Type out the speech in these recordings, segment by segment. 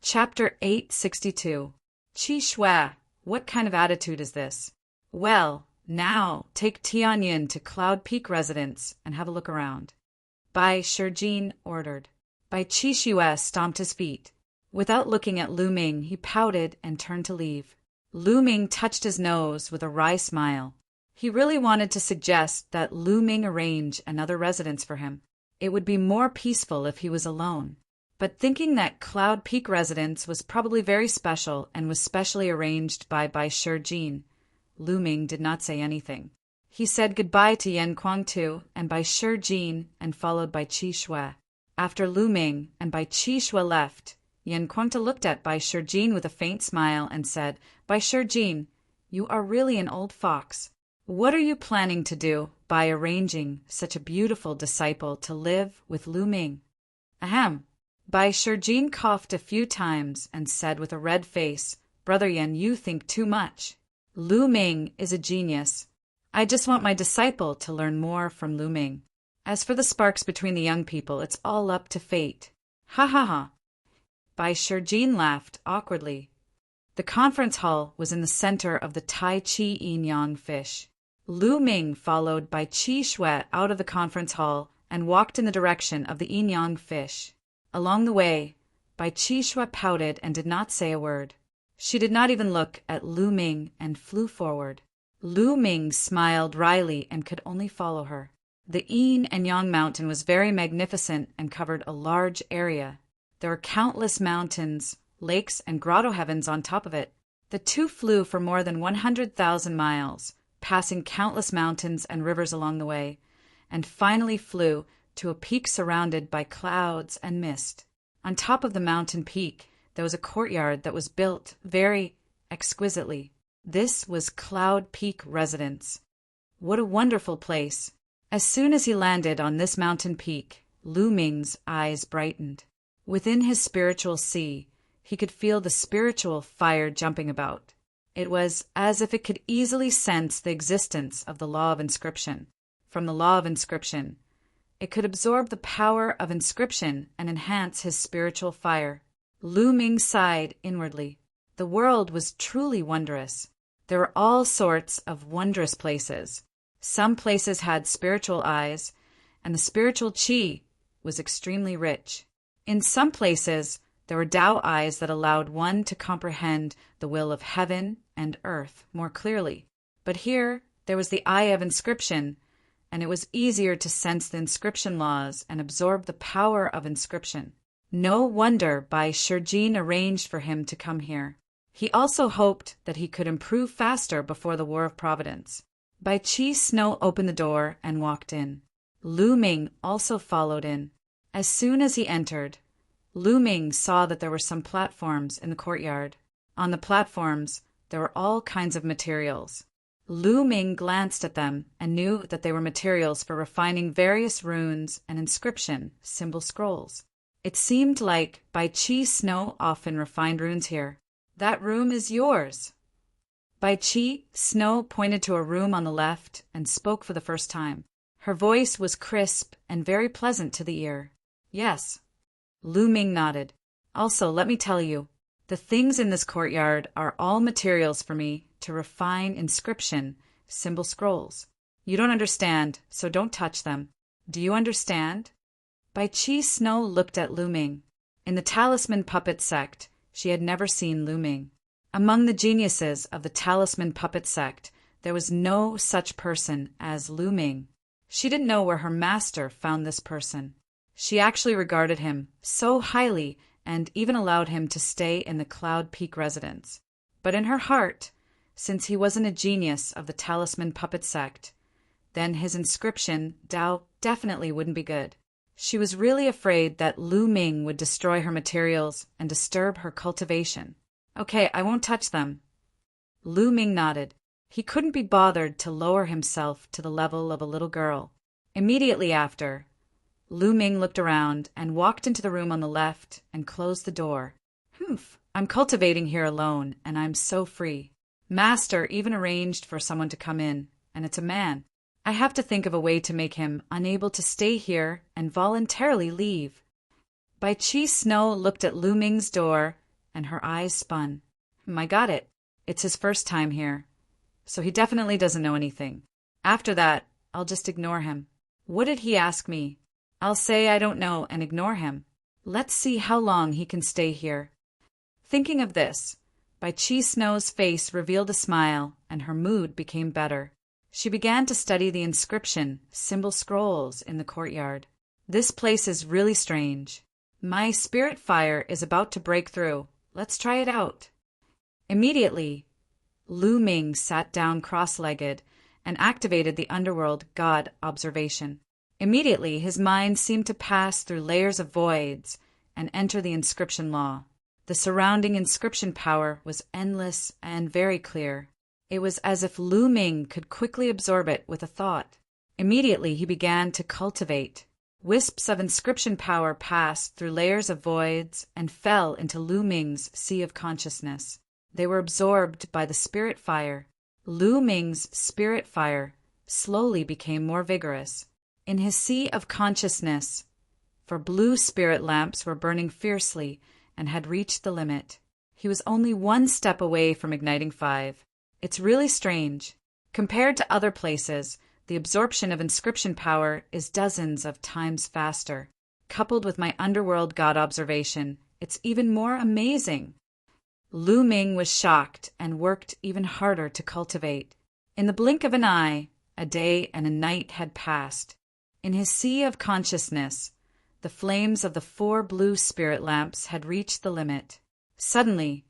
Chapter 862. Qi Shui, what kind of attitude is this? Well, now, take Tianyin to Cloud Peak residence and have a look around. Bai Shijin ordered. Bai Qi Shui stomped his feet. Without looking at Lu Ming, he pouted and turned to leave. Lu Ming touched his nose with a wry smile. He really wanted to suggest that Lu Ming arrange another residence for him. It would be more peaceful if he was alone. But thinking that Cloud Peak residence was probably very special and was specially arranged by Bai Shijin, Lu Ming did not say anything. He said goodbye to Yan Kuangtu and Bai Shijin and followed by Qi Shui. After Lu Ming and Bai Qi Shui left, Yan Kuangtu looked at Bai Shijin with a faint smile and said, Bai Shijin, you are really an old fox. What are you planning to do by arranging such a beautiful disciple to live with Lu Ming? Ahem. Bai Shijin coughed a few times and said with a red face, Brother Yan, you think too much. Lu Ming is a genius. I just want my disciple to learn more from Lu Ming. As for the sparks between the young people, it's all up to fate. Ha ha ha. Bai Shijin laughed awkwardly. The conference hall was in the center of the Tai Chi Yin Yang fish. Lu Ming followed Bai Qi Shui out of the conference hall and walked in the direction of the Yin Yang fish. Along the way, Bai Qi Shui pouted and did not say a word. She did not even look at Lu Ming and flew forward. Lu Ming smiled wryly and could only follow her. The Yin and Yang mountain was very magnificent and covered a large area. There were countless mountains, lakes, and grotto heavens on top of it. The two flew for more than 100,000 miles, passing countless mountains and rivers along the way, and finally flew to a peak surrounded by clouds and mist. On top of the mountain peak, there was a courtyard that was built very exquisitely. This was Cloud Peak Residence. What a wonderful place! As soon as he landed on this mountain peak, Lu Ming's eyes brightened. Within his spiritual sea, he could feel the spiritual fire jumping about. It was as if it could easily sense the existence of the law of inscription. From the law of inscription, it could absorb the power of inscription and enhance his spiritual fire. Lu Ming sighed inwardly. The world was truly wondrous. There were all sorts of wondrous places. Some places had spiritual eyes, and the spiritual qi was extremely rich. In some places, there were Tao eyes that allowed one to comprehend the will of heaven and earth more clearly. But here, there was the eye of inscription, and it was easier to sense the inscription laws and absorb the power of inscription. No wonder Bai Shijin arranged for him to come here. He also hoped that he could improve faster before the War of Providence. Bai Qi Snow opened the door and walked in. Lu Ming also followed in. As soon as he entered, Lu Ming saw that there were some platforms in the courtyard. On the platforms, there were all kinds of materials. Lu Ming glanced at them and knew that they were materials for refining various runes and inscription symbol scrolls. It seemed like Bai Qi Snow often refined runes here. That room is yours. Bai Qi Snow pointed to a room on the left and spoke for the first time. Her voice was crisp and very pleasant to the ear. Yes. Lu Ming nodded. Also, let me tell you, the things in this courtyard are all materials for me to refine inscription symbol scrolls. You don't understand, so don't touch them. Do you understand? Bai Qi Snow looked at Lu Ming. In the Talisman Puppet sect, she had never seen Lu Ming. Among the geniuses of the Talisman Puppet sect, there was no such person as Lu Ming. She didn't know where her master found this person. She actually regarded him so highly and even allowed him to stay in the Cloud Peak residence. But in her heart, since he wasn't a genius of the Talisman Puppet sect, then his inscription Tao definitely wouldn't be good. She was really afraid that Lu Ming would destroy her materials and disturb her cultivation. Okay, I won't touch them. Lu Ming nodded. He couldn't be bothered to lower himself to the level of a little girl. Immediately after, Lu Ming looked around and walked into the room on the left and closed the door. Humph, I'm cultivating here alone, and I'm so free. Master even arranged for someone to come in, and it's a man. I have to think of a way to make him unable to stay here and voluntarily leave. Bai Qi Snow looked at Lu Ming's door and her eyes spun. I got it. It's his first time here. So he definitely doesn't know anything. After that, I'll just ignore him. What did he ask me? I'll say I don't know and ignore him. Let's see how long he can stay here. Thinking of this, Bai Chi Snow's face revealed a smile, and her mood became better. She began to study the inscription, symbol scrolls in the courtyard. This place is really strange. My spirit fire is about to break through. Let's try it out. Immediately, Lu Ming sat down cross-legged and activated the underworld god observation. Immediately, his mind seemed to pass through layers of voids and enter the inscription law. The surrounding inscription power was endless and very clear. It was as if Lu Ming could quickly absorb it with a thought. Immediately, he began to cultivate. Wisps of inscription power passed through layers of voids and fell into Lu Ming's sea of consciousness. They were absorbed by the spirit fire. Lu Ming's spirit fire slowly became more vigorous. In his sea of consciousness, for blue spirit lamps were burning fiercely and had reached the limit. He was only one step away from igniting 5. It's really strange. Compared to other places, the absorption of inscription power is dozens of times faster. Coupled with my underworld god observation, it's even more amazing. Lu Ming was shocked and worked even harder to cultivate. In the blink of an eye, a day and a night had passed. In his sea of consciousness, the flames of the 4 blue spirit lamps had reached the limit. Suddenly,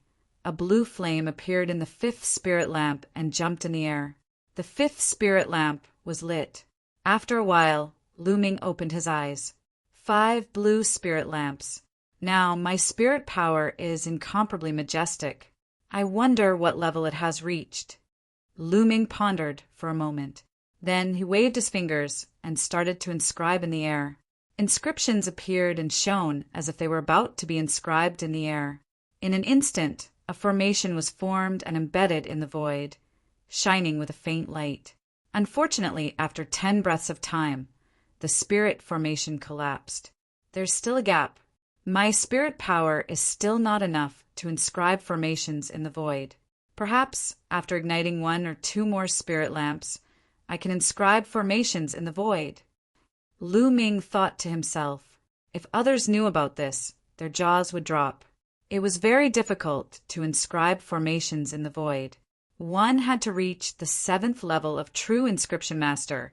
a blue flame appeared in the 5th spirit lamp and jumped in the air. The 5th spirit lamp was lit. After a while, Lu Ming opened his eyes. 5 blue spirit lamps. Now, my spirit power is incomparably majestic. I wonder what level it has reached. Lu Ming pondered for a moment. Then he waved his fingers and started to inscribe in the air. Inscriptions appeared and shone as if they were about to be inscribed in the air. In an instant, a formation was formed and embedded in the void, shining with a faint light. Unfortunately, after 10 breaths of time, the spirit formation collapsed. There's still a gap. My spirit power is still not enough to inscribe formations in the void. Perhaps, after igniting 1 or 2 more spirit lamps, I can inscribe formations in the void. Lu Ming thought to himself, if others knew about this, their jaws would drop. It was very difficult to inscribe formations in the void. One had to reach the 7th level of true inscription master,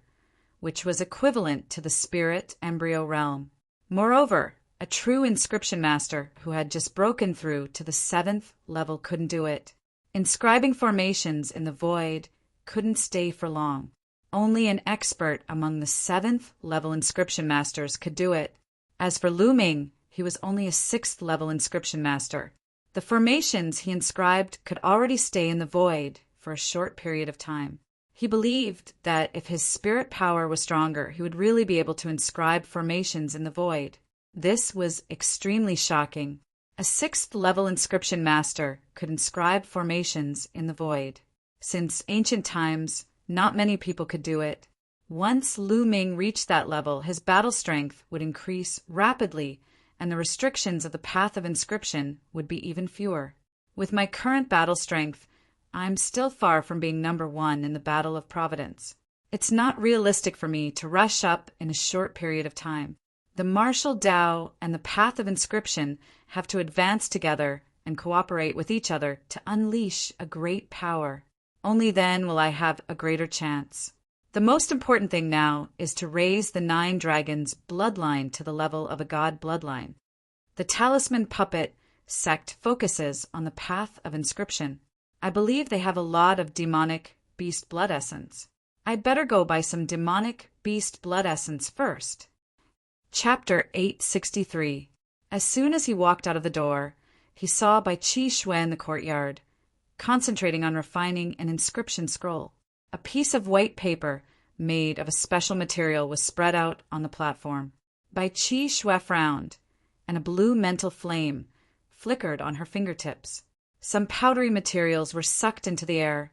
which was equivalent to the spirit embryo realm. Moreover, a true inscription master who had just broken through to the 7th level couldn't do it. Inscribing formations in the void couldn't stay for long. Only an expert among the 7th level inscription masters could do it. As for Lu Ming, he was only a 6th level inscription master. The formations he inscribed could already stay in the void for a short period of time. He believed that if his spirit power was stronger, he would really be able to inscribe formations in the void. This was extremely shocking. A 6th level inscription master could inscribe formations in the void. Since ancient times, not many people could do it. Once Lu Ming reached that level, his battle strength would increase rapidly, and the restrictions of the path of inscription would be even fewer. With my current battle strength, I'm still far from being number 1 in the battle of providence. It's not realistic for me to rush up in a short period of time. The martial Tao and the path of inscription have to advance together and cooperate with each other to unleash a great power. Only then will I have a greater chance. The most important thing now is to raise the 9 dragons' bloodline to the level of a god bloodline. The Talisman Puppet sect focuses on the path of inscription. I believe they have a lot of demonic beast blood essence. I'd better go buy some demonic beast blood essence first. Chapter 863. As soon as he walked out of the door, he saw Bai Chi Xue in the courtyard, concentrating on refining an inscription scroll. A piece of white paper made of a special material was spread out on the platform. Bai Chi Xue frowned, and a blue mental flame flickered on her fingertips. Some powdery materials were sucked into the air,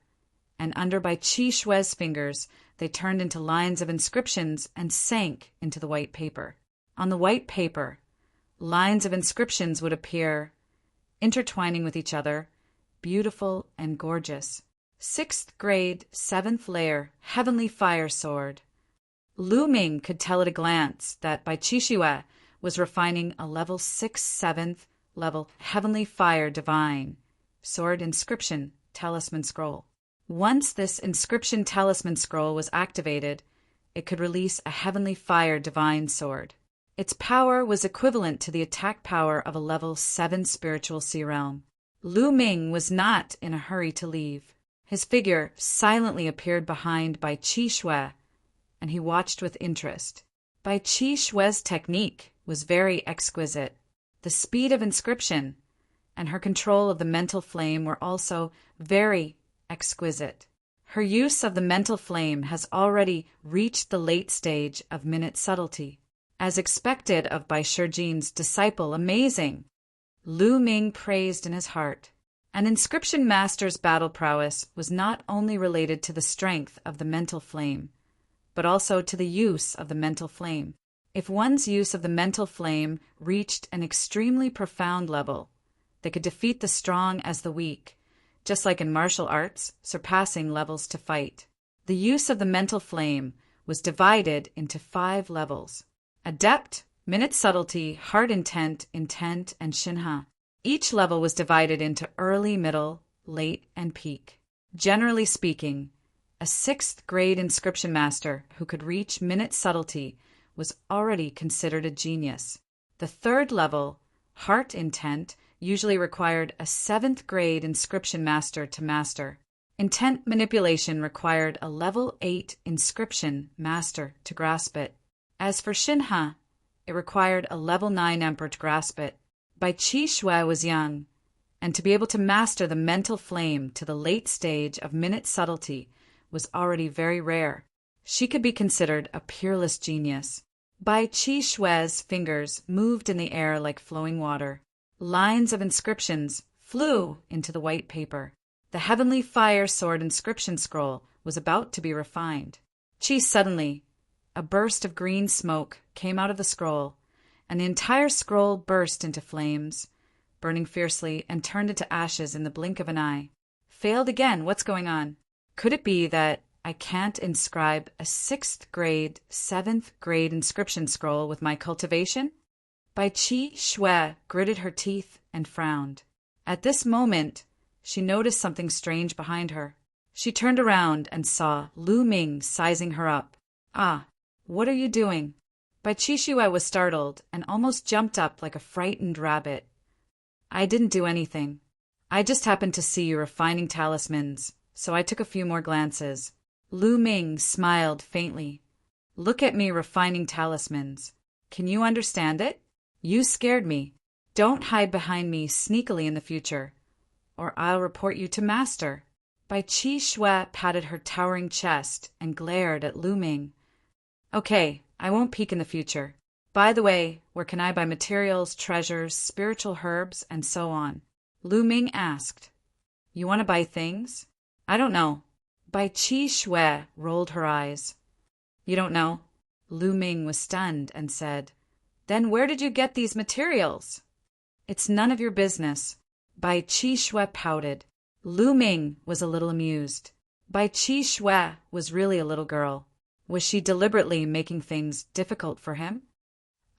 and under Bai Chi Xue's fingers they turned into lines of inscriptions and sank into the white paper. On the white paper, lines of inscriptions would appear, intertwining with each other, beautiful and gorgeous. 6th grade, 7th layer, heavenly fire sword. Lu Ming could tell at a glance that Bai Qixue was refining a level 6th, 7th level heavenly fire divine sword inscription talisman scroll. Once this inscription talisman scroll was activated, it could release a heavenly fire divine sword. Its power was equivalent to the attack power of a level 7 spiritual sea realm. Lu Ming was not in a hurry to leave. His figure silently appeared behind Bai Qixue, and he watched with interest. Bai Qixue's technique was very exquisite. The speed of inscription and her control of the mental flame were also very exquisite. Her use of the mental flame has already reached the late stage of minute subtlety. As expected of Bai Shijin's disciple, amazing. Lu Ming praised in his heart. An inscription master's battle prowess was not only related to the strength of the mental flame, but also to the use of the mental flame. If one's use of the mental flame reached an extremely profound level, they could defeat the strong as the weak, just like in martial arts, surpassing levels to fight. The use of the mental flame was divided into 5 levels: Adept, Minute Subtlety, Heart Intent, Intent, and Shinha. Each level was divided into early, middle, late, and peak. Generally speaking, a 6th grade inscription master who could reach minute subtlety was already considered a genius. The 3rd level, Heart Intent, usually required a 7th grade inscription master to master. Intent manipulation required a level 8 inscription master to grasp it. As for Shinha, it required a level 9 emperor to grasp it. Bai Qixue was young, and to be able to master the mental flame to the late stage of minute subtlety was already very rare. She could be considered a peerless genius. Bai Qixue's fingers moved in the air like flowing water. Lines of inscriptions flew into the white paper. The heavenly fire sword inscription scroll was about to be refined. Suddenly, a burst of green smoke came out of the scroll, and the entire scroll burst into flames, burning fiercely and turned into ashes in the blink of an eye. Failed again, what's going on? Could it be that I can't inscribe a 6th grade, 7th grade inscription scroll with my cultivation? Bai Qixue gritted her teeth and frowned. At this moment, she noticed something strange behind her. She turned around and saw Lu Ming sizing her up. Ah, what are you doing? Bai Qixue was startled and almost jumped up like a frightened rabbit. I didn't do anything. I just happened to see you refining talismans, so I took a few more glances. Lu Ming smiled faintly. Look at me refining talismans. Can you understand it? You scared me. Don't hide behind me sneakily in the future, or I'll report you to Master. Bai Qixue patted her towering chest and glared at Lu Ming. Okay, I won't peek in the future. By the way, where can I buy materials, treasures, spiritual herbs, and so on? Lu Ming asked. You want to buy things? I don't know. Bai Qixue rolled her eyes. You don't know? Lu Ming was stunned and said, Then where did you get these materials? It's none of your business. Bai Qixue pouted. Lu Ming was a little amused. Bai Qixue was really a little girl. Was she deliberately making things difficult for him?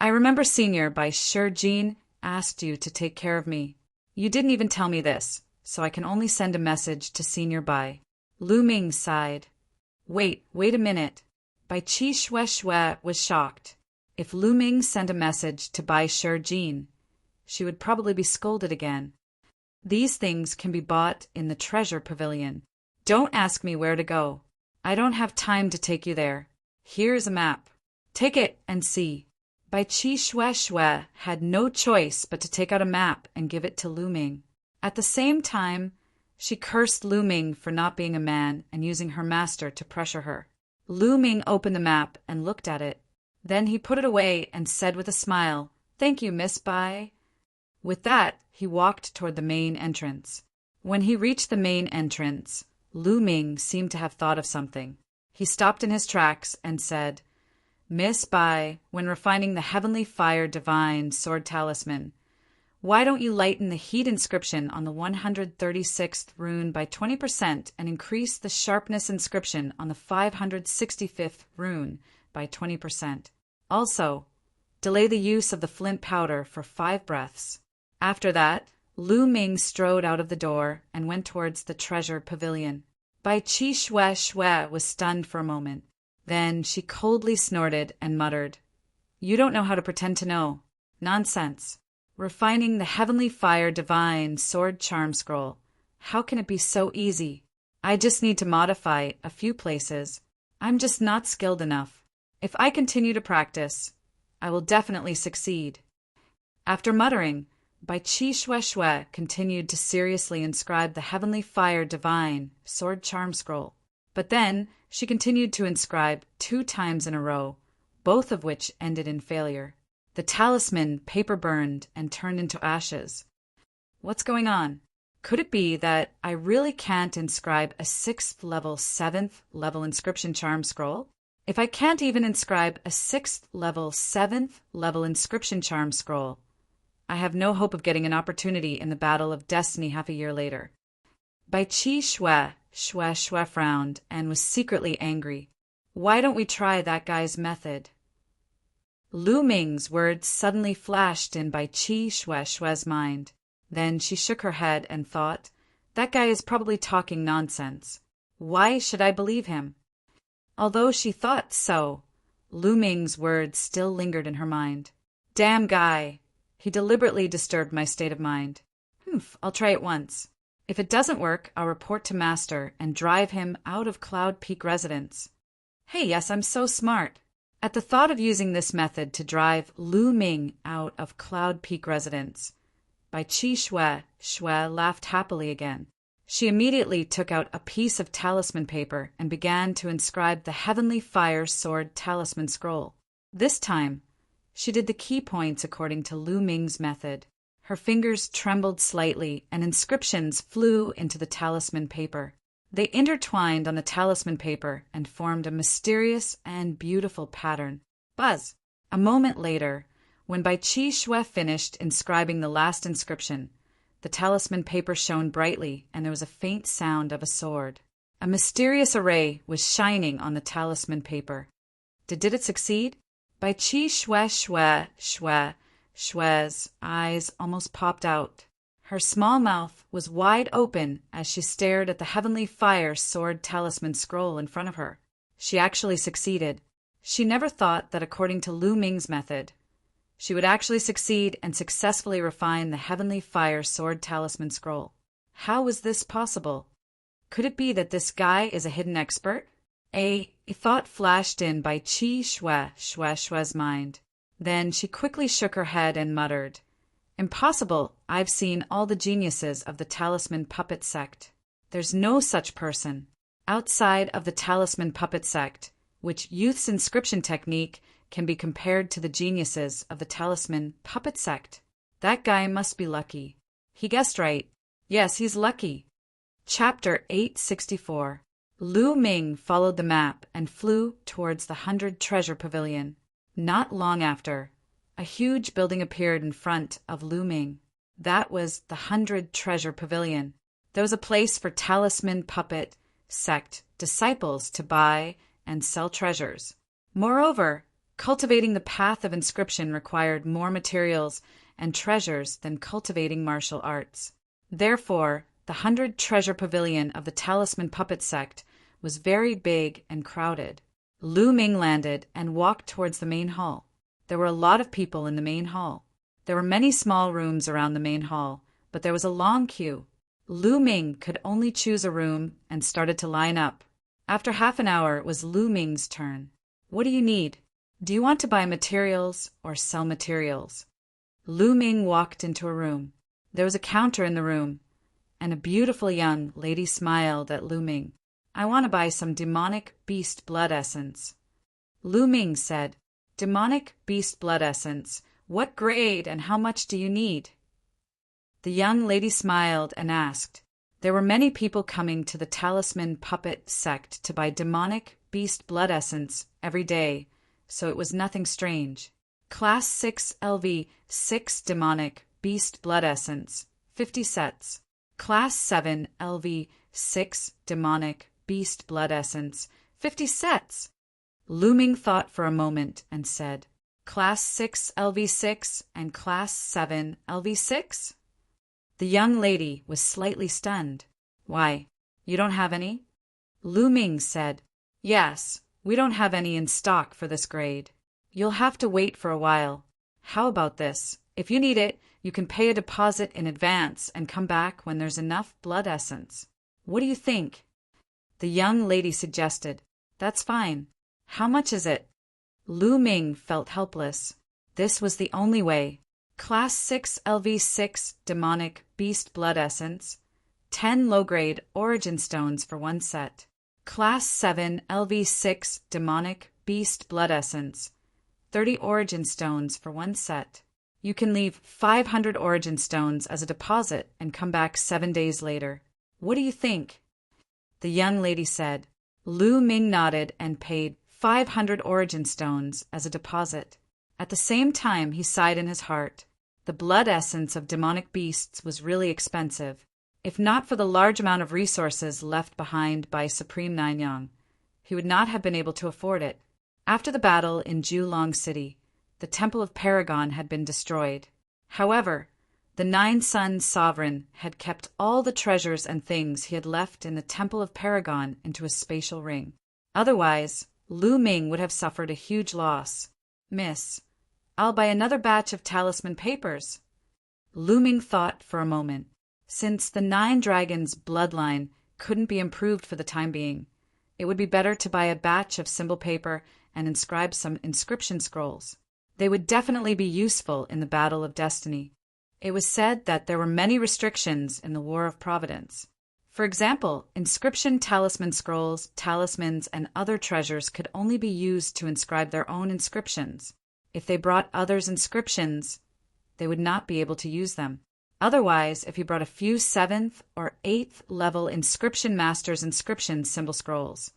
I remember Senior Bai Shijin asked you to take care of me. You didn't even tell me this, so I can only send a message to Senior Bai. Lu Ming sighed. Wait a minute. Bai Qixue was shocked. If Lu Ming sent a message to Bai Shijin, she would probably be scolded again. These things can be bought in the treasure pavilion. Don't ask me where to go. I don't have time to take you there. Here's a map. Take it and see. Bai Qixue had no choice but to take out a map and give it to Lu Ming. At the same time, she cursed Lu Ming for not being a man and using her master to pressure her. Lu Ming opened the map and looked at it. Then he put it away and said with a smile, Thank you, Miss Bai. With that, he walked toward the main entrance. When he reached the main entrance, Lu Ming seemed to have thought of something. He stopped in his tracks and said, Miss Bai, when refining the heavenly fire divine sword talisman, Why don't you lighten the heat inscription on the 136th rune by 20% and increase the sharpness inscription on the 565th rune by 20%? Also, delay the use of the flint powder for 5 breaths. After that, Lu Ming strode out of the door and went towards the treasure pavilion. Bai Qi Xue Xue was stunned for a moment. Then she coldly snorted and muttered, "You don't know how to pretend to know. Nonsense. Refining the Heavenly Fire Divine Sword Charm Scroll. How can it be so easy? I just need to modify a few places. I'm just not skilled enough. If I continue to practice, I will definitely succeed." After muttering, Bai Qi Xue Xue continued to seriously inscribe the Heavenly Fire Divine Sword Charm Scroll. But then she continued to inscribe 2 times in a row, both of which ended in failure. The talisman paper burned and turned into ashes. What's going on? Could it be that I really can't inscribe a 6th level, 7th level inscription charm scroll? If I can't even inscribe a 6th level, 7th level inscription charm scroll, I have no hope of getting an opportunity in the Battle of Destiny half a year later. Bai Qi Xue Xue frowned and was secretly angry. Why don't we try that guy's method? Lu Ming's words suddenly flashed in Bai Qi Xue Xue's mind. Then she shook her head and thought, that guy is probably talking nonsense. Why should I believe him? Although she thought so, Lu Ming's words still lingered in her mind. Damn guy! He deliberately disturbed my state of mind. I'll try it once. If it doesn't work, I'll report to Master and drive him out of Cloud Peak residence. Hey, yes, I'm so smart. At the thought of using this method to drive Lu Ming out of Cloud Peak residence, Bai Qi Xue laughed happily again. She immediately took out a piece of talisman paper and began to inscribe the Heavenly Fire Sword Talisman Scroll. This time, she did the key points according to Lu Ming's method. Her fingers trembled slightly and inscriptions flew into the talisman paper. They intertwined on the talisman paper and formed a mysterious and beautiful pattern. Buzz! A moment later, when Bai Qi Xue finished inscribing the last inscription, the talisman paper shone brightly and there was a faint sound of a sword. A mysterious array was shining on the talisman paper. Did it succeed? Bai Qi Xue Xue's eyes almost popped out. Her small mouth was wide open as she stared at the Heavenly Fire Sword Talisman Scroll in front of her. She actually succeeded. She never thought that according to Lu Ming's method, she would actually succeed and successfully refine the Heavenly Fire Sword Talisman Scroll. How was this possible? Could it be that this guy is a hidden expert? A thought flashed in Bai Qi Xue's mind. Then she quickly shook her head and muttered, "Impossible. I've seen all the geniuses of the Talisman Puppet Sect. There's no such person. Outside of the Talisman Puppet Sect, which youth's inscription technique can be compared to the geniuses of the Talisman Puppet Sect. That guy must be lucky." He guessed right. Yes, he's lucky. Chapter 864. Lu Ming followed the map and flew towards the 100 Treasure Pavilion. Not long after, a huge building appeared in front of Lu Ming. That was the 100 Treasure Pavilion. There was a place for Talisman Puppet Sect disciples to buy and sell treasures. Moreover, cultivating the path of inscription required more materials and treasures than cultivating martial arts. Therefore, the 100 Treasure Pavilion of the Talisman Puppet Sect was very big and crowded. Lu Ming landed and walked towards the main hall. There were a lot of people in the main hall. There were many small rooms around the main hall, but there was a long queue. Lu Ming could only choose a room and started to line up. After half an hour, it was Lu Ming's turn. What do you need? Do you want to buy materials or sell materials? Lu Ming walked into a room. There was a counter in the room, and a beautiful young lady smiled at Lu Ming. I want to buy some demonic beast blood essence. Lu Ming said, Demonic beast blood essence. What grade and how much do you need? The young lady smiled and asked. There were many people coming to the Talisman Puppet Sect to buy demonic beast blood essence every day, so it was nothing strange. Class 6 LV 6 demonic Beast Blood Essence, 50 sets. Class 7 LV6 Demonic Beast Blood Essence, 50 sets. Lu Ming thought for a moment and said, Class 6 LV6 and Class 7 LV6? The young lady was slightly stunned. Why, you don't have any? Lu Ming said, Yes, we don't have any in stock for this grade. You'll have to wait for a while. How about this? If you need it, you can pay a deposit in advance and come back when there's enough blood essence. What do you think? The young lady suggested, That's fine. How much is it? Lu Ming felt helpless. This was the only way. Class 6 LV6 Demonic Beast Blood Essence, 10 low-grade Origin Stones for 1 set. Class 7 LV6 Demonic Beast Blood Essence, 30 Origin Stones for 1 set. You can leave 500 Origin Stones as a deposit and come back 7 days later. What do you think? The young lady said. Lu Ming nodded and paid 500 Origin Stones as a deposit. At the same time, he sighed in his heart. The blood essence of demonic beasts was really expensive. If not for the large amount of resources left behind by Supreme Nanyang, he would not have been able to afford it. After the battle in Julong City, the Temple of Paragon had been destroyed. However, the Nine-Sun Sovereign had kept all the treasures and things he had left in the Temple of Paragon into a spatial ring. Otherwise, Lu Ming would have suffered a huge loss. Miss, I'll buy another batch of talisman papers. Lu Ming thought for a moment. Since the Nine Dragons bloodline couldn't be improved for the time being, it would be better to buy a batch of symbol paper and inscribe some inscription scrolls. They would definitely be useful in the Battle of Destiny. It was said that there were many restrictions in the War of Providence. For example, inscription talisman scrolls, talismans, and other treasures could only be used to inscribe their own inscriptions. If they brought others' inscriptions, they would not be able to use them. Otherwise, if you brought a few 7th or 8th level inscription master's inscription symbol scrolls,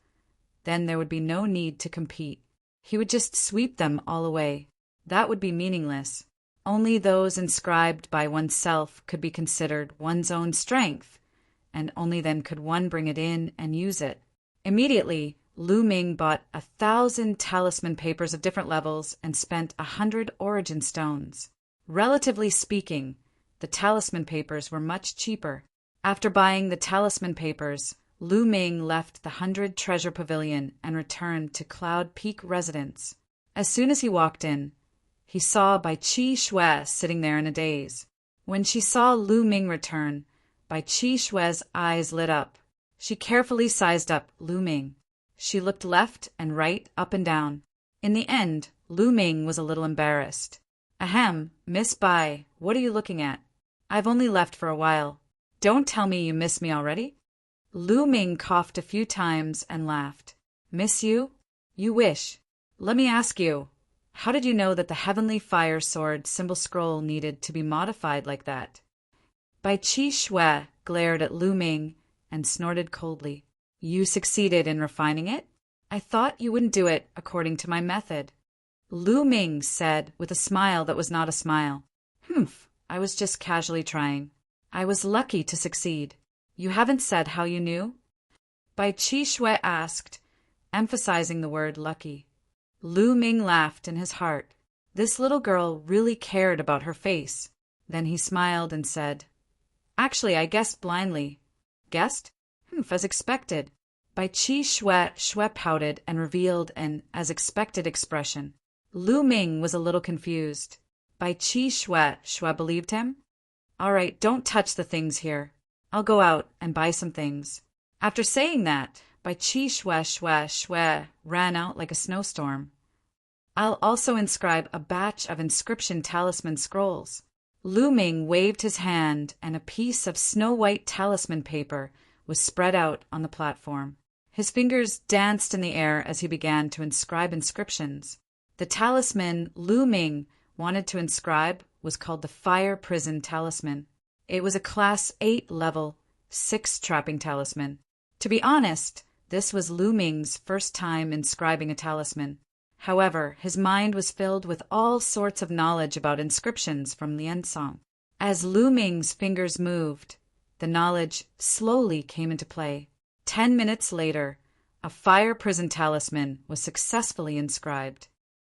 then there would be no need to compete. He would just sweep them all away. That would be meaningless. Only those inscribed by oneself could be considered one's own strength, and only then could one bring it in and use it. Immediately, Lu Ming bought 1,000 talisman papers of different levels and spent 100 origin stones. Relatively speaking, the talisman papers were much cheaper. After buying the talisman papers, Lu Ming left the 100 Treasure Pavilion and returned to Cloud Peak residence. As soon as he walked in, he saw Bai Chi Shui sitting there in a daze. When she saw Lu Ming return, Bai Chi Shui's eyes lit up. She carefully sized up Lu Ming. She looked left and right, up and down. In the end, Lu Ming was a little embarrassed. Ahem, Miss Bai, what are you looking at? I've only left for a while. Don't tell me you miss me already? Lu Ming coughed a few times and laughed. Miss you? You wish. Let me ask you, how did you know that the Heavenly Fire Sword symbol scroll needed to be modified like that? Bai Chi Shui glared at Lu Ming and snorted coldly. You succeeded in refining it? I thought you wouldn't do it according to my method. Lu Ming said with a smile that was not a smile. Humph, I was just casually trying. I was lucky to succeed. You haven't said how you knew? Bai Chi Shui asked, emphasizing the word lucky. Lu Ming laughed in his heart. This little girl really cared about her face. Then he smiled and said, Actually, I guessed blindly. Guessed? Humph, as expected. Bai Chi Shui pouted and revealed an as expected expression. Lu Ming was a little confused. Bai Chi Shui believed him? All right, don't touch the things here. I'll go out and buy some things. After saying that, Bai Chi Shui ran out like a snowstorm. I'll also inscribe a batch of inscription talisman scrolls. Lu Ming waved his hand and a piece of snow-white talisman paper was spread out on the platform. His fingers danced in the air as he began to inscribe inscriptions. The talisman Lu Ming wanted to inscribe was called the Fire Prison Talisman. It was a Class 8 level 6 trapping talisman. To be honest, this was Lu Ming's first time inscribing a talisman. However, his mind was filled with all sorts of knowledge about inscriptions from Liansong. As Lu Ming's fingers moved, the knowledge slowly came into play. 10 minutes later, a fire prison talisman was successfully inscribed.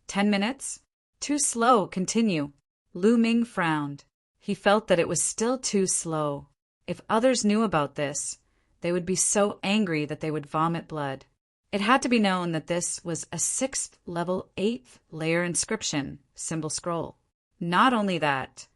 10 minutes? Too slow, continue. Lu Ming frowned. He felt that it was still too slow. If others knew about this, they would be so angry that they would vomit blood. It had to be known that this was a 6th level 8th layer inscription symbol scroll. Not only that,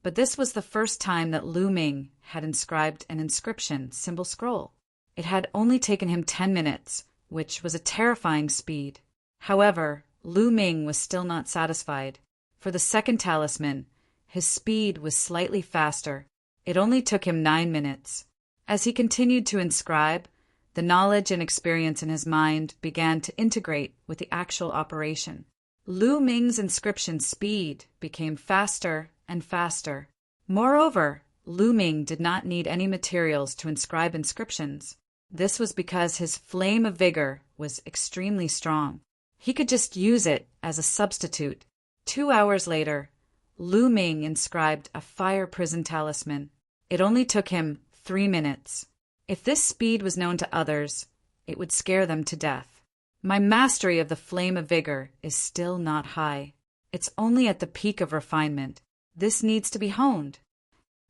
but this was the first time that Lu Ming had inscribed an inscription symbol scroll. It had only taken him 10 minutes, which was a terrifying speed. However, Lu Ming was still not satisfied. For the second talisman, his speed was slightly faster. It only took him 9 minutes. As he continued to inscribe, the knowledge and experience in his mind began to integrate with the actual operation. Lu Ming's inscription speed became faster and faster. Moreover, Lu Ming did not need any materials to inscribe inscriptions. This was because his flame of vigor was extremely strong. He could just use it as a substitute. 2 hours later, Lu Ming inscribed a fire prison talisman. It only took him 3 minutes. If this speed was known to others, it would scare them to death. My mastery of the flame of vigor is still not high. It's only at the peak of refinement. This needs to be honed.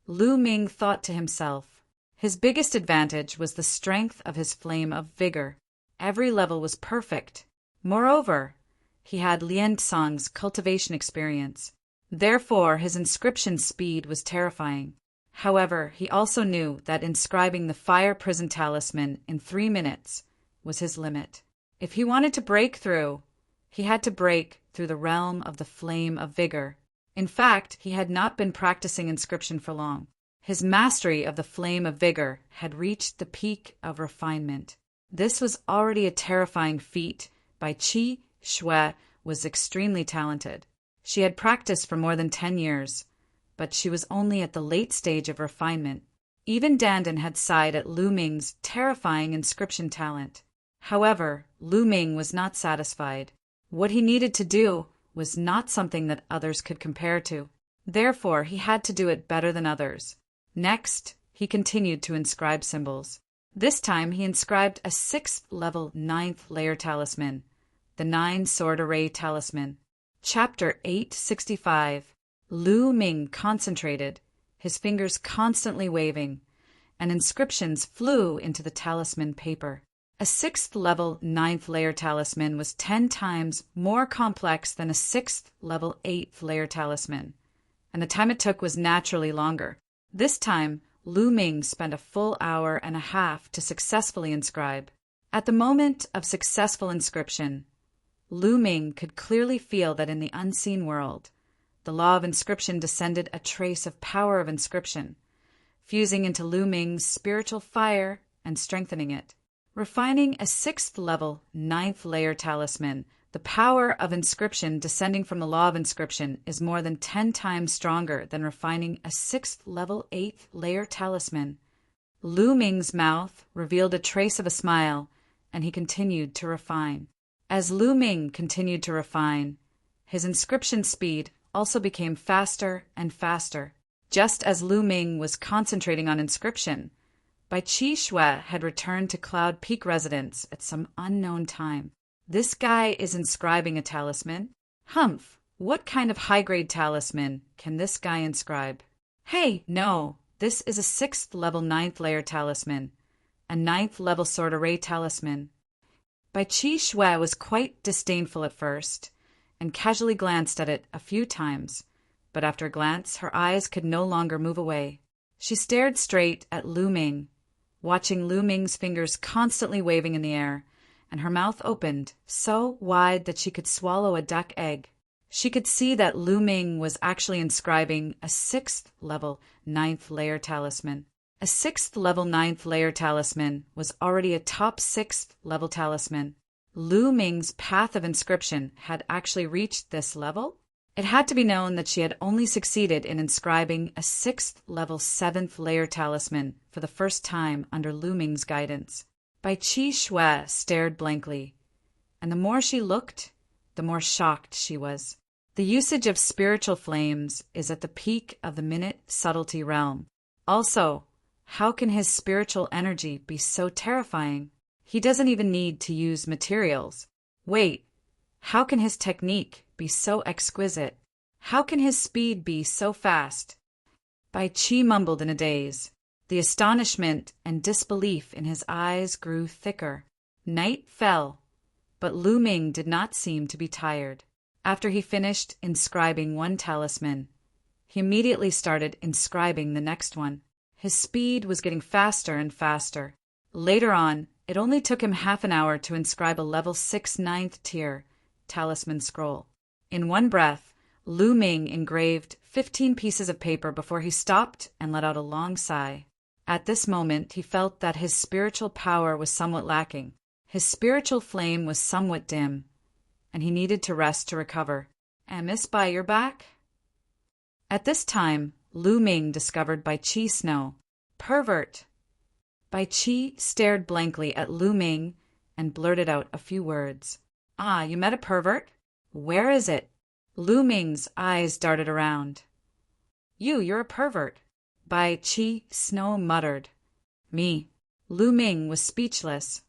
Lu Ming thought to himself. His biggest advantage was the strength of his flame of vigor. Every level was perfect. Moreover, he had Lien Tsang's cultivation experience. Therefore, his inscription speed was terrifying. However, he also knew that inscribing the fire prison talisman in 3 minutes was his limit. If he wanted to break through, he had to break through the realm of the flame of vigor. In fact, he had not been practicing inscription for long. His mastery of the flame of vigor had reached the peak of refinement. This was already a terrifying feat. Bai Qi Shui was extremely talented. She had practiced for more than 10 years, but she was only at the late stage of refinement. Even Dandan had sighed at Lu Ming's terrifying inscription talent. However, Lu Ming was not satisfied. What he needed to do was not something that others could compare to. Therefore, he had to do it better than others. Next, he continued to inscribe symbols. This time, he inscribed a 6th level 9th layer talisman, the 9-sword array talisman. Chapter 865. Lu Ming concentrated, his fingers constantly waving, and inscriptions flew into the talisman paper. A 6th level 9th layer talisman was 10 times more complex than a 6th level 8th layer talisman, and the time it took was naturally longer. This time, Lu Ming spent a full hour and a half to successfully inscribe. At the moment of successful inscription, Lu Ming could clearly feel that in the unseen world, the law of inscription descended a trace of power of inscription, fusing into Lu Ming's spiritual fire and strengthening it. Refining a 6th level 9th layer talisman, the power of inscription descending from the law of inscription is more than 10 times stronger than refining a 6th level 8th layer talisman. Lu Ming's mouth revealed a trace of a smile, and he continued to refine. As Lu Ming continued to refine, his inscription speed also became faster and faster. Just as Lu Ming was concentrating on inscription, Bai Qi Shui had returned to Cloud Peak residence at some unknown time. This guy is inscribing a talisman? Humph, what kind of high-grade talisman can this guy inscribe? Hey, no, this is a 6th level 9th layer talisman, a 9th level sword array talisman. Bai Qi Shui was quite disdainful at first, and casually glanced at it a few times, but after a glance her eyes could no longer move away. She stared straight at Lu Ming, watching Lu Ming's fingers constantly waving in the air, and her mouth opened so wide that she could swallow a duck egg. She could see that Lu Ming was actually inscribing a 6th level 9th layer talisman. A 6th level 9th layer talisman was already a top 6th level talisman. Lu Ming's path of inscription had actually reached this level? It had to be known that she had only succeeded in inscribing a 6th level 7th layer talisman for the first time under Lu Ming's guidance. Bai Qi Shui stared blankly, and the more she looked, the more shocked she was. The usage of spiritual flames is at the peak of the minute subtlety realm. Also, how can his spiritual energy be so terrifying? He doesn't even need to use materials. Wait, how can his technique be so exquisite? How can his speed be so fast? Bai Qi mumbled in a daze. The astonishment and disbelief in his eyes grew thicker. Night fell, but Lu Ming did not seem to be tired. After he finished inscribing one talisman, he immediately started inscribing the next one. His speed was getting faster and faster. Later on, it only took him half an hour to inscribe a level 6 ninth tier talisman scroll. In one breath, Lu Ming engraved 15 pieces of paper before he stopped and let out a long sigh. At this moment, he felt that his spiritual power was somewhat lacking. His spiritual flame was somewhat dim, and he needed to rest to recover. Miss Bai, you're back? At this time, Lu Ming discovered Bai Qi Snow. Pervert! Bai Qi stared blankly at Lu Ming and blurted out a few words. Ah, you met a pervert? Where is it? Lu Ming's eyes darted around. You're a pervert, Bai Qi Snow muttered. Me. Lu Ming was speechless.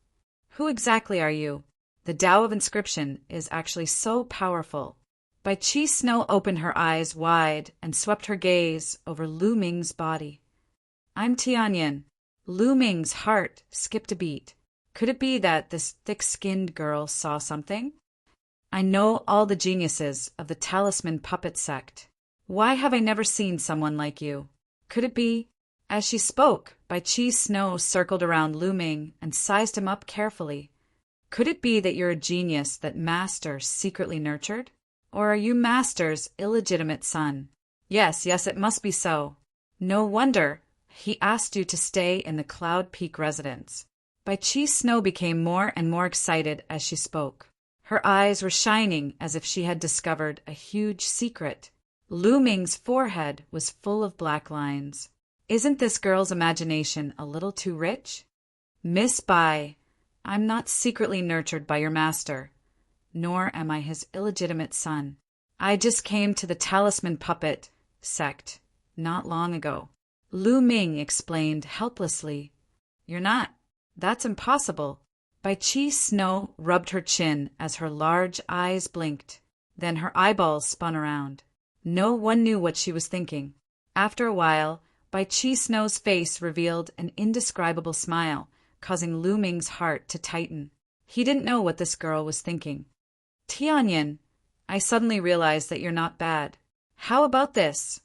Who exactly are you? The Tao of Inscription is actually so powerful. Bai Qi Snow opened her eyes wide and swept her gaze over Lu Ming's body. I'm Tianyin. Lu Ming's heart skipped a beat. Could it be that this thick-skinned girl saw something? I know all the geniuses of the Talisman Puppet Sect. Why have I never seen someone like you? Could it be? As she spoke, Bai Qi Snow circled around Lu Ming and sized him up carefully. Could it be that you're a genius that Master secretly nurtured? Or are you Master's illegitimate son? Yes, it must be so. No wonder he asked you to stay in the Cloud Peak residence. Bai Qi Snow became more and more excited as she spoke. Her eyes were shining as if she had discovered a huge secret. Lu Ming's forehead was full of black lines. Isn't this girl's imagination a little too rich? Miss Bai, I'm not secretly nurtured by your master, nor am I his illegitimate son. I just came to the Talisman Puppet Sect not long ago. Lu Ming explained helplessly. You're not. That's impossible. Bai Qi Snow rubbed her chin as her large eyes blinked. Then her eyeballs spun around. No one knew what she was thinking. After a while, Bai Qi Snow's face revealed an indescribable smile, causing Lu Ming's heart to tighten. He didn't know what this girl was thinking. Tianyin, I suddenly realized that you're not bad. How about this?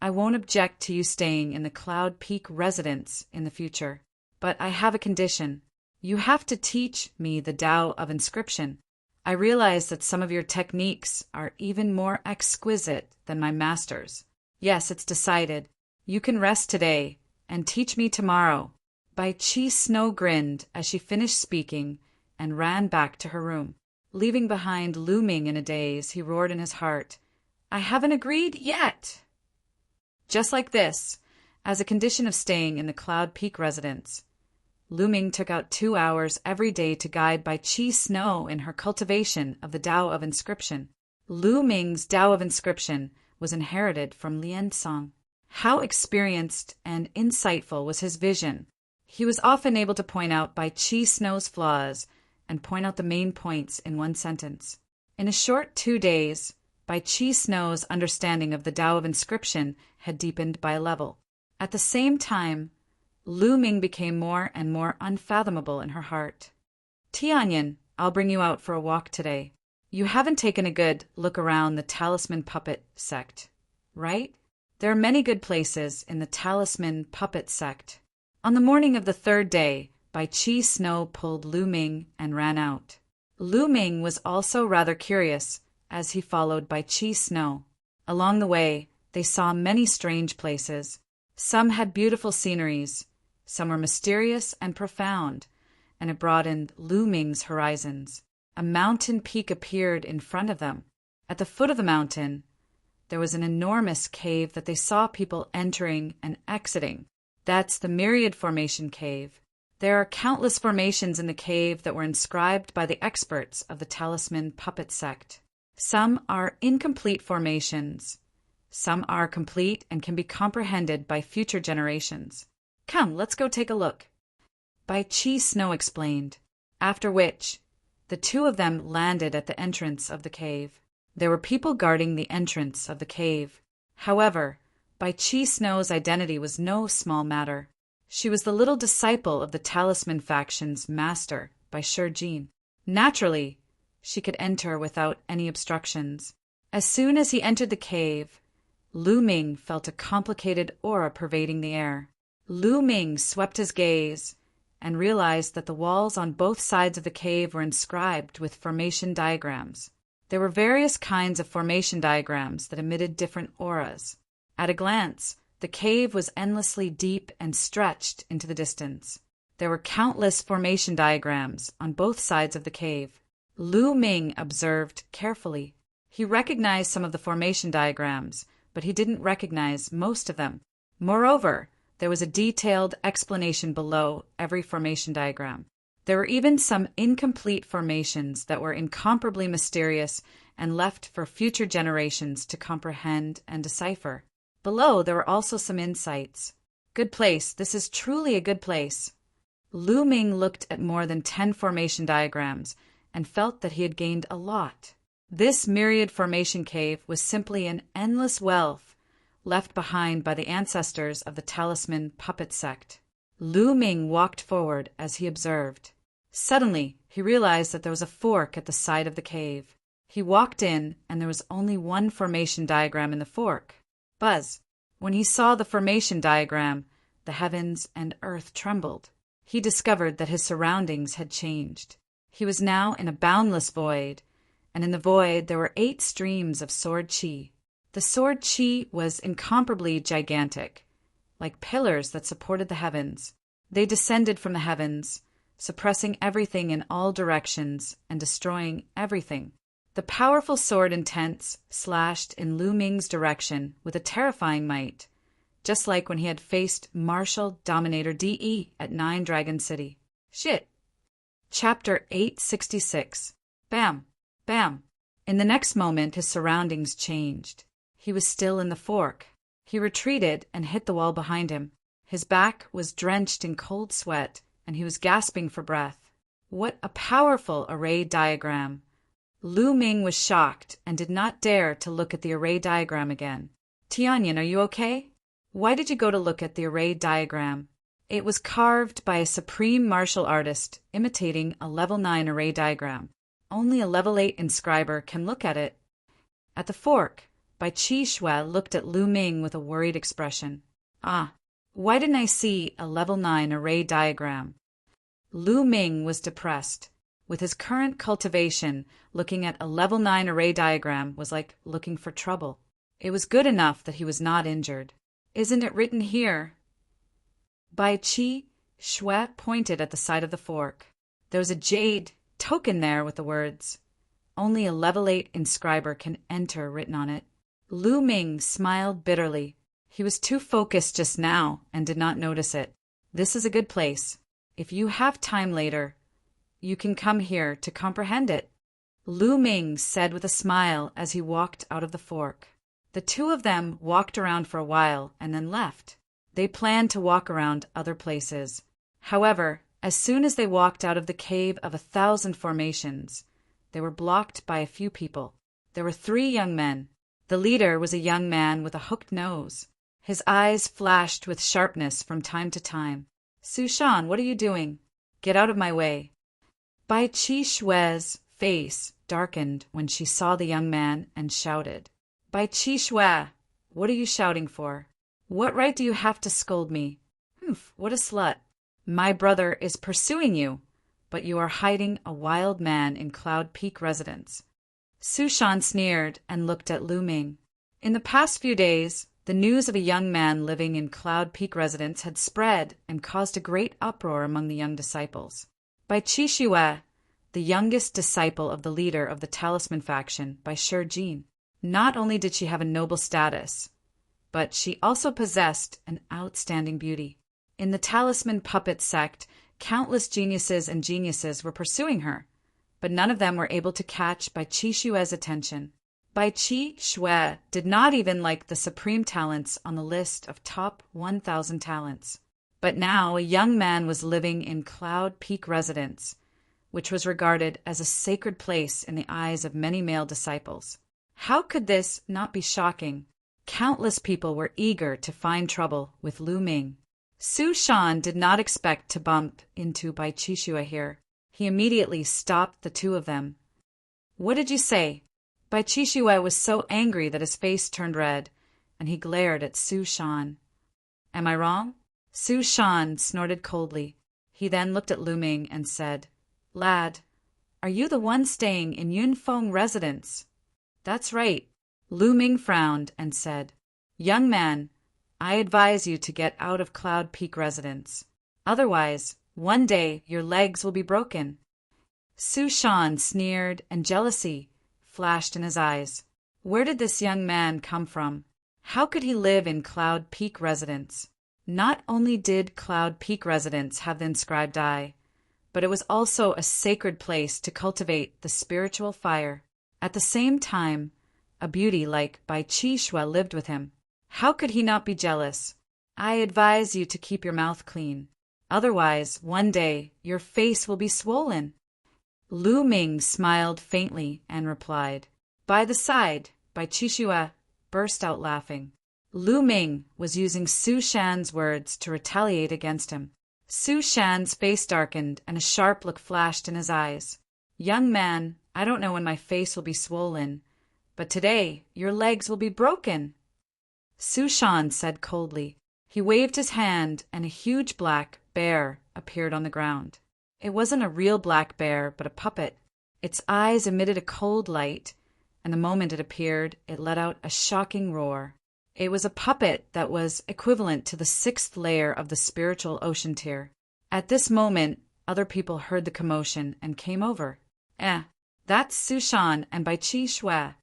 I won't object to you staying in the Cloud Peak residence in the future, but I have a condition. You have to teach me the Tao of Inscription. I realize that some of your techniques are even more exquisite than my master's. Yes, it's decided. You can rest today and teach me tomorrow. Bai Qi Snow grinned as she finished speaking and ran back to her room. Leaving behind Lu Ming in a daze, he roared in his heart, I haven't agreed yet! Just like this, as a condition of staying in the Cloud Peak residence, Lu Ming took out 2 hours every day to guide Bai Qi Snow in her cultivation of the Tao of Inscription. Lu Ming's Tao of Inscription was inherited from Lian Song. How experienced and insightful was his vision! He was often able to point out Bai Qi Snow's flaws and point out the main points in one sentence. In a short 2 days, Bai Qi Snow's understanding of the Tao of Inscription had deepened by a level. At the same time, Lu Ming became more and more unfathomable in her heart. Tianyin, I'll bring you out for a walk today. You haven't taken a good look around the Talisman Puppet Sect, right? There are many good places in the Talisman Puppet Sect. On the morning of the 3rd day, Bai Qi Snow pulled Lu Ming and ran out. Lu Ming was also rather curious as he followed Bai Qi Snow. Along the way, they saw many strange places. Some had beautiful sceneries, some were mysterious and profound, and it broadened Lu Ming's horizons. A mountain peak appeared in front of them. At the foot of the mountain, there was an enormous cave that they saw people entering and exiting. That's the Myriad Formation Cave. There are countless formations in the cave that were inscribed by the experts of the Talisman Puppet Sect. Some are incomplete formations. Some are complete and can be comprehended by future generations. Come, let's go take a look. Bai Chi Snow explained, after which the two of them landed at the entrance of the cave. There were people guarding the entrance of the cave. However, Bai Chi Snow's identity was no small matter. She was the little disciple of the Talisman faction's master, Bai Jin. Naturally, she could enter without any obstructions. As soon as he entered the cave, Lu Ming felt a complicated aura pervading the air. Lu Ming swept his gaze and realized that the walls on both sides of the cave were inscribed with formation diagrams. There were various kinds of formation diagrams that emitted different auras. At a glance, the cave was endlessly deep and stretched into the distance. There were countless formation diagrams on both sides of the cave. Lu Ming observed carefully. He recognized some of the formation diagrams, but he didn't recognize most of them. Moreover, there was a detailed explanation below every formation diagram. There were even some incomplete formations that were incomparably mysterious and left for future generations to comprehend and decipher. Below, there were also some insights. Good place. This is truly a good place. Lu Ming looked at more than 10 formation diagrams and felt that he had gained a lot. This myriad formation cave was simply an endless wealth left behind by the ancestors of the Talisman puppet sect. Lu Ming walked forward as he observed. Suddenly, he realized that there was a fork at the side of the cave. He walked in, and there was only one formation diagram in the fork. Buzz. When he saw the formation diagram, the heavens and earth trembled. He discovered that his surroundings had changed. He was now in a boundless void, and in the void there were 8 streams of sword chi. The sword chi was incomparably gigantic, like pillars that supported the heavens. They descended from the heavens, suppressing everything in all directions and destroying everything. The powerful sword intense slashed in Lu Ming's direction with a terrifying might, just like when he had faced Martial Dominator DE at 9 Dragon City. Shit. Chapter 866. Bam. Bam. In the next moment, his surroundings changed. He was still in the fork. He retreated and hit the wall behind him. His back was drenched in cold sweat, and he was gasping for breath. What a powerful array diagram! Lu Ming was shocked and did not dare to look at the array diagram again. Tianyan, are you okay? Why did you go to look at the array diagram? It was carved by a supreme martial artist imitating a level 9 array diagram. Only a level 8 inscriber can look at it. At the fork, Bai Chi Shui looked at Lu Ming with a worried expression. Ah, why didn't I see a level 9 array diagram? Lu Ming was depressed. With his current cultivation, looking at a level 9 array diagram was like looking for trouble. It was good enough that he was not injured. Isn't it written here? Bai Chi Shui pointed at the side of the fork. There was a jade token there with the words, "Only a level 8 inscriber can enter," written on it. Lu Ming smiled bitterly. He was too focused just now and did not notice it. This is a good place. If you have time later, you can come here to comprehend it, Lu Ming said with a smile as he walked out of the fork. The two of them walked around for a while and then left. They planned to walk around other places. However, as soon as they walked out of the cave of 1,000 formations, they were blocked by a few people. There were 3 young men. The leader was a young man with a hooked nose. His eyes flashed with sharpness from time to time. "Su Shan, what are you doing? Get out of my way." Bai Chi Shui's face darkened when she saw the young man and shouted, "Bai Chi Shui, what are you shouting for? What right do you have to scold me? Humph, what a slut. My brother is pursuing you, but you are hiding a wild man in Cloud Peak residence." Su Shan sneered and looked at Lu Ming. In the past few days, the news of a young man living in Cloud Peak residence had spread and caused a great uproar among the young disciples. Bai Chi Shui, the youngest disciple of the leader of the Talisman faction, Bai Jin, not only did she have a noble status, but she also possessed an outstanding beauty. In the Talisman puppet sect, countless geniuses and geniuses were pursuing her, but none of them were able to catch Bai Qishue's attention. Bai Qishue did not even like the supreme talents on the list of top 1,000 talents. But now a young man was living in Cloud Peak residence, which was regarded as a sacred place in the eyes of many male disciples. How could this not be shocking? Countless people were eager to find trouble with Lu Ming. Su Shan did not expect to bump into Bai Qishue here. He immediately stopped the two of them. "What did you say?" Bai Qishue was so angry that his face turned red, and he glared at Su Shan. "Am I wrong?" Su Shan snorted coldly. He then looked at Lu Ming and said, "Lad, are you the one staying in Yunfeng residence?" "That's right." Lu Ming frowned and said, "Young man, I advise you to get out of Cloud Peak residence. Otherwise, one day your legs will be broken." Su Shan sneered, and jealousy flashed in his eyes. Where did this young man come from? How could he live in Cloud Peak residence? Not only did Cloud Peak residence have the inscribed eye, but it was also a sacred place to cultivate the spiritual fire. At the same time, a beauty like Bai Qishue lived with him. How could he not be jealous? "I advise you to keep your mouth clean. Otherwise, one day, your face will be swollen." Lu Ming smiled faintly and replied, "By the side." Bai Qishue burst out laughing. Lu Ming was using Su Shan's words to retaliate against him. Su Shan's face darkened and a sharp look flashed in his eyes. "Young man, I don't know when my face will be swollen, but today your legs will be broken." Su Shan said coldly. He waved his hand and a huge black bear appeared on the ground. It wasn't a real black bear, but a puppet. Its eyes emitted a cold light, and the moment it appeared, it let out a shocking roar. It was a puppet that was equivalent to the 6th layer of the spiritual ocean tier. At this moment, other people heard the commotion and came over. That's Su Shan and Bai Qishue.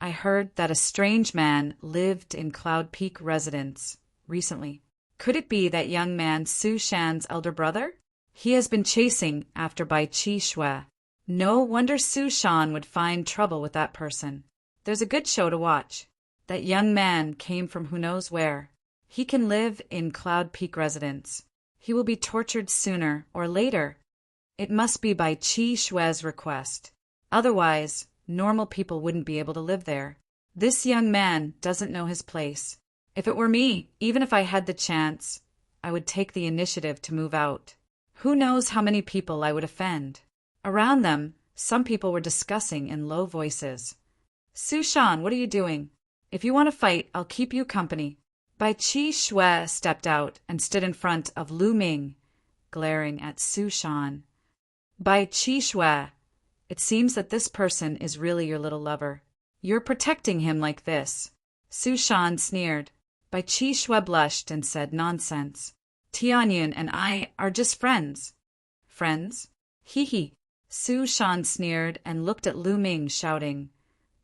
I heard that a strange man lived in Cloud Peak residence recently. Could it be that young man Su Shan's elder brother? He has been chasing after Bai Qishue. No wonder Su Shan would find trouble with that person. There's a good show to watch. That young man came from who knows where. He can live in Cloud Peak residence. He will be tortured sooner or later. It must be by Qishue's request. Otherwise, normal people wouldn't be able to live there. This young man doesn't know his place. If it were me, even if I had the chance, I would take the initiative to move out. Who knows how many people I would offend? Around them, some people were discussing in low voices. "Su Shan, what are you doing? If you want to fight, I'll keep you company." Bai Qishue stepped out and stood in front of Lu Ming, glaring at Su Shan. "Bai Qishue, it seems that this person is really your little lover. You're protecting him like this." Su Shan sneered. Bai Qishue blushed and said, "Nonsense. Tianyun and I are just friends." "Friends? Hee." Su Shan sneered and looked at Lu Ming, shouting,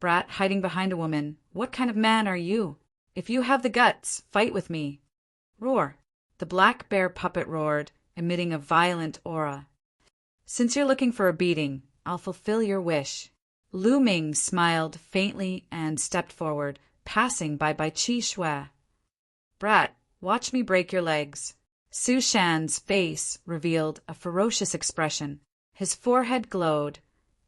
"Brat hiding behind a woman, what kind of man are you? If you have the guts, fight with me." Roar. The black bear puppet roared, emitting a violent aura. "Since you're looking for a beating, I'll fulfill your wish." Lu Ming smiled faintly and stepped forward, passing by Bai Qishue. "Brat, watch me break your legs." Su Shan's face revealed a ferocious expression. His forehead glowed,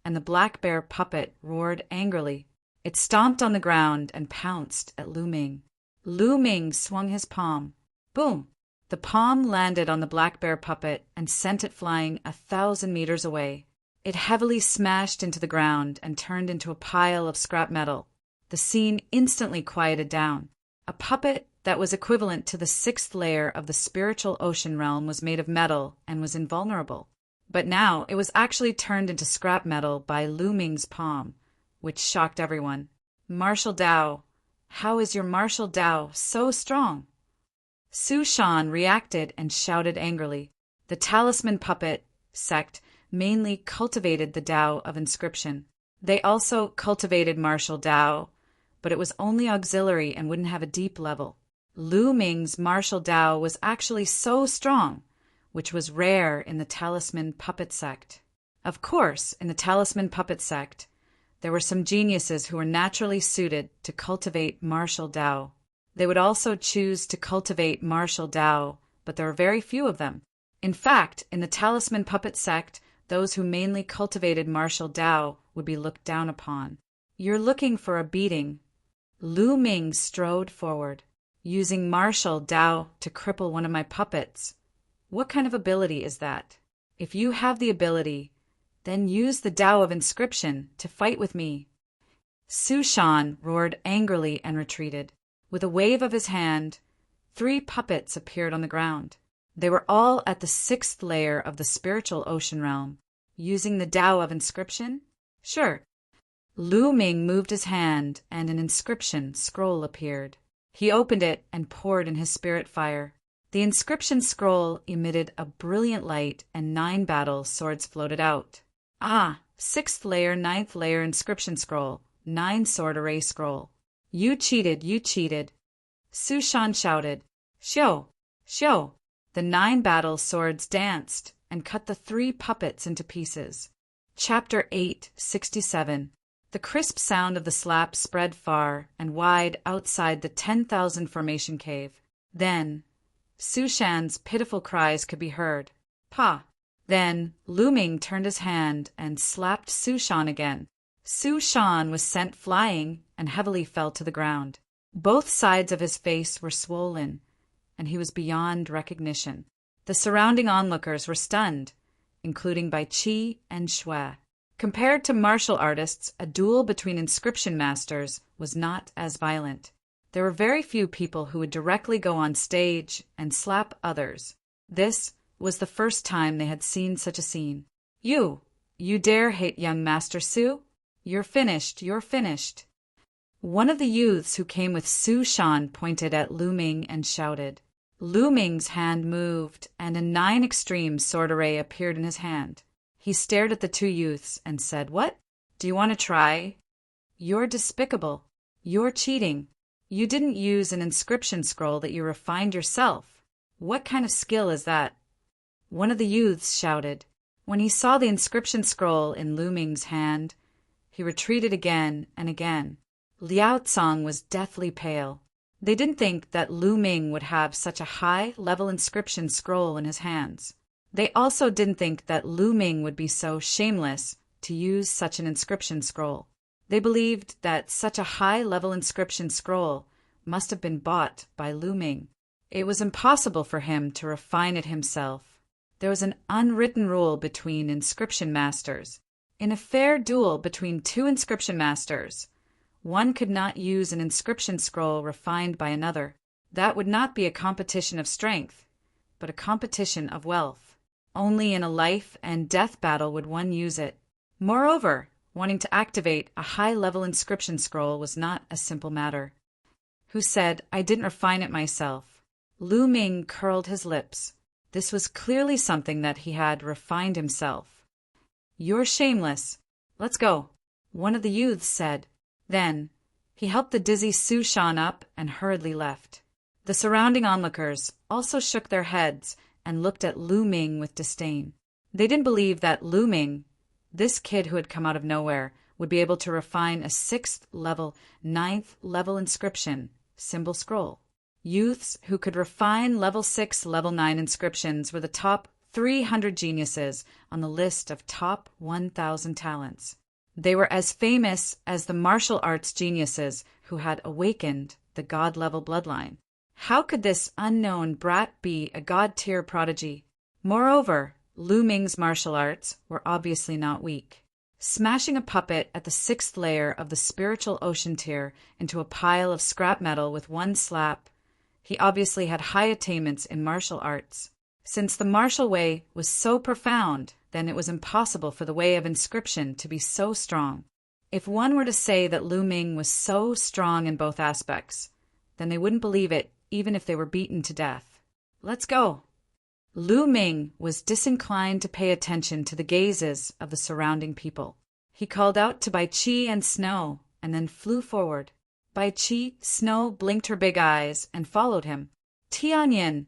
and the black bear puppet roared angrily. It stomped on the ground and pounced at Lu Ming. Lu Ming swung his palm. Boom! The palm landed on the black bear puppet and sent it flying 1,000 meters away. It heavily smashed into the ground and turned into a pile of scrap metal. The scene instantly quieted down. A puppet that was equivalent to the 6th layer of the spiritual ocean realm was made of metal and was invulnerable. But now it was actually turned into scrap metal by Lu Ming's palm, which shocked everyone. "Martial Dao, how is your martial Dao so strong?" Su Shan reacted and shouted angrily. The talisman puppet sect mainly cultivated the Dao of inscription. They also cultivated martial Dao, but it was only auxiliary and wouldn't have a deep level. Lu Ming's martial Dao was actually so strong, which was rare in the talisman puppet sect. Of course, in the talisman puppet sect, there were some geniuses who were naturally suited to cultivate martial Tao. They would also choose to cultivate martial Tao, but there were very few of them. In fact, in the talisman puppet sect, those who mainly cultivated martial Tao would be looked down upon. You're looking for a beating. Lu Ming strode forward, using martial Tao to cripple one of my puppets. What kind of ability is that? If you have the ability, then use the Tao of inscription to fight with me. Su Shan roared angrily and retreated. With a wave of his hand, 3 puppets appeared on the ground. They were all at the 6th layer of the spiritual ocean realm. Using the Tao of inscription? Sure. Lu Ming moved his hand and an inscription scroll appeared. He opened it and poured in his spirit fire. The inscription scroll emitted a brilliant light and 9 battle swords floated out. Ah, 6th layer, 9th layer inscription scroll, 9 sword array scroll. You cheated, you cheated. Su Shan shouted. Show, show. The 9 battle swords danced and cut the 3 puppets into pieces. Chapter 8:67. The crisp sound of the slap spread far and wide outside the 10,000 formation cave. Then, Su Shan's pitiful cries could be heard. Pa! Then, Lu Ming turned his hand and slapped Su Shan again. Su Shan was sent flying and heavily fell to the ground. Both sides of his face were swollen, and he was beyond recognition. The surrounding onlookers were stunned, including Bai Qi and Xue. Compared to martial artists, a duel between inscription masters was not as violent. There were very few people who would directly go on stage and slap others. This was the first time they had seen such a scene. You dare hate young Master Su? You're finished, you're finished. One of the youths who came with Su Shan pointed at Lu Ming and shouted. Lu Ming's hand moved, and a 9 extreme sword array appeared in his hand. He stared at the 2 youths and said, What? Do you want to try? You're despicable. You're cheating. You didn't use an inscription scroll that you refined yourself. What kind of skill is that? One of the youths shouted. When he saw the inscription scroll in Lu Ming's hand, he retreated again and again. Liao Tsang was deathly pale. They didn't think that Lu Ming would have such a high-level inscription scroll in his hands. They also didn't think that Lu Ming would be so shameless to use such an inscription scroll. They believed that such a high-level inscription scroll must have been bought by Lu Ming. It was impossible for him to refine it himself. There was an unwritten rule between inscription masters. In a fair duel between 2 inscription masters, one could not use an inscription scroll refined by another. That would not be a competition of strength, but a competition of wealth. Only in a life and death battle would one use it. Moreover, wanting to activate a high-level inscription scroll was not a simple matter. Who said, I didn't refine it myself? Lu Ming curled his lips. This was clearly something that he had refined himself. You're shameless. Let's go, one of the youths said. Then, he helped the dizzy Su Shan up and hurriedly left. The surrounding onlookers also shook their heads and looked at Lu Ming with disdain. They didn't believe that Lu Ming, this kid who had come out of nowhere, would be able to refine a 6th level, 9th level inscription, symbol scroll. Youths who could refine level 6, level 9 inscriptions were the top 300 geniuses on the list of top 1,000 talents. They were as famous as the martial arts geniuses who had awakened the god-level bloodline. How could this unknown brat be a god-tier prodigy? Moreover, Lu Ming's martial arts were obviously not weak. Smashing a puppet at the 6th layer of the spiritual ocean tier into a pile of scrap metal with one slap, he obviously had high attainments in martial arts. Since the martial way was so profound, then it was impossible for the way of inscription to be so strong. If one were to say that Lu Ming was so strong in both aspects, then they wouldn't believe it even if they were beaten to death. Let's go. Lu Ming was disinclined to pay attention to the gazes of the surrounding people. He called out to Bai Qi and Snow and then flew forward. Bai Qi, Snow blinked her big eyes and followed him. Tianyin,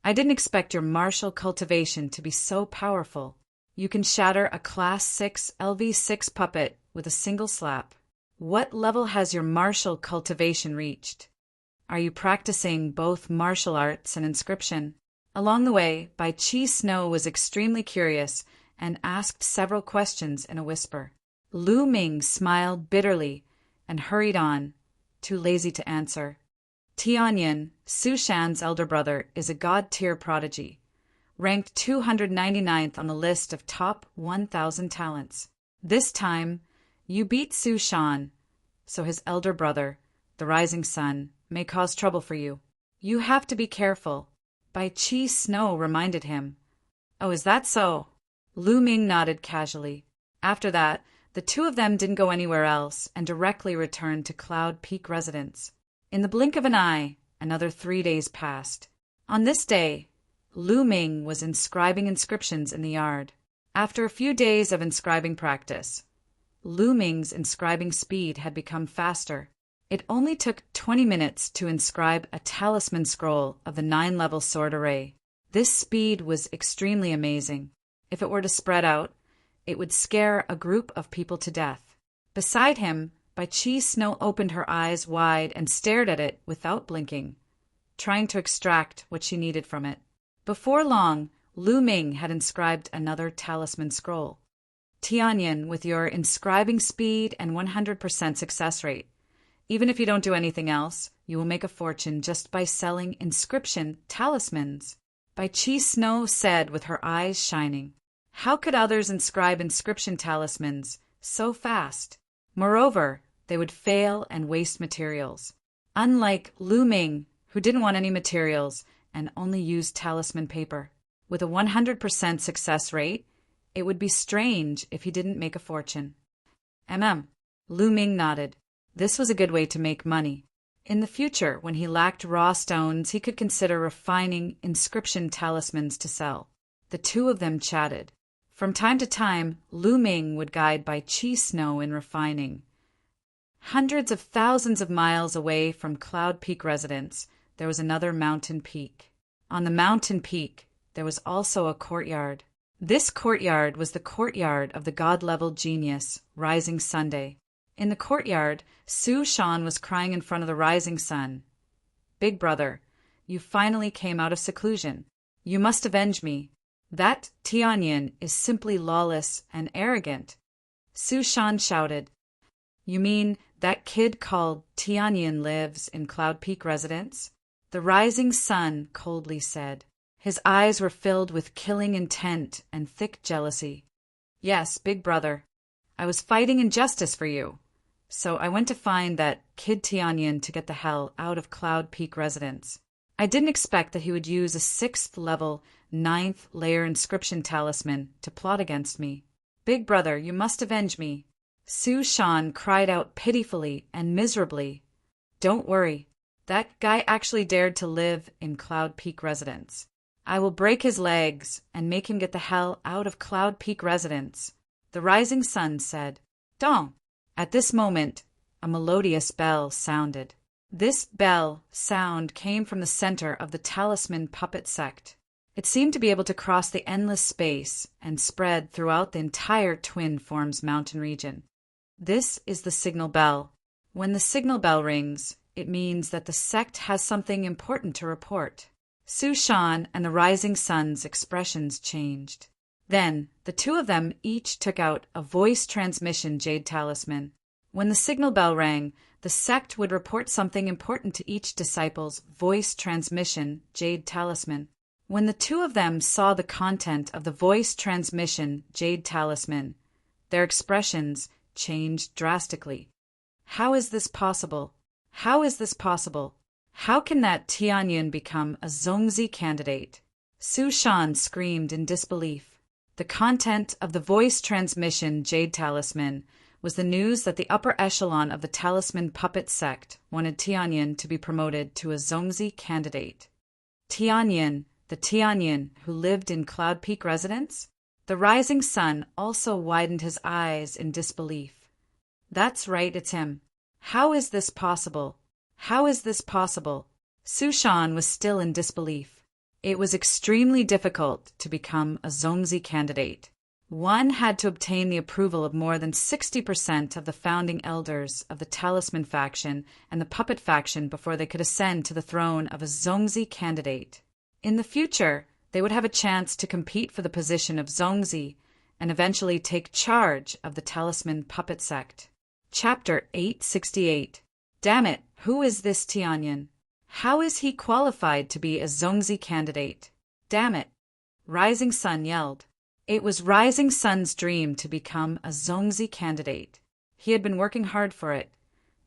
I didn't expect your martial cultivation to be so powerful. You can shatter a Class 6 LV6 puppet with a single slap. What level has your martial cultivation reached? Are you practicing both martial arts and inscription? Along the way, Bai Chi Snow was extremely curious and asked several questions in a whisper. Lu Ming smiled bitterly and hurried on, too lazy to answer. Tianyin, Su Shan's elder brother, is a god-tier prodigy, ranked 299th on the list of top 1,000 talents. This time, you beat Su Shan, so his elder brother, the rising sun, may cause trouble for you. You have to be careful, Bai Chi Snow reminded him. Oh, is that so? Lu Ming nodded casually. After that, the two of them didn't go anywhere else and directly returned to Cloud Peak residence. In the blink of an eye, another 3 days passed. On this day, Lu Ming was inscribing inscriptions in the yard. After a few days of inscribing practice, Lu Ming's inscribing speed had become faster. It only took 20 minutes to inscribe a talisman scroll of the 9-level sword array. This speed was extremely amazing. If it were to spread out, it would scare a group of people to death. Beside him, Bai Chi Snow opened her eyes wide and stared at it without blinking, trying to extract what she needed from it. Before long, Lu Ming had inscribed another talisman scroll. Tianyin, with your inscribing speed and 100% success rate, even if you don't do anything else, you will make a fortune just by selling inscription talismans, Bai Chi Snow said with her eyes shining. How could others inscribe inscription talismans so fast? Moreover, they would fail and waste materials. Unlike Lu Ming, who didn't want any materials and only used talisman paper. With a 100% success rate, it would be strange if he didn't make a fortune. Lu Ming nodded. This was a good way to make money. In the future, when he lacked raw stones, he could consider refining inscription talismans to sell. The two of them chatted. From time to time, Lu Ming would guide Bai Chi Snow in refining. Hundreds of thousands of miles away from Cloud Peak residence, there was another mountain peak. On the mountain peak, there was also a courtyard. This courtyard was the courtyard of the god-level genius, Rising Sunday. In the courtyard, Su Shan was crying in front of the rising sun. Big brother, you finally came out of seclusion. You must avenge me. That Tianyin is simply lawless and arrogant. Su Shan shouted. You mean that kid called Tianyin lives in Cloud Peak residence? The rising sun coldly said. His eyes were filled with killing intent and thick jealousy. Yes, big brother. I was fighting injustice for you. So I went to find that kid Tianyin to get the hell out of Cloud Peak residence. I didn't expect that he would use a 6th level, 9th layer inscription talisman to plot against me. Big brother, you must avenge me. Su Shan cried out pitifully and miserably. Don't worry. That guy actually dared to live in Cloud Peak residence. I will break his legs and make him get the hell out of Cloud Peak residence. The rising sun said. Dong! At this moment, a melodious bell sounded. This bell sound came from the center of the talisman puppet sect. It seemed to be able to cross the endless space and spread throughout the entire Twin Forms mountain region. This is the signal bell. When the signal bell rings, it means that the sect has something important to report. Su Shan and the rising sun's expressions changed. Then, the two of them each took out a voice transmission jade talisman. When the signal bell rang, the sect would report something important to each disciple's voice transmission jade talisman. When the two of them saw the content of the voice transmission jade talisman, their expressions changed drastically. How is this possible? How is this possible? How can that Tianyin become a Zongzi candidate? Su Shan screamed in disbelief. The content of the voice transmission jade talisman was the news that the upper echelon of the talisman puppet sect wanted Tianyin to be promoted to a Zongzi candidate. Tianyin, the Tianyin who lived in Cloud Peak residence? The rising sun also widened his eyes in disbelief. That's right, it's him. How is this possible? How is this possible? Su Shan was still in disbelief. It was extremely difficult to become a Zongzi candidate. One had to obtain the approval of more than 60% of the founding elders of the Talisman faction and the Puppet faction before they could ascend to the throne of a Zongzi candidate. In the future, they would have a chance to compete for the position of Zongzi and eventually take charge of the Talisman Puppet sect. Chapter 868. Damn it, who is this Tianyan? How is he qualified to be a Zongzi candidate? Damn it, Rising Sun yelled. It was Rising Sun's dream to become a Zongzi candidate. He had been working hard for it,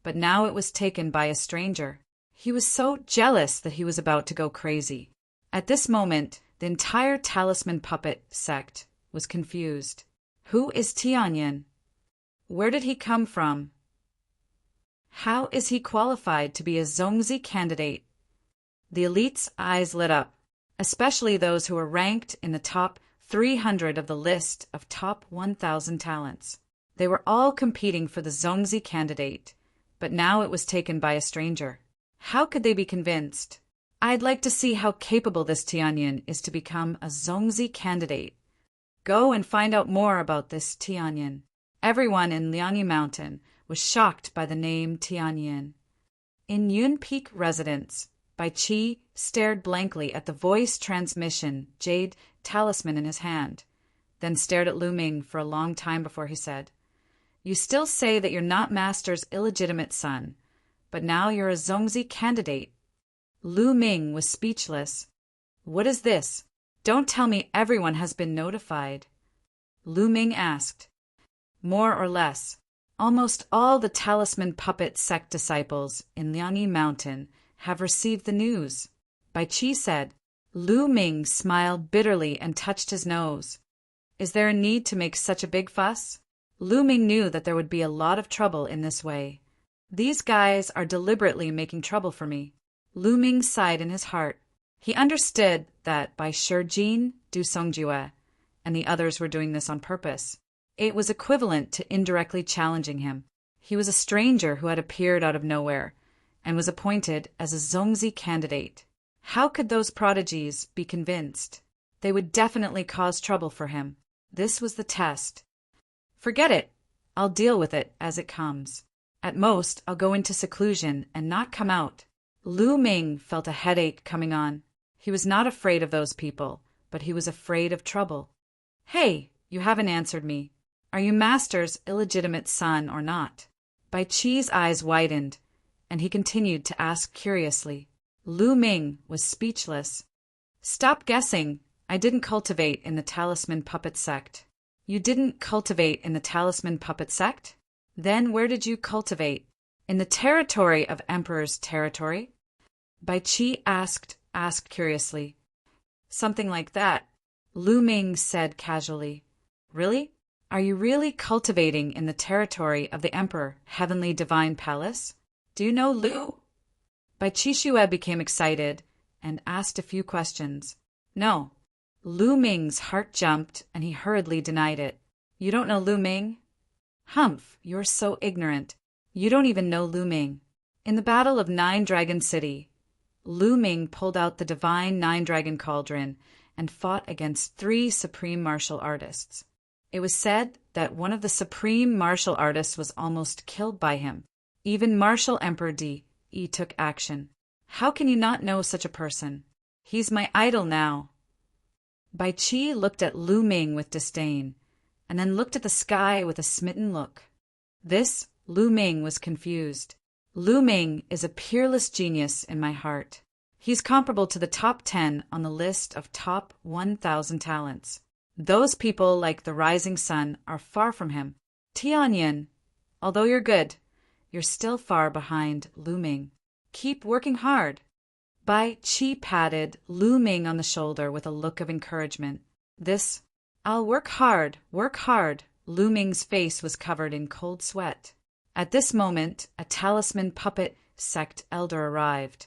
but now it was taken by a stranger. He was so jealous that he was about to go crazy. At this moment, the entire Talisman Puppet sect was confused. Who is Tianyan? Where did he come from? How is he qualified to be a Zongzi candidate? The elite's eyes lit up, especially those who were ranked in the top 300 of the list of top 1,000 talents. They were all competing for the Zongzi candidate, but now it was taken by a stranger. How could they be convinced? I'd like to see how capable this Tianyan is to become a Zongzi candidate. Go and find out more about this Tianyan. Everyone in Liangyi Mountain was shocked by the name Tianyan. In Yun Peak residence, Bai Qi stared blankly at the voice transmission jade talisman in his hand, then stared at Lu Ming for a long time before he said, "You still say that you're not Master's illegitimate son, but now you're a Zongzi candidate." Lu Ming was speechless. "What is this? Don't tell me everyone has been notified." Lu Ming asked. "More or less. Almost all the Talisman Puppet sect disciples in Liangyi Mountain have received the news," Bai Qi said. Lu Ming smiled bitterly and touched his nose. "Is there a need to make such a big fuss?" Lu Ming knew that there would be a lot of trouble in this way. "These guys are deliberately making trouble for me." Lu Ming sighed in his heart. He understood that Bai Shijin, Du Songjue, and the others were doing this on purpose. It was equivalent to indirectly challenging him. He was a stranger who had appeared out of nowhere and was appointed as a Zongzi candidate. How could those prodigies be convinced? They would definitely cause trouble for him. This was the test. "Forget it. I'll deal with it as it comes. At most, I'll go into seclusion and not come out." Lu Ming felt a headache coming on. He was not afraid of those people, but he was afraid of trouble. "Hey, you haven't answered me. Are you Master's illegitimate son or not?" Bai Qi's eyes widened, and he continued to ask curiously. Lu Ming was speechless. "Stop guessing. I didn't cultivate in the Talisman Puppet sect." "You didn't cultivate in the Talisman Puppet sect? Then where did you cultivate? In the territory of Emperor's territory?" Bai Qi asked curiously. "Something like that," Lu Ming said casually. "Really? Are you really cultivating in the territory of the Emperor Heavenly Divine Palace? Do you know Lu?" Bai Qi became excited and asked a few questions. "No." Lu Ming's heart jumped and he hurriedly denied it. "You don't know Lu Ming?" "Humph, you're so ignorant. You don't even know Lu Ming." In the Battle of Nine Dragon City, Lu Ming pulled out the divine Nine Dragon Cauldron and fought against 3 supreme martial artists. It was said that one of the supreme martial artists was almost killed by him. Even Martial Emperor Di took action. How can you not know such a person? He's my idol now. Bai Qi looked at Lu Ming with disdain, and then looked at the sky with a smitten look. This Lu Ming was confused. Lu Ming is a peerless genius in my heart. He's comparable to the top 10 on the list of top 1,000 talents. Those people like the Rising Sun are far from him. Tianyan, although you're good, you're still far behind Lu Ming. Keep working hard. Bai Qi patted Lu Ming on the shoulder with a look of encouragement. I'll work hard, work hard. Lu Ming's face was covered in cold sweat. At this moment, a Talisman Puppet sect elder arrived,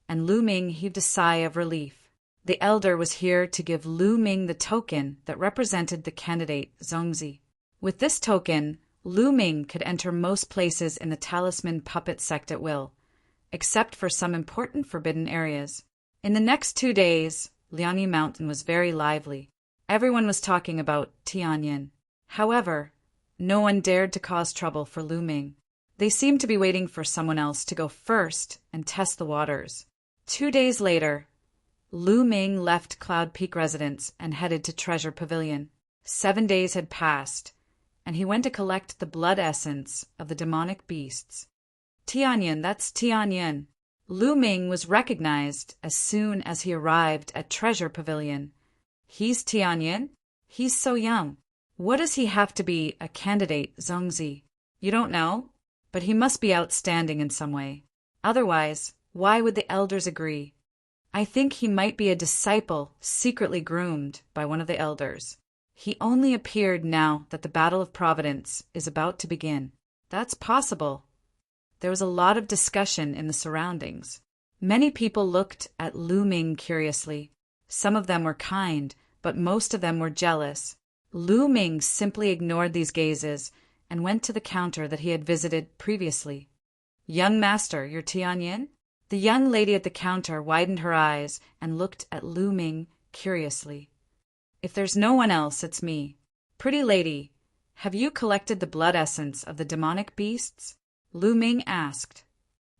and Lu Ming heaved a sigh of relief. The elder was here to give Lu Ming the token that represented the candidate Zongzi. With this token, Lu Ming could enter most places in the Talisman Puppet sect at will, except for some important forbidden areas. In the next 2 days, Liangyi Mountain was very lively. Everyone was talking about Tianyin. However, no one dared to cause trouble for Lu Ming. They seemed to be waiting for someone else to go first and test the waters. 2 days later, Lu Ming left Cloud Peak residence and headed to Treasure Pavilion. 7 days had passed, and he went to collect the blood essence of the demonic beasts. Tianyin, that's Tianyin. Lu Ming was recognized as soon as he arrived at Treasure Pavilion. He's Tianyin? He's so young. What does he have to be a candidate, Zhongzi? You don't know? But he must be outstanding in some way. Otherwise, why would the elders agree? I think he might be a disciple secretly groomed by one of the elders. He only appeared now that the Battle of Providence is about to begin. That's possible. There was a lot of discussion in the surroundings. Many people looked at Lu Ming curiously. Some of them were kind, but most of them were jealous. Lu Ming simply ignored these gazes and went to the counter that he had visited previously. Young master, you're Tianyin? The young lady at the counter widened her eyes and looked at Lu Ming curiously. If there's no one else, it's me. Pretty lady, have you collected the blood essence of the demonic beasts? Lu Ming asked.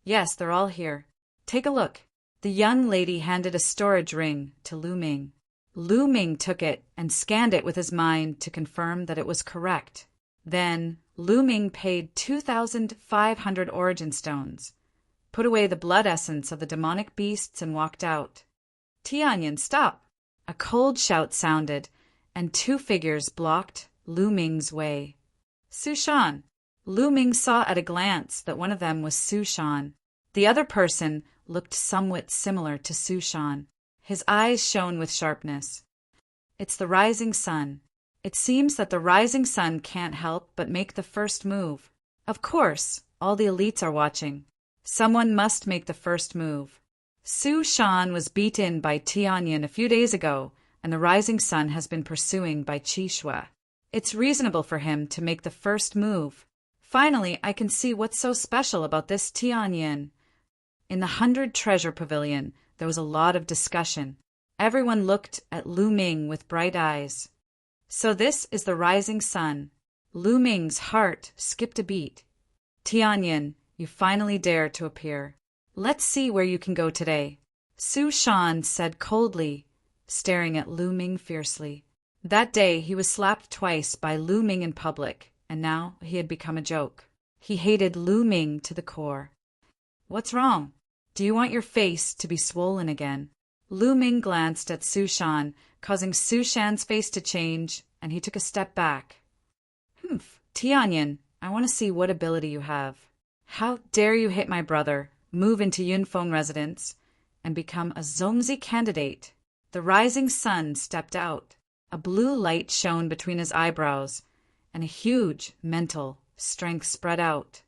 Yes, they're all here. Take a look. The young lady handed a storage ring to Lu Ming. Lu Ming took it and scanned it with his mind to confirm that it was correct. Then Lu Ming paid 2,500 origin stones, put away the blood essence of the demonic beasts, and walked out. Tianyin, stop! A cold shout sounded, and 2 figures blocked Lu Ming's way. Su Shan! Lu Ming saw at a glance that one of them was Su Shan. The other person looked somewhat similar to Su Shan. His eyes shone with sharpness. It's the rising sun. It seems that the rising sun can't help but make the first move. Of course, all the elites are watching. Someone must make the first move. Su Shan was beaten by Tianyin a few days ago, and the rising sun has been pursuing by Qi Shui. It's reasonable for him to make the first move. Finally, I can see what's so special about this Tianyin. In the 100 Treasure Pavilion, there was a lot of discussion. Everyone looked at Lu Ming with bright eyes. So this is the rising sun. Lu Ming's heart skipped a beat. Tianyin, you finally dare to appear. Let's see where you can go today. Su Shan said coldly, staring at Lu Ming fiercely. That day he was slapped twice by Lu Ming in public, and now he had become a joke. He hated Lu Ming to the core. What's wrong? Do you want your face to be swollen again? Lu Ming glanced at Su Shan, causing Su Shan's face to change, and he took a step back. Tianyin, I want to see what ability you have. How dare you hit my brother, move into Yunfeng residence, and become a Zhongzi candidate? The rising sun stepped out. A blue light shone between his eyebrows, and a huge mental strength spread out.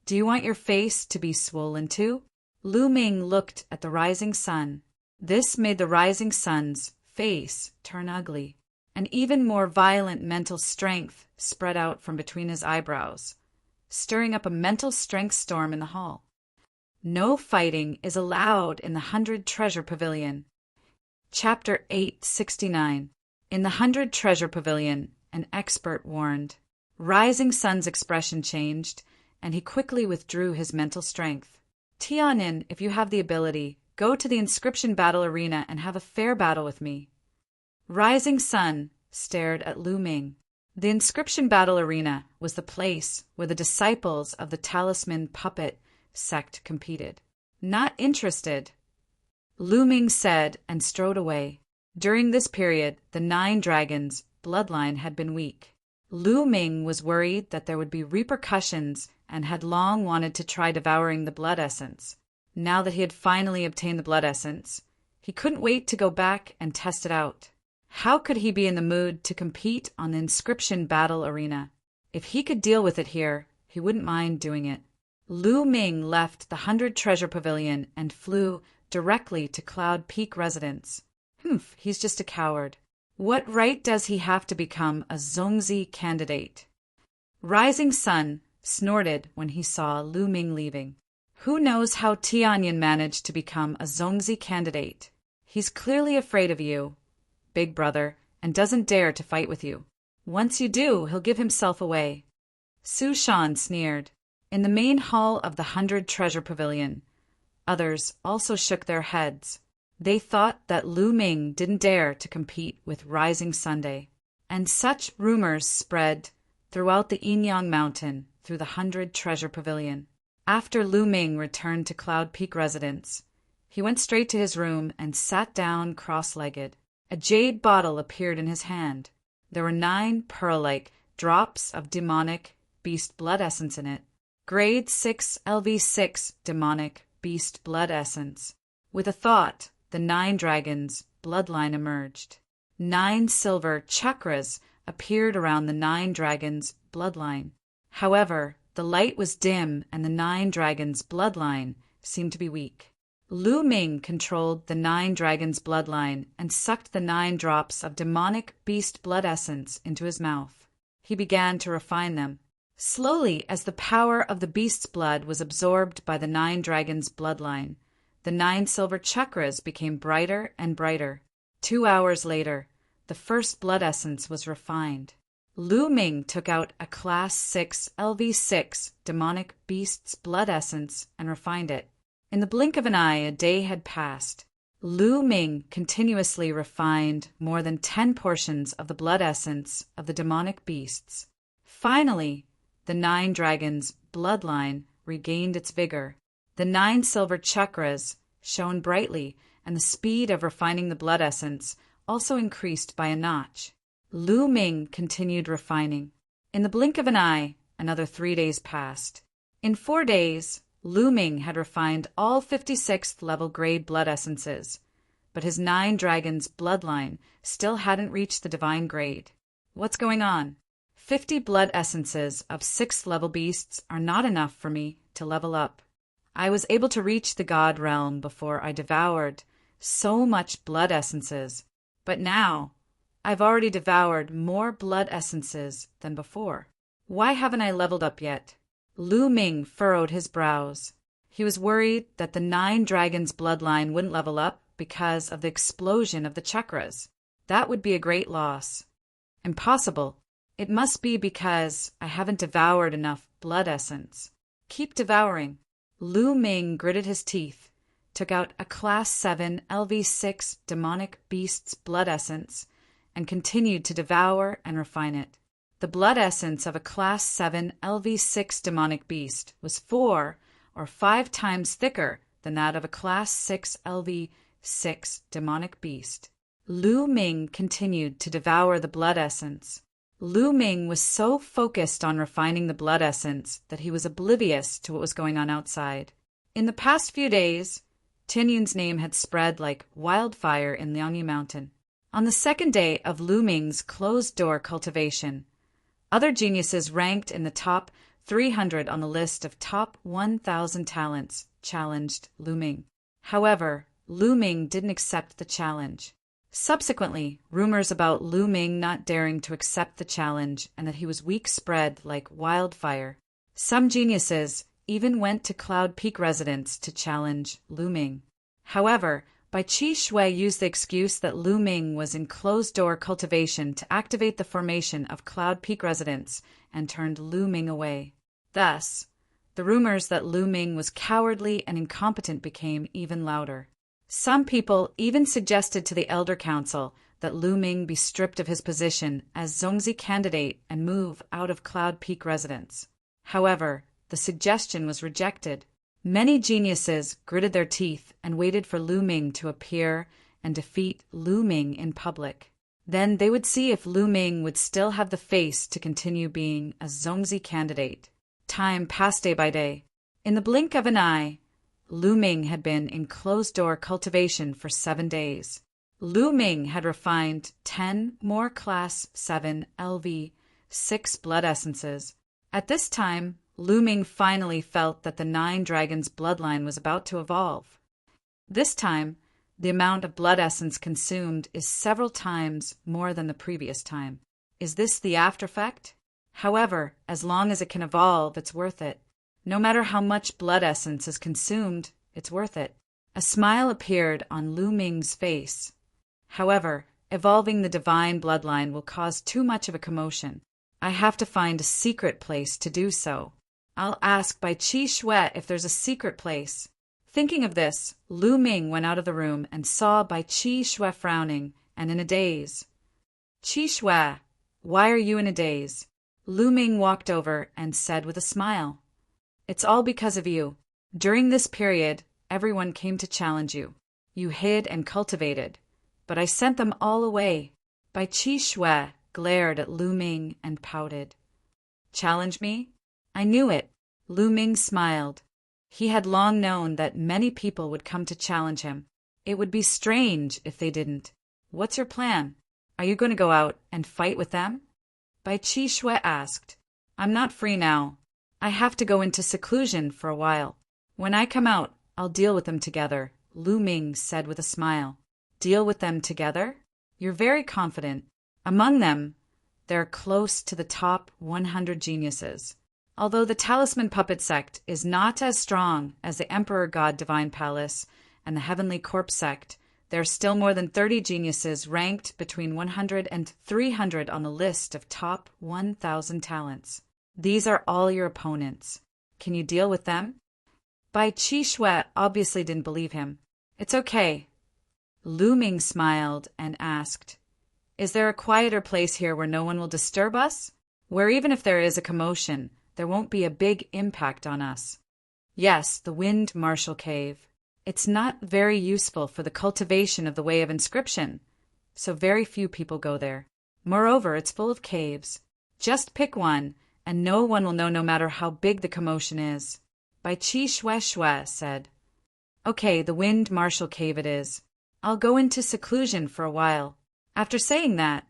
Do you want your face to be swollen too? Lu Ming looked at the rising sun. This made the rising sun's face turn ugly. An even more violent mental strength spread out from between his eyebrows, stirring up a mental strength storm in the hall. No fighting is allowed in the 100 Treasure Pavilion. Chapter 869. In the 100 Treasure Pavilion, an expert warned. Rising Sun's expression changed, and he quickly withdrew his mental strength. Tianyin, if you have the ability, go to the inscription battle arena and have a fair battle with me. Rising Sun stared at Lu Ming. The inscription battle arena was the place where the disciples of the Talisman Puppet sect competed. Not interested, Lu Ming said and strode away. During this period, the 9 dragons' bloodline had been weak. Lu Ming was worried that there would be repercussions and had long wanted to try devouring the blood essence. Now that he had finally obtained the blood essence, he couldn't wait to go back and test it out. How could he be in the mood to compete on the inscription battle arena? If he could deal with it here, he wouldn't mind doing it. Lu Ming left the 100 Treasure Pavilion and flew directly to Cloud Peak residence. He's just a coward. What right does he have to become a Zhongzi candidate? Rising Sun snorted when he saw Lu Ming leaving. Who knows how Tianyin managed to become a Zhongzi candidate? He's clearly afraid of you, big brother, and doesn't dare to fight with you. Once you do, he'll give himself away." Su Shan sneered. In the main hall of the 100 Treasure Pavilion, others also shook their heads. They thought that Lu Ming didn't dare to compete with Rising Sunday. And such rumors spread throughout the Yinyang Mountain through the 100 Treasure Pavilion. After Lu Ming returned to Cloud Peak residence, he went straight to his room and sat down cross-legged. A jade bottle appeared in his hand. There were 9 pearl-like drops of demonic beast blood essence in it. Grade 6 LV6 demonic beast blood essence. With a thought, the 9 dragons' bloodline emerged. 9 silver chakras appeared around the 9 dragons' bloodline. However, the light was dim and the 9 dragons' bloodline seemed to be weak. Lu Ming controlled the 9 dragons' bloodline and sucked the 9 drops of demonic beast blood essence into his mouth. He began to refine them. Slowly, as the power of the beast's blood was absorbed by the 9 dragons' bloodline, the 9 silver chakras became brighter and brighter. 2 hours later, the first blood essence was refined. Lu Ming took out a Class 6 LV6 demonic beast's blood essence and refined it. In the blink of an eye, a day had passed. Lu Ming continuously refined more than 10 portions of the blood essence of the demonic beasts. Finally, the 9 dragons' bloodline regained its vigor. The 9 silver chakras shone brightly, and the speed of refining the blood essence also increased by a notch. Lu Ming continued refining. In the blink of an eye, another 3 days passed. In 4 days, Lu Ming had refined all 56th level grade blood essences, but his 9 dragons' bloodline still hadn't reached the divine grade. What's going on? 50 blood essences of 6th level beasts are not enough for me to level up. I was able to reach the God realm before I devoured so much blood essences, but now I've already devoured more blood essences than before. Why haven't I leveled up yet? Lu Ming furrowed his brows. He was worried that the 9 dragons' bloodline wouldn't level up because of the explosion of the chakras. That would be a great loss. Impossible. It must be because I haven't devoured enough blood essence. Keep devouring. Lu Ming gritted his teeth, took out a Class 7 LV6 demonic beast's blood essence, and continued to devour and refine it. The blood essence of a Class 7 LV6 demonic beast was 4 or 5 times thicker than that of a Class 6 LV6 demonic beast. Lu Ming continued to devour the blood essence. Lu Ming was so focused on refining the blood essence that he was oblivious to what was going on outside. In the past few days, Tianyun's name had spread like wildfire in Liangyi Mountain. On the 2nd day of Lu Ming's closed-door cultivation, other geniuses ranked in the top 300 on the list of top 1,000 talents challenged Lu Ming. However, Lu Ming didn't accept the challenge. Subsequently, rumors about Lu Ming not daring to accept the challenge and that he was weak spread like wildfire. Some geniuses even went to Cloud Peak residence to challenge Lu Ming. However, Bai Qi Shui used the excuse that Lu Ming was in closed-door cultivation to activate the formation of Cloud Peak residence and turned Lu Ming away. Thus, the rumors that Lu Ming was cowardly and incompetent became even louder. Some people even suggested to the Elder Council that Lu Ming be stripped of his position as Zongzi candidate and move out of Cloud Peak residence. However, the suggestion was rejected. Many geniuses gritted their teeth and waited for Lu Ming to appear and defeat Lu Ming in public. Then they would see if Lu Ming would still have the face to continue being a Zongzi candidate. Time passed day by day. In the blink of an eye, Lu Ming had been in closed-door cultivation for 7 days. Lu Ming had refined 10 more Class 7 LV6 blood essences. At this time, Lu Ming finally felt that the 9 dragons' bloodline was about to evolve. This time, the amount of blood essence consumed is several times more than the previous time. Is this the after effect? However, as long as it can evolve, it's worth it. No matter how much blood essence is consumed, it's worth it. A smile appeared on Lu Ming's face. However, Evolving the divine bloodline will cause too much of a commotion. I have to find a secret place to do so. I'll ask Bai Qi Shui if there's a secret place. Thinking of this, Lu Ming went out of the room and saw Bai Qi Shui frowning and in a daze. Qi Shui, why are you in a daze? Lu Ming walked over and said with a smile, It's all because of you. During this period, everyone came to challenge you. You hid and cultivated, but I sent them all away. Bai Qi Shui glared at Lu Ming and pouted. Challenge me? I knew it. Lu Ming smiled. He had long known that many people would come to challenge him. It would be strange if they didn't. What's your plan? Are you going to go out and fight with them? Bai Qi Shui asked. I'm not free now. I have to go into seclusion for a while. When I come out, I'll deal with them together, Lu Ming said with a smile. Deal with them together? You're very confident. Among them, they're close to the top 100 geniuses. Although the Talisman Puppet sect is not as strong as the Emperor God Divine Palace and the Heavenly Corpse sect, there are still more than 30 geniuses ranked between 100 and 300 on the list of top 1,000 talents. These are all your opponents. Can you deal with them? Bai Qi Shui obviously didn't believe him. It's okay. Lu Ming smiled and asked, Is there a quieter place here where no one will disturb us? Where even if there is a commotion, there won't be a big impact on us. Yes, the Wind Marshal Cave. It's not very useful for the cultivation of the way of inscription, so very few people go there. Moreover, it's full of caves. Just pick one, and no one will know no matter how big the commotion is. Bai Qi Shui said. Okay, the Wind Marshal Cave it is. I'll go into seclusion for a while. After saying that,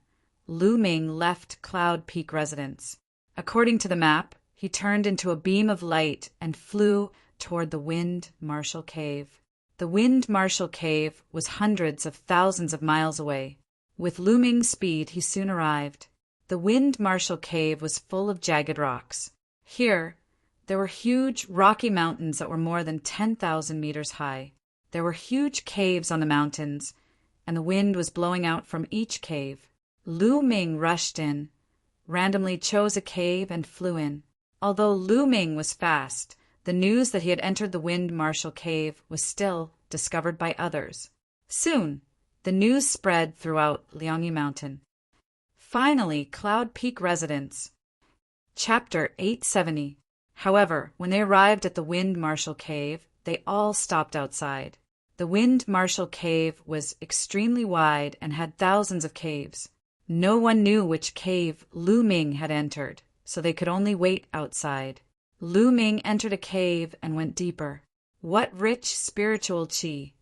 Lu Ming left Cloud Peak residence. According to the map, he turned into a beam of light and flew toward the Wind Marshal Cave. The Wind Marshal Cave was hundreds of thousands of miles away. With Lu Ming's speed, he soon arrived. The Wind Marshal Cave was full of jagged rocks. Here, there were huge rocky mountains that were more than 10,000 meters high. There were huge caves on the mountains, and the wind was blowing out from each cave. Lu Ming rushed in, randomly chose a cave and flew in. Although Lu Ming was fast, the news that he had entered the Wind Marshal Cave was still discovered by others. Soon, the news spread throughout Liangyi Mountain. Finally, Cloud Peak residents. Chapter 870. However, when they arrived at the Wind Marshal Cave, they all stopped outside. The Wind Marshal Cave was extremely wide and had thousands of caves. No one knew which cave Lu Ming had entered, so they could only wait outside. Lu Ming entered a cave and went deeper. What rich spiritual qi!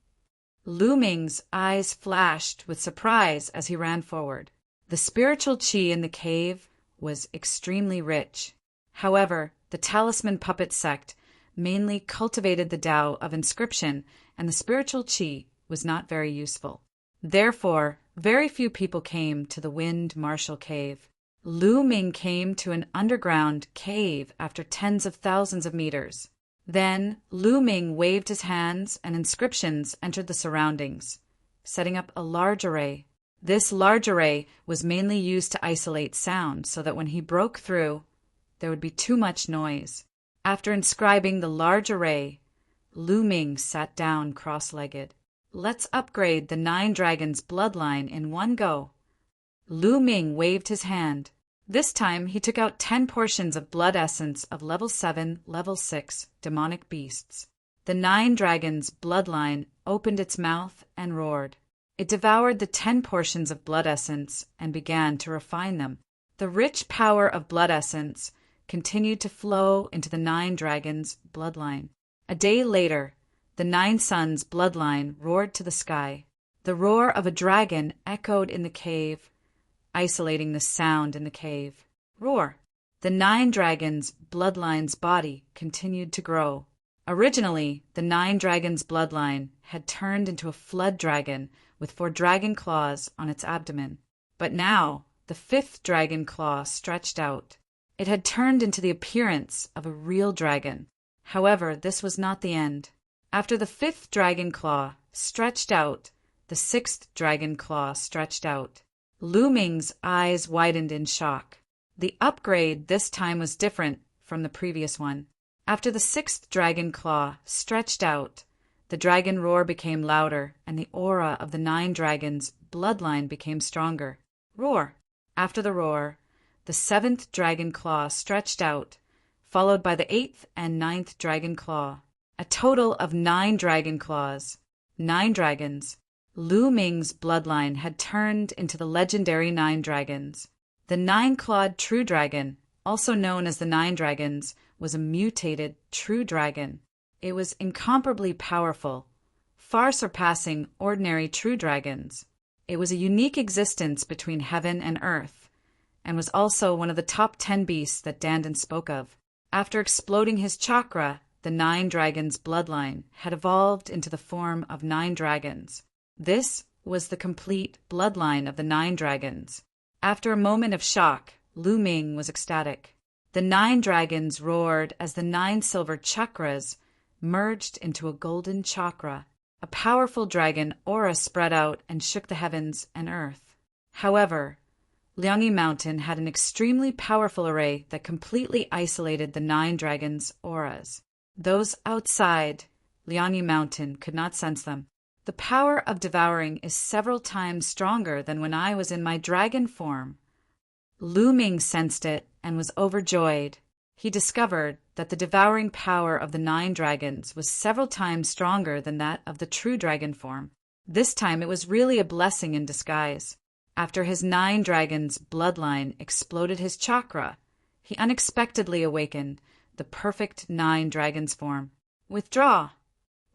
Lu Ming's eyes flashed with surprise as he ran forward. The spiritual qi in the cave was extremely rich. However, the Talisman Puppet sect mainly cultivated the Tao of inscription, and the spiritual qi was not very useful. Therefore, very few people came to the Wind Marshal Cave. Lu Ming came to an underground cave after tens of thousands of meters. Then Lu Ming waved his hands and inscriptions entered the surroundings, setting up a large array. This large array was mainly used to isolate sound so that when he broke through, there would be too much noise. After inscribing the large array, Lu Ming sat down cross-legged. Let's upgrade the 9 dragons' bloodline in one go. Lu Ming waved his hand. This time he took out 10 portions of blood essence of level 7, level 6 demonic beasts. The 9 dragons' bloodline opened its mouth and roared. It devoured the 10 portions of blood essence and began to refine them. The rich power of blood essence continued to flow into the 9 dragons' bloodline. A day later, the 9 suns' bloodline roared to the sky. The roar of a dragon echoed in the cave, isolating the sound in the cave. Roar! The 9 dragons' bloodline's body continued to grow. Originally, the 9 dragons' bloodline had turned into a flood dragon with 4 dragon claws on its abdomen. But now, the 5th dragon claw stretched out. It had turned into the appearance of a real dragon. However, this was not the end. After the 5th dragon claw stretched out, the sixth dragon claw stretched out. Lu Ming's eyes widened in shock. The upgrade this time was different from the previous one. After the sixth dragon claw stretched out, the dragon roar became louder, and the aura of the 9 dragons' bloodline became stronger. Roar! After the roar, the 7th dragon claw stretched out, followed by the 8th and 9th dragon claw. A total of 9 dragon claws. 9 dragons. Lu Ming's bloodline had turned into the legendary 9 dragons. The 9-clawed true dragon, also known as the 9 dragons, was a mutated true dragon. It was incomparably powerful, far surpassing ordinary true dragons. It was a unique existence between heaven and earth, and was also one of the top 10 beasts that Dandan spoke of. After exploding his chakra, the 9 dragons' bloodline had evolved into the form of 9 dragons. This was the complete bloodline of the 9 dragons. After a moment of shock, Lu Ming was ecstatic. The 9 dragons roared as the 9 silver chakras merged into a golden chakra. A powerful dragon aura spread out and shook the heavens and earth. However, Liangyi Mountain had an extremely powerful array that completely isolated the 9 dragons' auras. Those outside Liangyi Mountain could not sense them. The power of devouring is several times stronger than when I was in my dragon form. Lu Ming sensed it and was overjoyed. He discovered that the devouring power of the 9 dragons was several times stronger than that of the true dragon form. This time it was really a blessing in disguise. After his 9 dragons' bloodline exploded his chakra, he unexpectedly awakened the perfect 9 dragons form. Withdraw!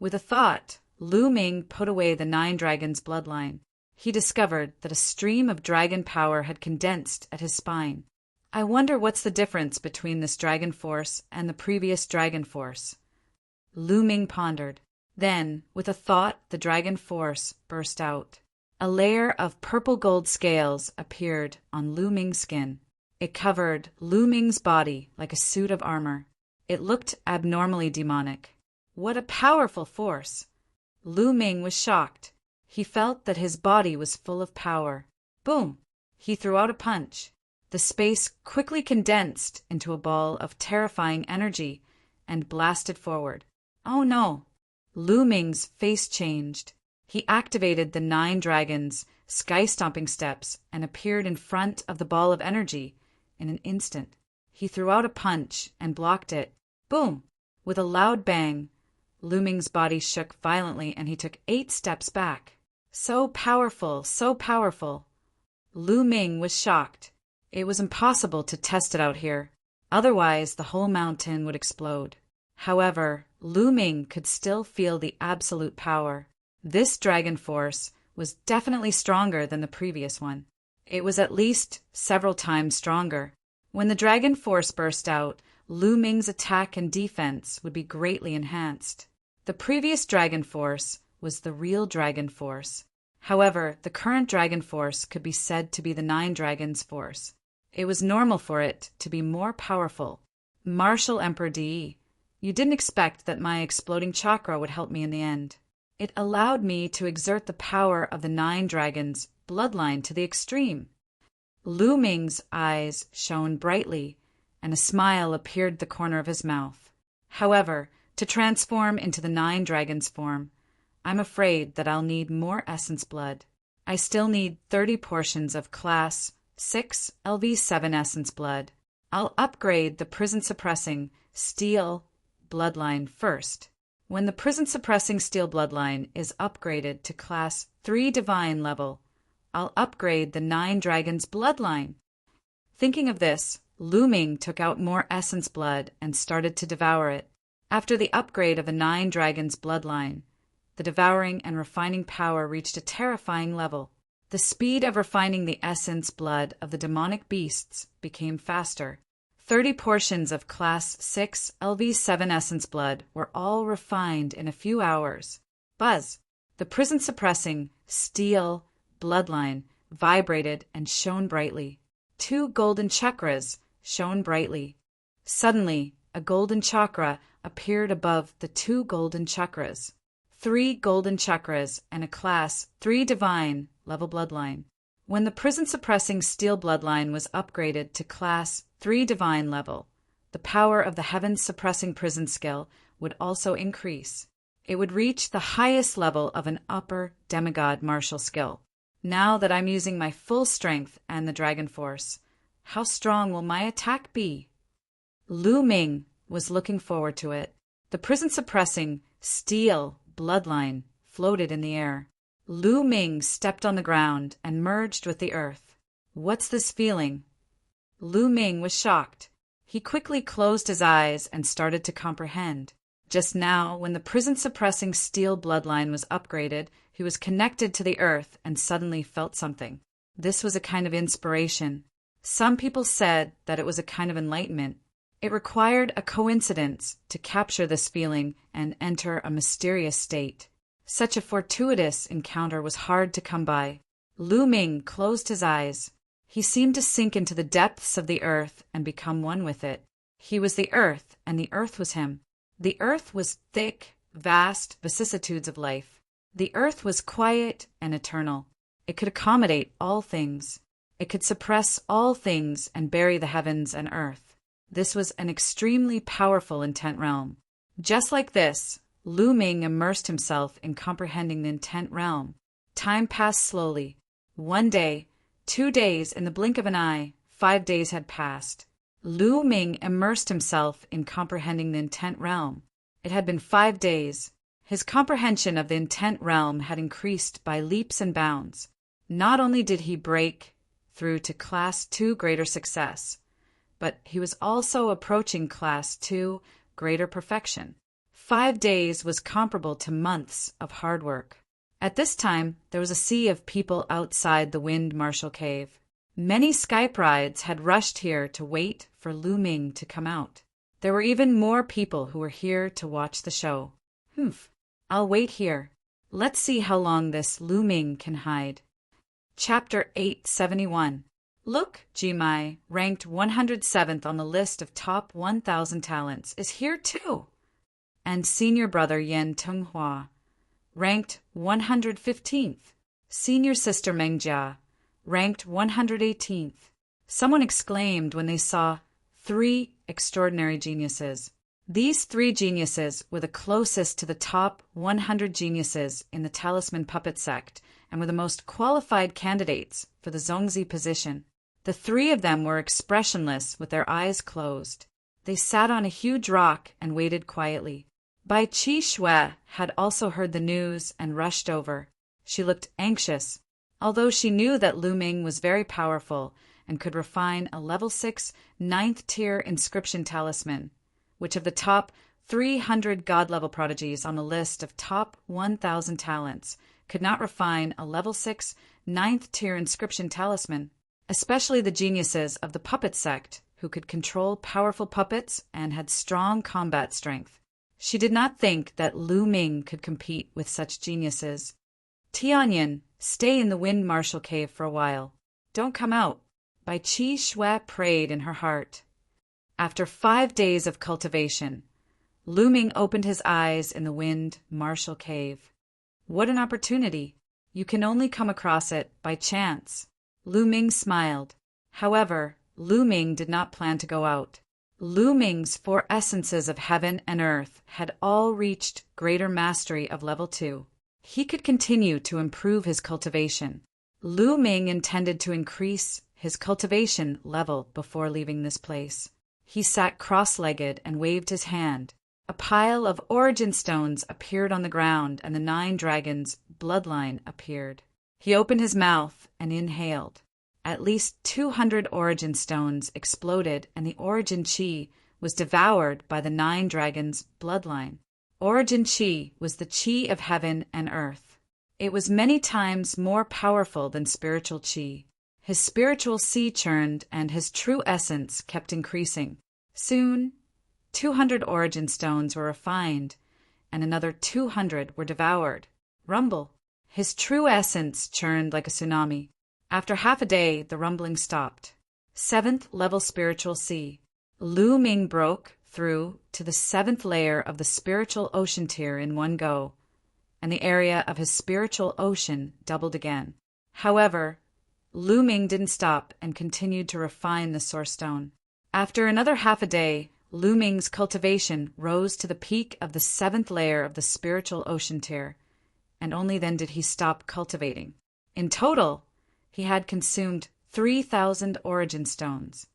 With a thought, Lu Ming put away the 9 dragons' bloodline. He discovered that a stream of dragon power had condensed at his spine. I wonder what's the difference between this dragon force and the previous dragon force. Lu Ming pondered. Then, with a thought, the dragon force burst out. A layer of purple gold scales appeared on Lu Ming's skin. It covered Lu Ming's body like a suit of armor. It looked abnormally demonic. What a powerful force! Lu Ming was shocked. He felt that his body was full of power. Boom! He threw out a punch. The space quickly condensed into a ball of terrifying energy and blasted forward. Oh no! Lu Ming's face changed. He activated the 9 dragons' sky-stomping steps and appeared in front of the ball of energy in an instant. He threw out a punch and blocked it. Boom! With a loud bang, Lu Ming's body shook violently and he took 8 steps back. So powerful, so powerful. Lu Ming was shocked. It was impossible to test it out here. Otherwise, the whole mountain would explode. However, Lu Ming could still feel the absolute power. This dragon force was definitely stronger than the previous one. It was at least several times stronger. When the dragon force burst out, Lu Ming's attack and defense would be greatly enhanced. The previous dragon force was the real dragon force. However, the current dragon force could be said to be the 9 dragons force. It was normal for it to be more powerful. Martial Emperor Di, you didn't expect that my exploding chakra would help me in the end. It allowed me to exert the power of the 9 dragons' bloodline to the extreme. Lu Ming's eyes shone brightly, and a smile appeared at the corner of his mouth. However, to transform into the 9 dragons form, I'm afraid that I'll need more essence blood. I still need 30 portions of Class 6 LV7 essence blood. I'll upgrade the prison-suppressing steel bloodline first. When the prison-suppressing steel bloodline is upgraded to Class 3 divine level, I'll upgrade the 9 dragons bloodline. Thinking of this, Lu Ming took out more essence blood and started to devour it. After the upgrade of the 9 dragons bloodline, the devouring and refining power reached a terrifying level. The speed of refining the essence blood of the demonic beasts became faster. 30 portions of Class 6 LV7 essence blood were all refined in a few hours. Buzz! The prison-suppressing steel bloodline vibrated and shone brightly. 2 golden chakras shone brightly. Suddenly, a golden chakra appeared above the 2 golden chakras. 3 golden chakras, and a Class 3 divine level bloodline. When the prison-suppressing steel bloodline was upgraded to Class 3 divine level, the power of the heavens-suppressing prison skill would also increase. It would reach the highest level of an upper demigod martial skill. Now that I'm using my full strength and the dragon force, how strong will my attack be? Lu Ming was looking forward to it. The prison-suppressing steel bloodline floated in the air. Lu Ming stepped on the ground and merged with the earth. What's this feeling? Lu Ming was shocked. He quickly closed his eyes and started to comprehend. Just now, when the prison-suppressing steel bloodline was upgraded, he was connected to the earth and suddenly felt something. This was a kind of inspiration. Some people said that it was a kind of enlightenment. It required a coincidence to capture this feeling and enter a mysterious state. Such a fortuitous encounter was hard to come by. Lu Ming closed his eyes. He seemed to sink into the depths of the earth and become one with it. He was the earth, and the earth was him. The earth was thick, vast vicissitudes of life. The earth was quiet and eternal. It could accommodate all things. It could suppress all things and bury the heavens and earth. This was an extremely powerful intent realm. Just like this, Lu Ming immersed himself in comprehending the intent realm. Time passed slowly. 1 day, 2 days, in the blink of an eye, 5 days had passed. Lu Ming immersed himself in comprehending the intent realm. It had been 5 days. His comprehension of the intent realm had increased by leaps and bounds. Not only did he break through to Class 2 greater success, but he was also approaching Class 2 greater perfection. 5 days was comparable to months of hard work. At this time, there was a sea of people outside the Wind Marshal Cave. Many Skype rides had rushed here to wait for Lu Ming to come out. There were even more people who were here to watch the show. I'll wait here. Let's see how long this Lu Ming can hide. Chapter 871. Look, Jimai, ranked 107th on the list of top 1,000 talents, is here too. And senior brother Yan Tenghua, ranked 115th. Senior sister Mengjia, ranked 118th. Someone exclaimed when they saw 3 extraordinary geniuses. These 3 geniuses were the closest to the top 100 geniuses in the Talisman Puppet Sect and were the most qualified candidates for the Zongzi position. The 3 of them were expressionless with their eyes closed. They sat on a huge rock and waited quietly. Bai Qi Shui had also heard the news and rushed over. She looked anxious. Although she knew that Lu Ming was very powerful and could refine a level 6 9th-tier inscription talisman, which of the top 300 god-level prodigies on the list of top 1,000 talents could not refine a level 6 9th-tier inscription talisman, especially the geniuses of the puppet sect who could control powerful puppets and had strong combat strength. She did not think that Lu Ming could compete with such geniuses. Tianyan, stay in the Wind Marshal Cave for a while. Don't come out. Bai Qi Shui prayed in her heart. After 5 days of cultivation, Lu Ming opened his eyes in the Wind Marshal Cave. What an opportunity! You can only come across it by chance. Lu Ming smiled. However, Lu Ming did not plan to go out. Lu Ming's 4 essences of heaven and earth had all reached greater mastery of level 2. He could continue to improve his cultivation. Lu Ming intended to increase his cultivation level before leaving this place. He sat cross-legged and waved his hand. A pile of origin stones appeared on the ground, and the 9 dragons' bloodline appeared. He opened his mouth and inhaled. At least 200 origin stones exploded, and the origin chi was devoured by the 9 dragons' bloodline. Origin chi was the chi of heaven and earth. It was many times more powerful than spiritual chi. His spiritual sea churned, and his true essence kept increasing. Soon, 200 origin stones were refined, and another 200 were devoured. Rumble. His true essence churned like a tsunami. After half a day, the rumbling stopped. 7th level spiritual sea. Lu Ming broke through to the 7th layer of the spiritual ocean tier in one go. and the area of his spiritual ocean doubled again. However, Lu Ming didn't stop and continued to refine the source stone. After another half a day, Lu Ming's cultivation rose to the peak of the 7th layer of the spiritual ocean tier, and only then did he stop cultivating. In total, he had consumed 3,000 origin stones.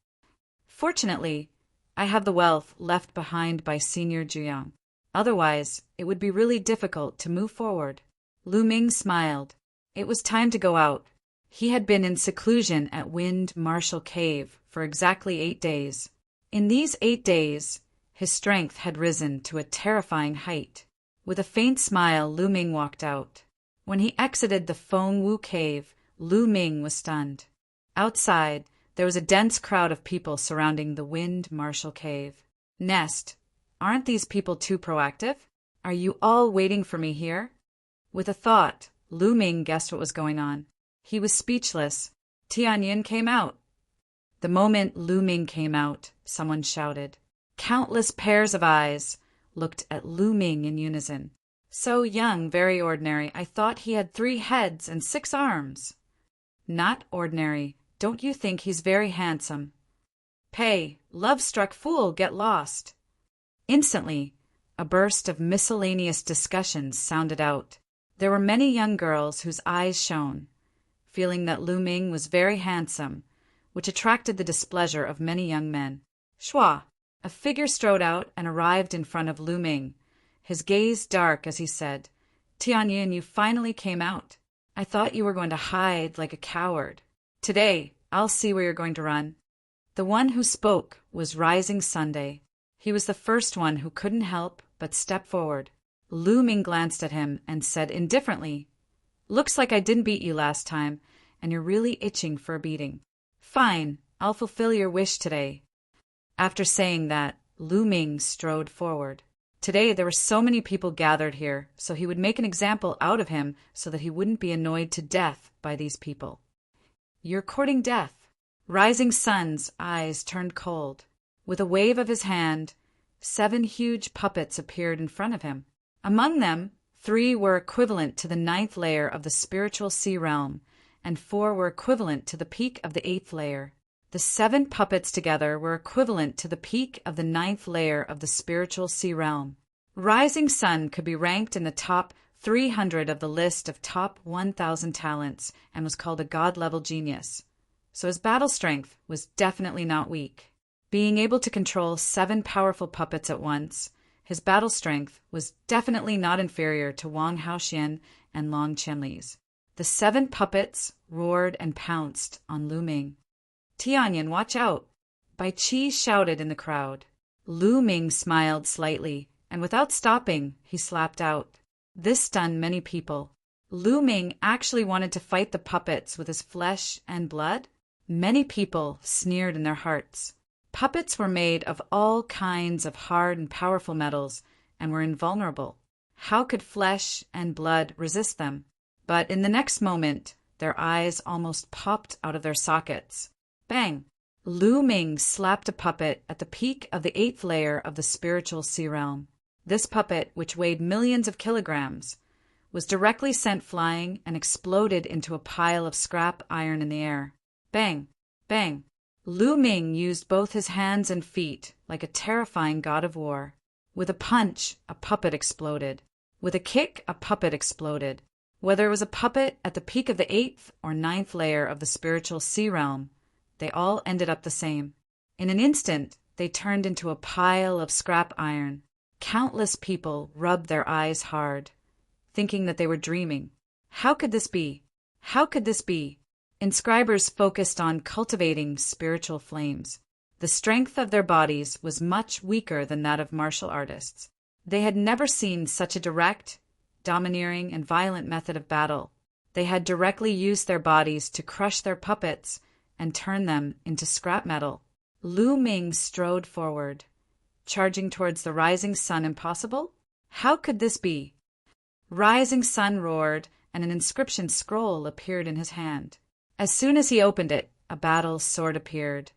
Fortunately, I have the wealth left behind by Senior Juyang. Otherwise, it would be really difficult to move forward. Lu Ming smiled. It was time to go out. He had been in seclusion at Wind Marshall Cave for exactly 8 days. In these 8 days, his strength had risen to a terrifying height. With a faint smile, Lu Ming walked out. When he exited the Feng Wu Cave, Lu Ming was stunned. Outside, there was a dense crowd of people surrounding the Wind Marshall Cave. Nest, aren't these people too proactive? Are you all waiting for me here? With a thought, Lu Ming guessed what was going on. He was speechless. Tianyin came out. The moment Lu Ming came out, someone shouted. Countless pairs of eyes looked at Lu Ming in unison. So young, very ordinary. I thought he had 3 heads and 6 arms. Not ordinary. Don't you think he's very handsome? Pay, love-struck fool, get lost. Instantly, a burst of miscellaneous discussions sounded out. There were many young girls whose eyes shone, feeling that Lu Ming was very handsome, which attracted the displeasure of many young men. Shua, a figure strode out and arrived in front of Lu Ming, his gaze dark as he said, Tianyin, you finally came out. I thought you were going to hide like a coward. Today, I'll see where you're going to run. The one who spoke was Rising Sunday. He was the first one who couldn't help but step forward. Lu Ming glanced at him and said indifferently, Looks like I didn't beat you last time, and you're really itching for a beating. Fine, I'll fulfill your wish today. After saying that, Lu Ming strode forward. Today there were so many people gathered here, so he would make an example out of him so that he wouldn't be annoyed to death by these people. You're courting death. Rising Sun's eyes turned cold. With a wave of his hand, 7 huge puppets appeared in front of him. Among them, 3 were equivalent to the 9th layer of the spiritual sea realm, and 4 were equivalent to the peak of the 8th layer. The 7 puppets together were equivalent to the peak of the 9th layer of the spiritual sea realm. Rising Sun could be ranked in the top 300 of the list of top 1,000 talents and was called a god-level genius. So his battle strength was definitely not weak. Being able to control 7 powerful puppets at once, his battle strength was definitely not inferior to Wang Haoxian and Long Chenli's. The 7 puppets roared and pounced on Lu Ming. Tianyin, watch out! Bai Qi shouted in the crowd. Lu Ming smiled slightly, and without stopping, he slapped out. This stunned many people. Lu Ming actually wanted to fight the puppets with his flesh and blood? Many people sneered in their hearts. Puppets were made of all kinds of hard and powerful metals and were invulnerable. How could flesh and blood resist them? But in the next moment, their eyes almost popped out of their sockets. Bang! Lu Ming slapped a puppet at the peak of the 8th layer of the spiritual sea realm. This puppet, which weighed millions of kilograms, was directly sent flying and exploded into a pile of scrap iron in the air. Bang! Bang! Lu Ming used both his hands and feet like a terrifying god of war. With a punch, a puppet exploded. With a kick, a puppet exploded. Whether it was a puppet at the peak of the 8th or 9th layer of the spiritual sea realm, they all ended up the same. In an instant, they turned into a pile of scrap iron. Countless people rubbed their eyes hard, thinking that they were dreaming. How could this be? How could this be? Inscribers focused on cultivating spiritual flames. The strength of their bodies was much weaker than that of martial artists. They had never seen such a direct, domineering, and violent method of battle. They had directly used their bodies to crush their puppets and turn them into scrap metal. Lu Ming strode forward, charging towards the Rising Sun. Impossible? How could this be? Rising Sun roared, and an inscription scroll appeared in his hand. As soon as he opened it, a battle sword appeared,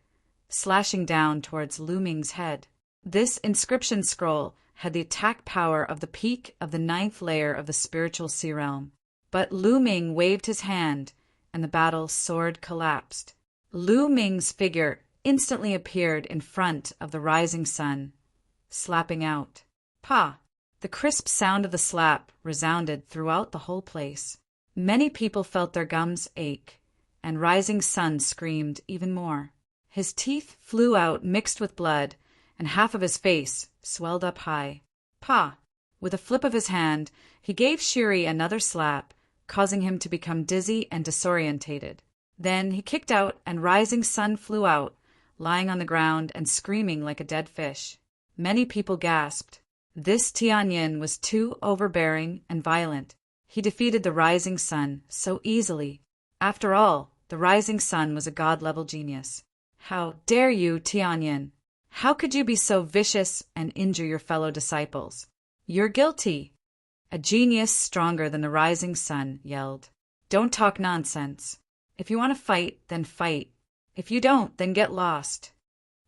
slashing down towards Lu Ming's head. This inscription scroll had the attack power of the peak of the 9th layer of the spiritual sea realm. But Lu Ming waved his hand, and the battle sword collapsed. Lu Ming's figure instantly appeared in front of the rising sun, slapping out. Pa! The crisp sound of the slap resounded throughout the whole place. Many people felt their gums ache, and Rising Sun screamed even more. His teeth flew out mixed with blood, and half of his face swelled up high. Pa! With a flip of his hand, he gave Shiri another slap, causing him to become dizzy and disorientated. Then he kicked out, and Rising Sun flew out, lying on the ground and screaming like a dead fish. Many people gasped. This Tianyin was too overbearing and violent. He defeated the Rising Sun so easily. After all, the Rising Sun was a god-level genius. How dare you, Tianyin? How could you be so vicious and injure your fellow disciples? You're guilty. A genius stronger than the Rising Sun yelled. Don't talk nonsense. If you want to fight, then fight. If you don't, then get lost.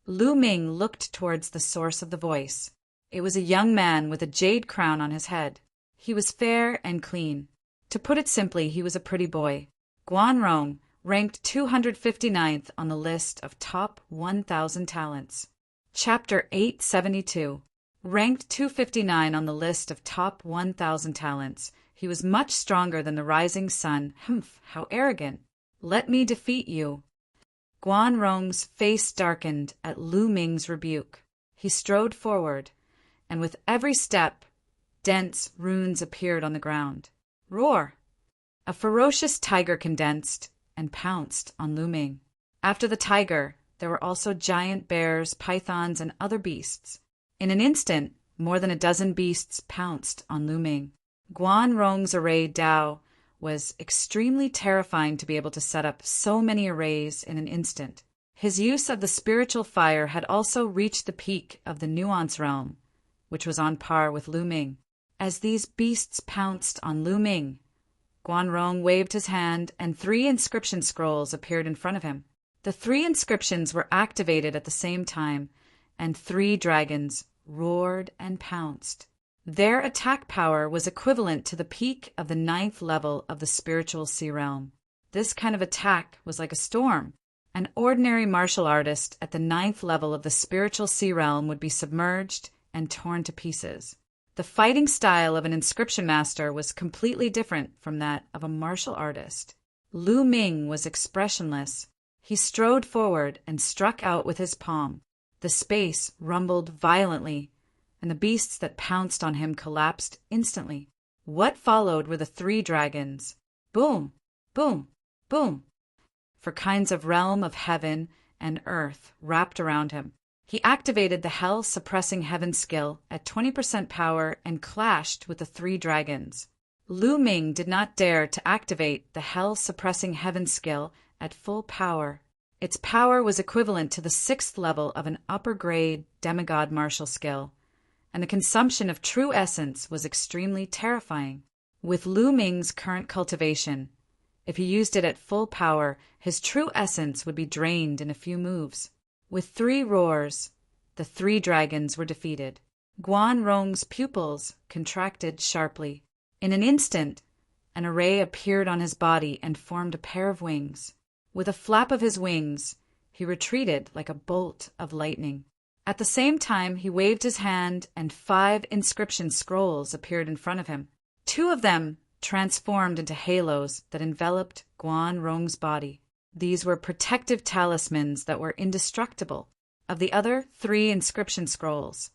Lu Ming looked towards the source of the voice. It was a young man with a jade crown on his head. He was fair and clean. To put it simply, he was a pretty boy. Guanrong ranked 259th on the list of top 1,000 talents. Chapter 872. Ranked 259 on the list of top 1,000 talents. He was much stronger than the Rising Sun. Humph, how arrogant. Let me defeat you. Guanrong's face darkened at Lu Ming's rebuke. He strode forward, and with every step, dense runes appeared on the ground. Roar! A ferocious tiger condensed and pounced on Lu Ming. After the tiger, there were also giant bears, pythons, and other beasts. In an instant, more than a dozen beasts pounced on Lu Ming. Guanrong's array Dao was extremely terrifying to be able to set up so many arrays in an instant. His use of the spiritual fire had also reached the peak of the nuance realm, which was on par with Lu Ming. As these beasts pounced on Lu Ming, Guanrong waved his hand, and 3 inscription scrolls appeared in front of him. The 3 inscriptions were activated at the same time, and 3 dragons roared and pounced. Their attack power was equivalent to the peak of the 9th level of the spiritual sea realm. This kind of attack was like a storm. An ordinary martial artist at the 9th level of the spiritual sea realm would be submerged and torn to pieces. The fighting style of an inscription master was completely different from that of a martial artist. Lu Ming was expressionless. He strode forward and struck out with his palm. The space rumbled violently, and the beasts that pounced on him collapsed instantly. What followed were the 3 dragons. Boom, boom, boom. For kinds of realm of heaven and earth wrapped around him. He activated the hell-suppressing heaven skill at 20% power and clashed with the 3 dragons. Lu Ming did not dare to activate the hell-suppressing heaven skill at full power. Its power was equivalent to the 6th level of an upper-grade demigod martial skill, and the consumption of true essence was extremely terrifying. With Lu Ming's current cultivation, if he used it at full power, his true essence would be drained in a few moves. With 3 roars, the 3 dragons were defeated. Guanrong's pupils contracted sharply. In an instant, an array appeared on his body and formed a pair of wings. With a flap of his wings, he retreated like a bolt of lightning. At the same time, he waved his hand, and 5 inscription scrolls appeared in front of him. 2 of them transformed into halos that enveloped Guanrong's body. These were protective talismans that were indestructible. Of the other 3 inscription scrolls,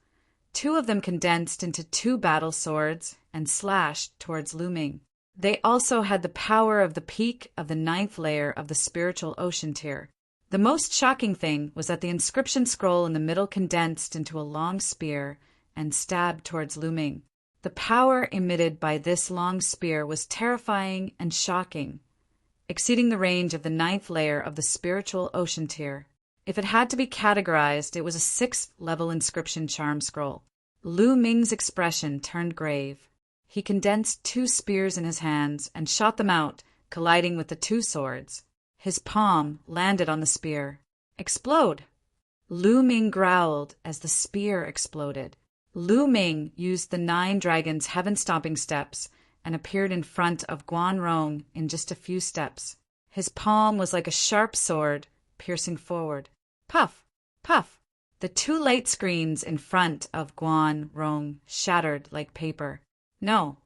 2 of them condensed into 2 battle swords and slashed towards Lu Ming. They also had the power of the peak of the 9th layer of the spiritual ocean tier. The most shocking thing was that the inscription scroll in the middle condensed into a long spear and stabbed towards Lu Ming. The power emitted by this long spear was terrifying and shocking, exceeding the range of the 9th layer of the spiritual ocean tier. If it had to be categorized, it was a 6th level inscription charm scroll. Lu Ming's expression turned grave. He condensed 2 spears in his hands and shot them out, colliding with the 2 swords. His palm landed on the spear. Explode! Lu Ming growled as the spear exploded. Lu Ming used the 9 dragons' heaven-stomping steps and appeared in front of Guan Rong in just a few steps. His palm was like a sharp sword, piercing forward. Puff! Puff! The 2 light screens in front of Guan Rong shattered like paper. No.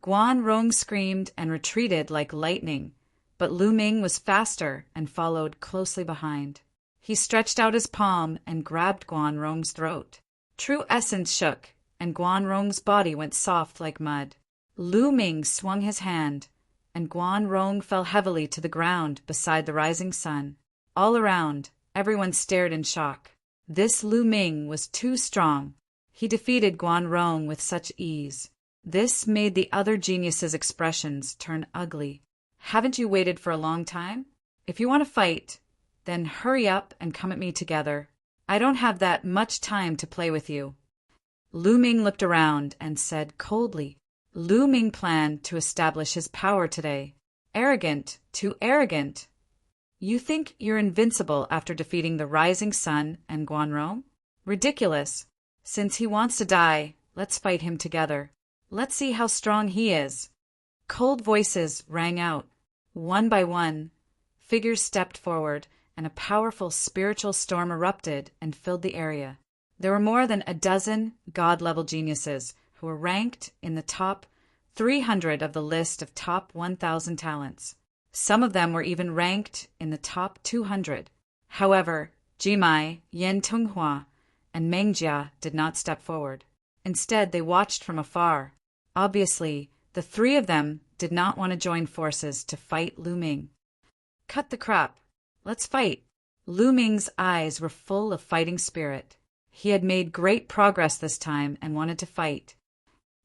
Guan Rong screamed and retreated like lightning, but Lu Ming was faster and followed closely behind. He stretched out his palm and grabbed Guan Rong's throat. True essence shook, and Guan Rong's body went soft like mud. Lu Ming swung his hand, and Guan Rong fell heavily to the ground beside the rising sun. All around, everyone stared in shock. This Lu Ming was too strong. He defeated Guan Rong with such ease. This made the other geniuses' expressions turn ugly. Haven't you waited for a long time? If you want to fight, then hurry up and come at me together. I don't have that much time to play with you. Lu Ming looked around and said coldly. Lu Ming planned to establish his power today. Arrogant, too arrogant. You think you're invincible after defeating the rising sun and Guan Rong? Ridiculous. Since he wants to die, let's fight him together. Let's see how strong he is. Cold voices rang out. One by one, figures stepped forward, and a powerful spiritual storm erupted and filled the area. There were more than a dozen God-level geniuses who were ranked in the top 300 of the list of top 1,000 talents. Some of them were even ranked in the top 200. However, Jimai, Yan Tunghua, and Meng Jia did not step forward. Instead, they watched from afar. Obviously, the 3 of them did not want to join forces to fight Lu Ming. Cut the crap. Let's fight. Lu Ming's eyes were full of fighting spirit. He had made great progress this time and wanted to fight.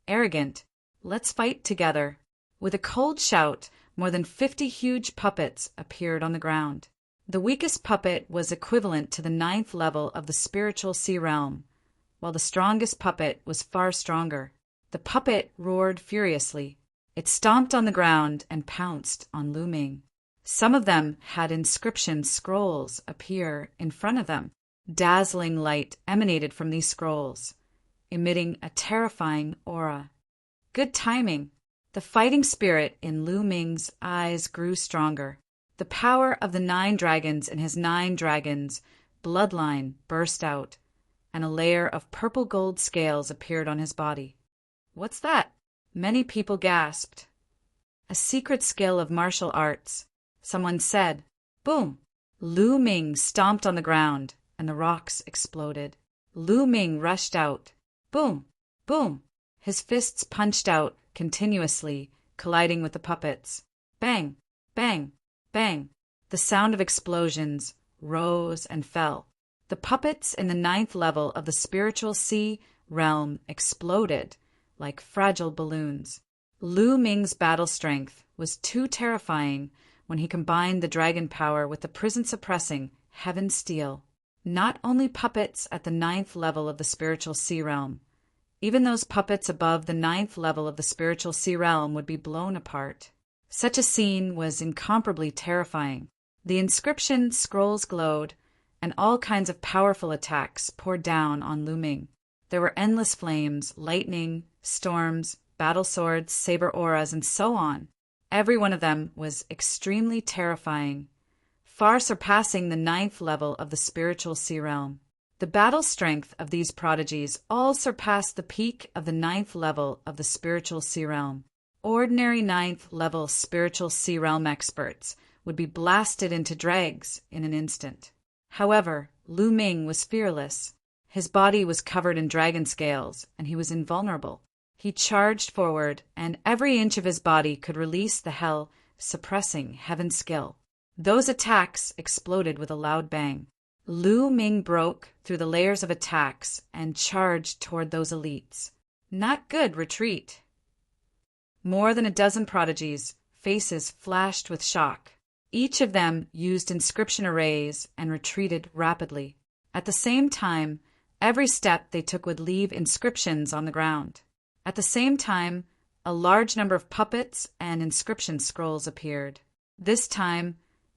Arrogant. Let's fight together. With a cold shout, more than 50 huge puppets appeared on the ground. The weakest puppet was equivalent to the 9th level of the spiritual sea realm, while the strongest puppet was far stronger. The puppet roared furiously. It stomped on the ground and pounced on Lu Ming. Some of them had inscription scrolls appear in front of them. Dazzling light emanated from these scrolls, emitting a terrifying aura. Good timing. The fighting spirit in Lu Ming's eyes grew stronger. The power of the 9 dragons in his 9 dragons bloodline burst out, and a layer of purple gold scales appeared on his body. What's that? Many people gasped. A secret skill of martial arts. Someone said, boom! Lu Ming stomped on the ground, and the rocks exploded. Lu Ming rushed out. Boom! Boom! His fists punched out continuously, colliding with the puppets. Bang! Bang! Bang! The sound of explosions rose and fell. The puppets in the 9th level of the spiritual sea realm exploded like fragile balloons. Lu Ming's battle strength was too terrifying when he combined the dragon power with the prison-suppressing heaven steel. Not only puppets at the 9th level of the spiritual sea realm, even those puppets above the 9th level of the spiritual sea realm would be blown apart. Such a scene was incomparably terrifying. The inscription scrolls glowed, and all kinds of powerful attacks poured down on Lu Ming. There were endless flames, lightning, storms, battle swords, saber auras, and so on. Every one of them was extremely terrifying, far surpassing the 9th level of the spiritual sea realm. The battle strength of these prodigies all surpassed the peak of the 9th level of the spiritual sea realm. Ordinary 9th level spiritual sea realm experts would be blasted into dregs in an instant. However, Lu Ming was fearless. His body was covered in dragon scales, and he was invulnerable. He charged forward, and every inch of his body could release the hell-suppressing heaven skill. Those attacks exploded with a loud bang. Lu Ming broke through the layers of attacks and charged toward those elites. Not good retreat. More than a dozen prodigies, faces flashed with shock. Each of them used inscription arrays and retreated rapidly. At the same time, every step they took would leave inscriptions on the ground. At the same time, a large number of puppets and inscription scrolls appeared. This time,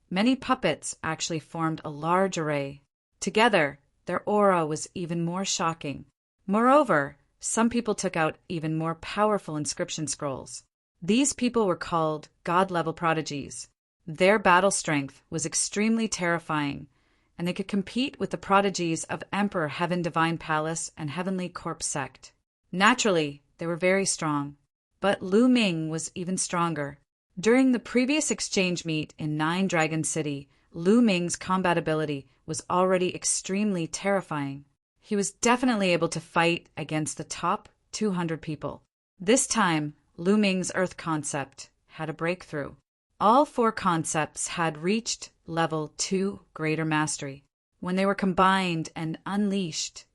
many puppets actually formed a large array. Together, their aura was even more shocking. Moreover, some people took out even more powerful inscription scrolls. These people were called god-level prodigies. Their battle strength was extremely terrifying, and they could compete with the prodigies of Emperor Heaven Divine Palace and Heavenly Corpse Sect. Naturally, they were very strong, but Lu Ming was even stronger. During the previous exchange meet in Nine Dragon City, Lu Ming's combat ability was already extremely terrifying. He was definitely able to fight against the top 200 people. This time, Lu Ming's Earth concept had a breakthrough. All 4 concepts had reached level 2 greater mastery. When they were combined and unleashed,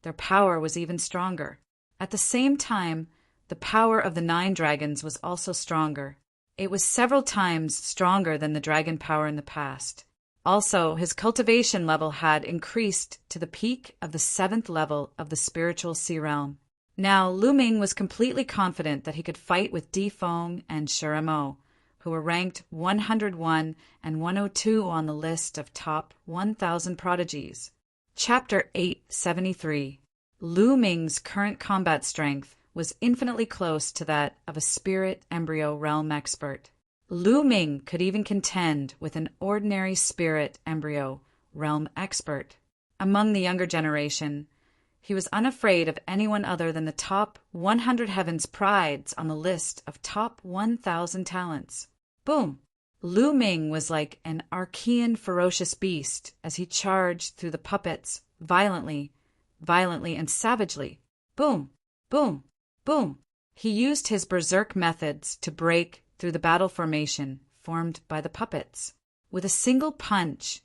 their power was even stronger. At the same time, the power of the 9 dragons was also stronger. It was several times stronger than the dragon power in the past. Also, his cultivation level had increased to the peak of the 7th level of the spiritual sea realm. Now, Lu Ming was completely confident that he could fight with Di Feng and Shiremo, who were ranked 101 and 102 on the list of top 1,000 prodigies. Chapter 873. Lu Ming's current combat strength was infinitely close to that of a spirit embryo realm expert. Lu Ming could even contend with an ordinary spirit embryo realm expert. Among the younger generation, he was unafraid of anyone other than the top 100 heavens prides on the list of top 1,000 talents. Boom! Lu Ming was like an Archean ferocious beast as he charged through the puppets violently, and savagely. Boom! Boom! Boom! He used his berserk methods to break through the battle formation formed by the puppets. With a single punch,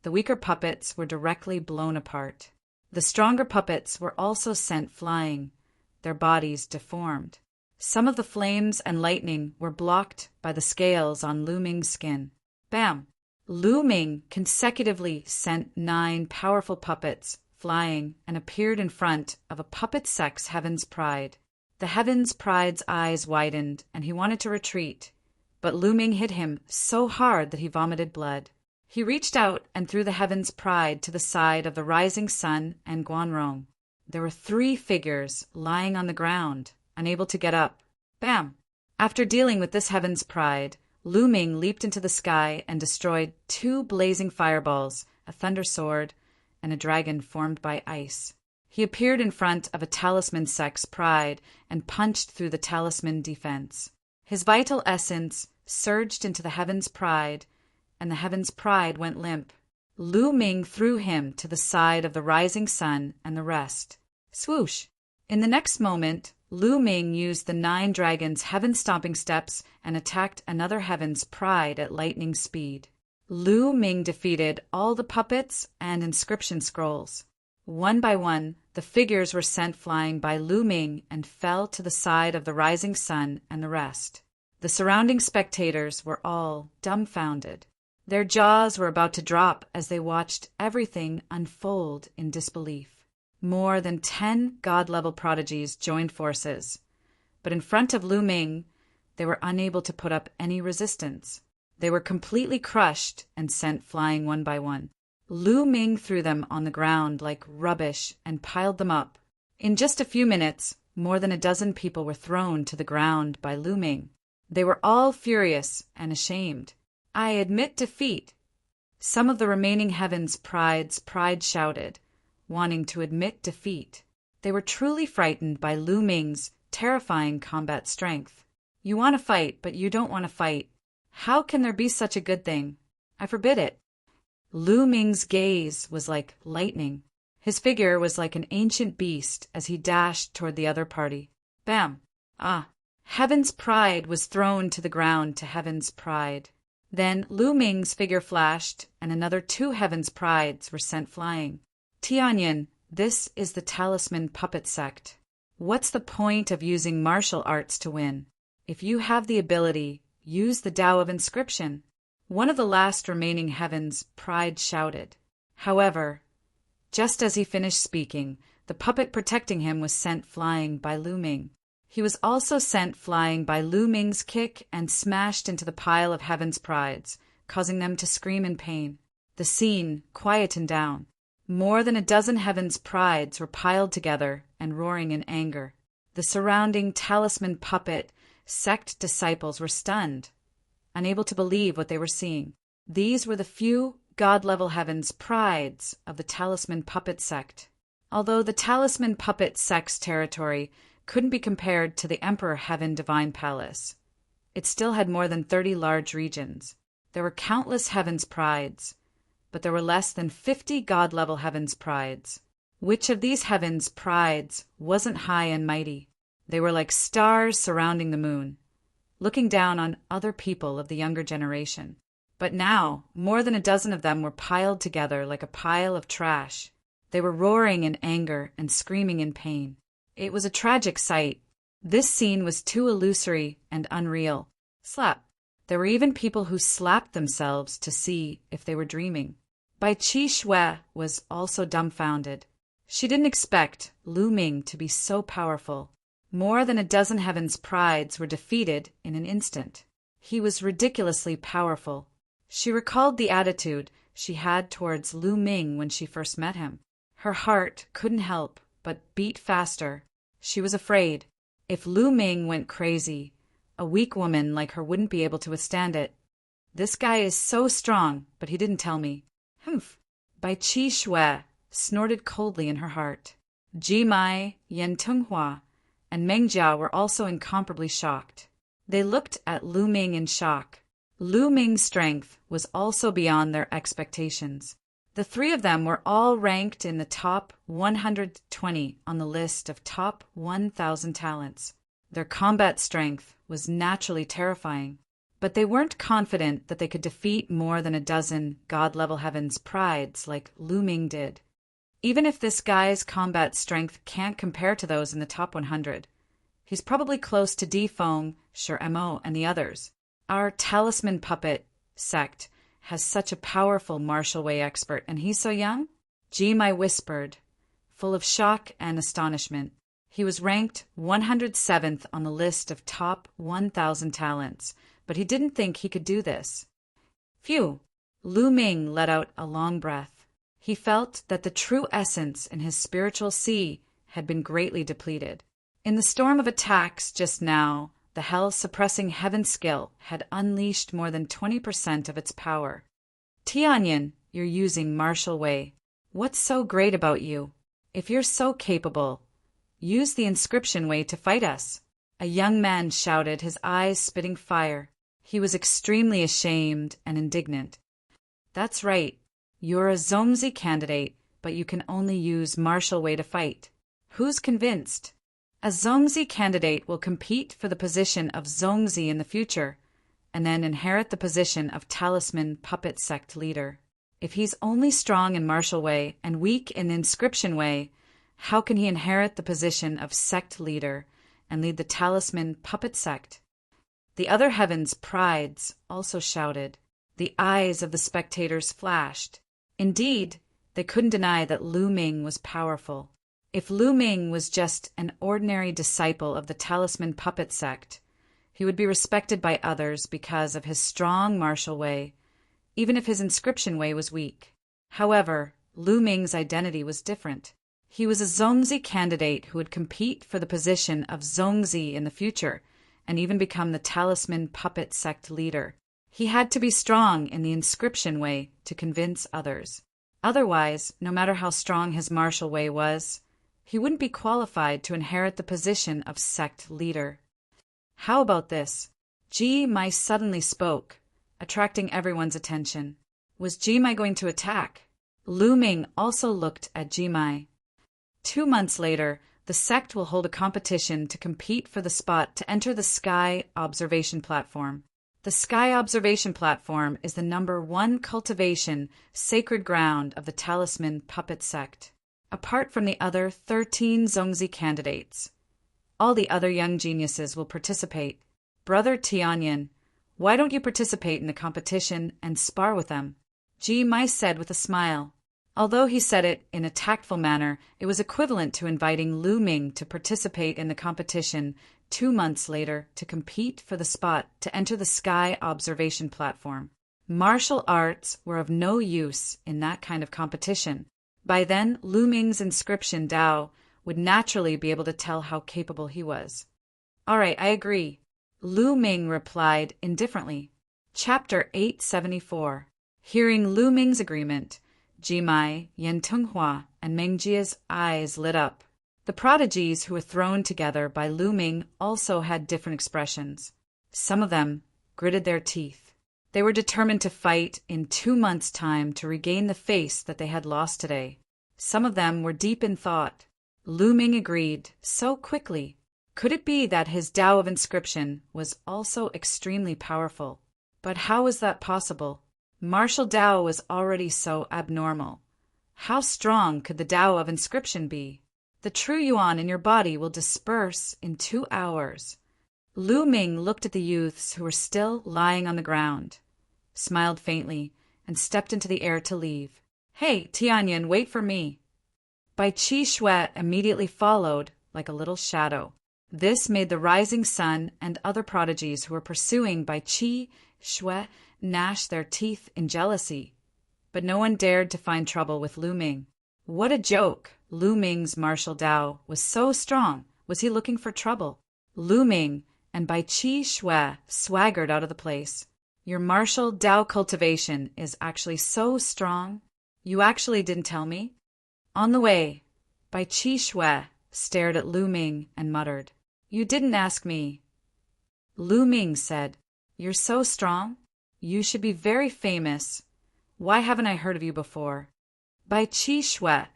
the weaker puppets were directly blown apart. The stronger puppets were also sent flying, their bodies deformed. Some of the flames and lightning were blocked by the scales on Lu Ming's skin. Bam! Lu Ming consecutively sent 9 powerful puppets flying and appeared in front of a puppet sect's Heaven's Pride. The Heaven's Pride's eyes widened, and he wanted to retreat, but Lu Ming hit him so hard that he vomited blood. He reached out and threw the Heaven's Pride to the side of the Rising Sun and Guanrong. There were 3 figures lying on the ground, unable to get up. Bam! After dealing with this Heaven's Pride, Lu Ming leaped into the sky and destroyed 2 blazing fireballs, a thunder sword, and a dragon formed by ice. He appeared in front of a talisman sect's pride and punched through the talisman defense. His vital essence surged into the Heaven's Pride, and the Heaven's Pride went limp. Lu Ming threw him to the side of the Rising Sun and the rest. Swoosh! In the next moment, Lu Ming used the 9 dragons' heaven-stomping steps and attacked another Heaven's Pride at lightning speed. Lu Ming defeated all the puppets and inscription scrolls. One by one, the figures were sent flying by Lu Ming and fell to the side of the Rising Sun and the rest. The surrounding spectators were all dumbfounded. Their jaws were about to drop as they watched everything unfold in disbelief. More than 10 god-level prodigies joined forces, but in front of Lu Ming, they were unable to put up any resistance. They were completely crushed and sent flying one by one. Lu Ming threw them on the ground like rubbish and piled them up. In just a few minutes, more than a dozen people were thrown to the ground by Lu Ming. They were all furious and ashamed. "I admit defeat." Some of the remaining Heaven's Pride shouted, wanting to admit defeat. They were truly frightened by Lu Ming's terrifying combat strength. "You want to fight, but you don't want to fight. How can there be such a good thing? I forbid it." Lu Ming's gaze was like lightning. His figure was like an ancient beast as he dashed toward the other party. Bam! Ah! Heaven's Pride was thrown to the ground to Heaven's Pride. Then Lu Ming's figure flashed, and another 2 Heaven's Prides were sent flying. "Tianyin, this is the Talisman Puppet Sect. What's the point of using martial arts to win? If you have the ability, use the Tao of Inscription." One of the last remaining Heaven's Pride shouted. However, just as he finished speaking, the puppet protecting him was sent flying by Lu Ming. He was also sent flying by Lu Ming's kick and smashed into the pile of Heaven's Prides, causing them to scream in pain. The scene quietened down. More than a dozen heaven's prides were piled together and roaring in anger. The surrounding talisman puppet sect disciples were stunned, unable to believe what they were seeing. These were the few god-level heavens prides of the talisman puppet sect. Although the talisman puppet sect's territory couldn't be compared to the Emperor Heaven Divine Palace, it still had more than 30 large regions. There were countless heavens prides, but there were less than 50 god-level heavens prides. Which of these heavens prides wasn't high and mighty? They were like stars surrounding the moon, looking down on other people of the younger generation. But now, more than a dozen of them were piled together like a pile of trash. They were roaring in anger and screaming in pain. It was a tragic sight. This scene was too illusory and unreal. Slap. There were even people who slapped themselves to see if they were dreaming. Bai Qi Shui was also dumbfounded. She didn't expect Lu Ming to be so powerful. More than a dozen heavens prides were defeated in an instant. He was ridiculously powerful. She recalled the attitude she had towards Lu Ming when she first met him. Her heart couldn't help but beat faster. She was afraid. If Lu Ming went crazy, a weak woman like her wouldn't be able to withstand it. This guy is so strong, but he didn't tell me. Humph. Bai Qi Shui snorted coldly in her heart. Ji Mai, Yan Tenghua, and Meng Jia were also incomparably shocked. They looked at Lu Ming in shock. Lu Ming's strength was also beyond their expectations. The three of them were all ranked in the top 120 on the list of top 1,000 talents. Their combat strength was naturally terrifying, but they weren't confident that they could defeat more than a dozen god-level heavens prides like Lu Ming did. Even if this guy's combat strength can't compare to those in the top 100, he's probably close to Di Feng, Shi Mo, and the others. Our talisman puppet sect has such a powerful martial way expert, and he's so young? Ji Mai whispered, full of shock and astonishment. He was ranked 107th on the list of top 1,000 talents, but he didn't think he could do this. Phew! Lu Ming let out a long breath. He felt that the true essence in his spiritual sea had been greatly depleted. In the storm of attacks just now, the hell-suppressing heaven skill had unleashed more than 20% of its power. Tianyin, you're using martial way. What's so great about you? If you're so capable, use the inscription way to fight us. A young man shouted, his eyes spitting fire. He was extremely ashamed and indignant. That's right. You're a Zongzi candidate, but you can only use martial way to fight. Who's convinced? A Zongzi candidate will compete for the position of Zongzi in the future, and then inherit the position of talisman puppet sect leader. If he's only strong in martial way and weak in inscription way, how can he inherit the position of sect leader and lead the talisman puppet sect? The other heavens prides also shouted. The eyes of the spectators flashed. Indeed, they couldn't deny that Lu Ming was powerful. If Lu Ming was just an ordinary disciple of the talisman puppet sect, he would be respected by others because of his strong martial way, even if his inscription way was weak. However, Lu Ming's identity was different. He was a Zongzi candidate who would compete for the position of Zongzi in the future and even become the talisman puppet sect leader. He had to be strong in the inscription way to convince others. Otherwise, no matter how strong his martial way was, he wouldn't be qualified to inherit the position of sect leader. How about this? Ji Mai suddenly spoke, attracting everyone's attention. Was Ji Mai going to attack? Lu Ming also looked at Ji Mai. 2 months later, the sect will hold a competition to compete for the spot to enter the Sky Observation Platform. The Sky Observation Platform is the #1 cultivation sacred ground of the talisman puppet sect. Apart from the other 13 Zongzi candidates, all the other young geniuses will participate. Brother Tianyin, why don't you participate in the competition and spar with them? Ji Mai said with a smile. Although he said it in a tactful manner, it was equivalent to inviting Lu Ming to participate in the competition 2 months later to compete for the spot to enter the Sky Observation Platform. Martial arts were of no use in that kind of competition. By then, Lu Ming's inscription Dao would naturally be able to tell how capable he was. All right, I agree, Lu Ming replied indifferently. Chapter 874. Hearing Lu Ming's agreement, Jimai, Yan Tenghua, and Mengjia's eyes lit up. The prodigies who were thrown together by Lu Ming also had different expressions. Some of them gritted their teeth. They were determined to fight in 2 months' time to regain the face that they had lost today. Some of them were deep in thought. Lu Ming agreed so quickly. Could it be that his Tao of inscription was also extremely powerful? But how was that possible? Martial Tao was already so abnormal. How strong could the Tao of inscription be? The true yuan in your body will disperse in 2 hours. Lu Ming looked at the youths who were still lying on the ground, smiled faintly, and stepped into the air to leave. Hey, Tianyan, wait for me. Bai Qi Shui immediately followed like a little shadow. This made the rising sun and other prodigies who were pursuing Bai Qi Shui gnash their teeth in jealousy. But no one dared to find trouble with Lu Ming. What a joke! Lu Ming's martial Tao was so strong. Was he looking for trouble? Lu Ming and Bai Qi Shui swaggered out of the place. Your martial Tao cultivation is actually so strong? You actually didn't tell me? On the way, Bai Qi Shui stared at Lu Ming and muttered, You didn't ask me. Lu Ming said, You're so strong? You should be very famous. Why haven't I heard of you before? Bai Qi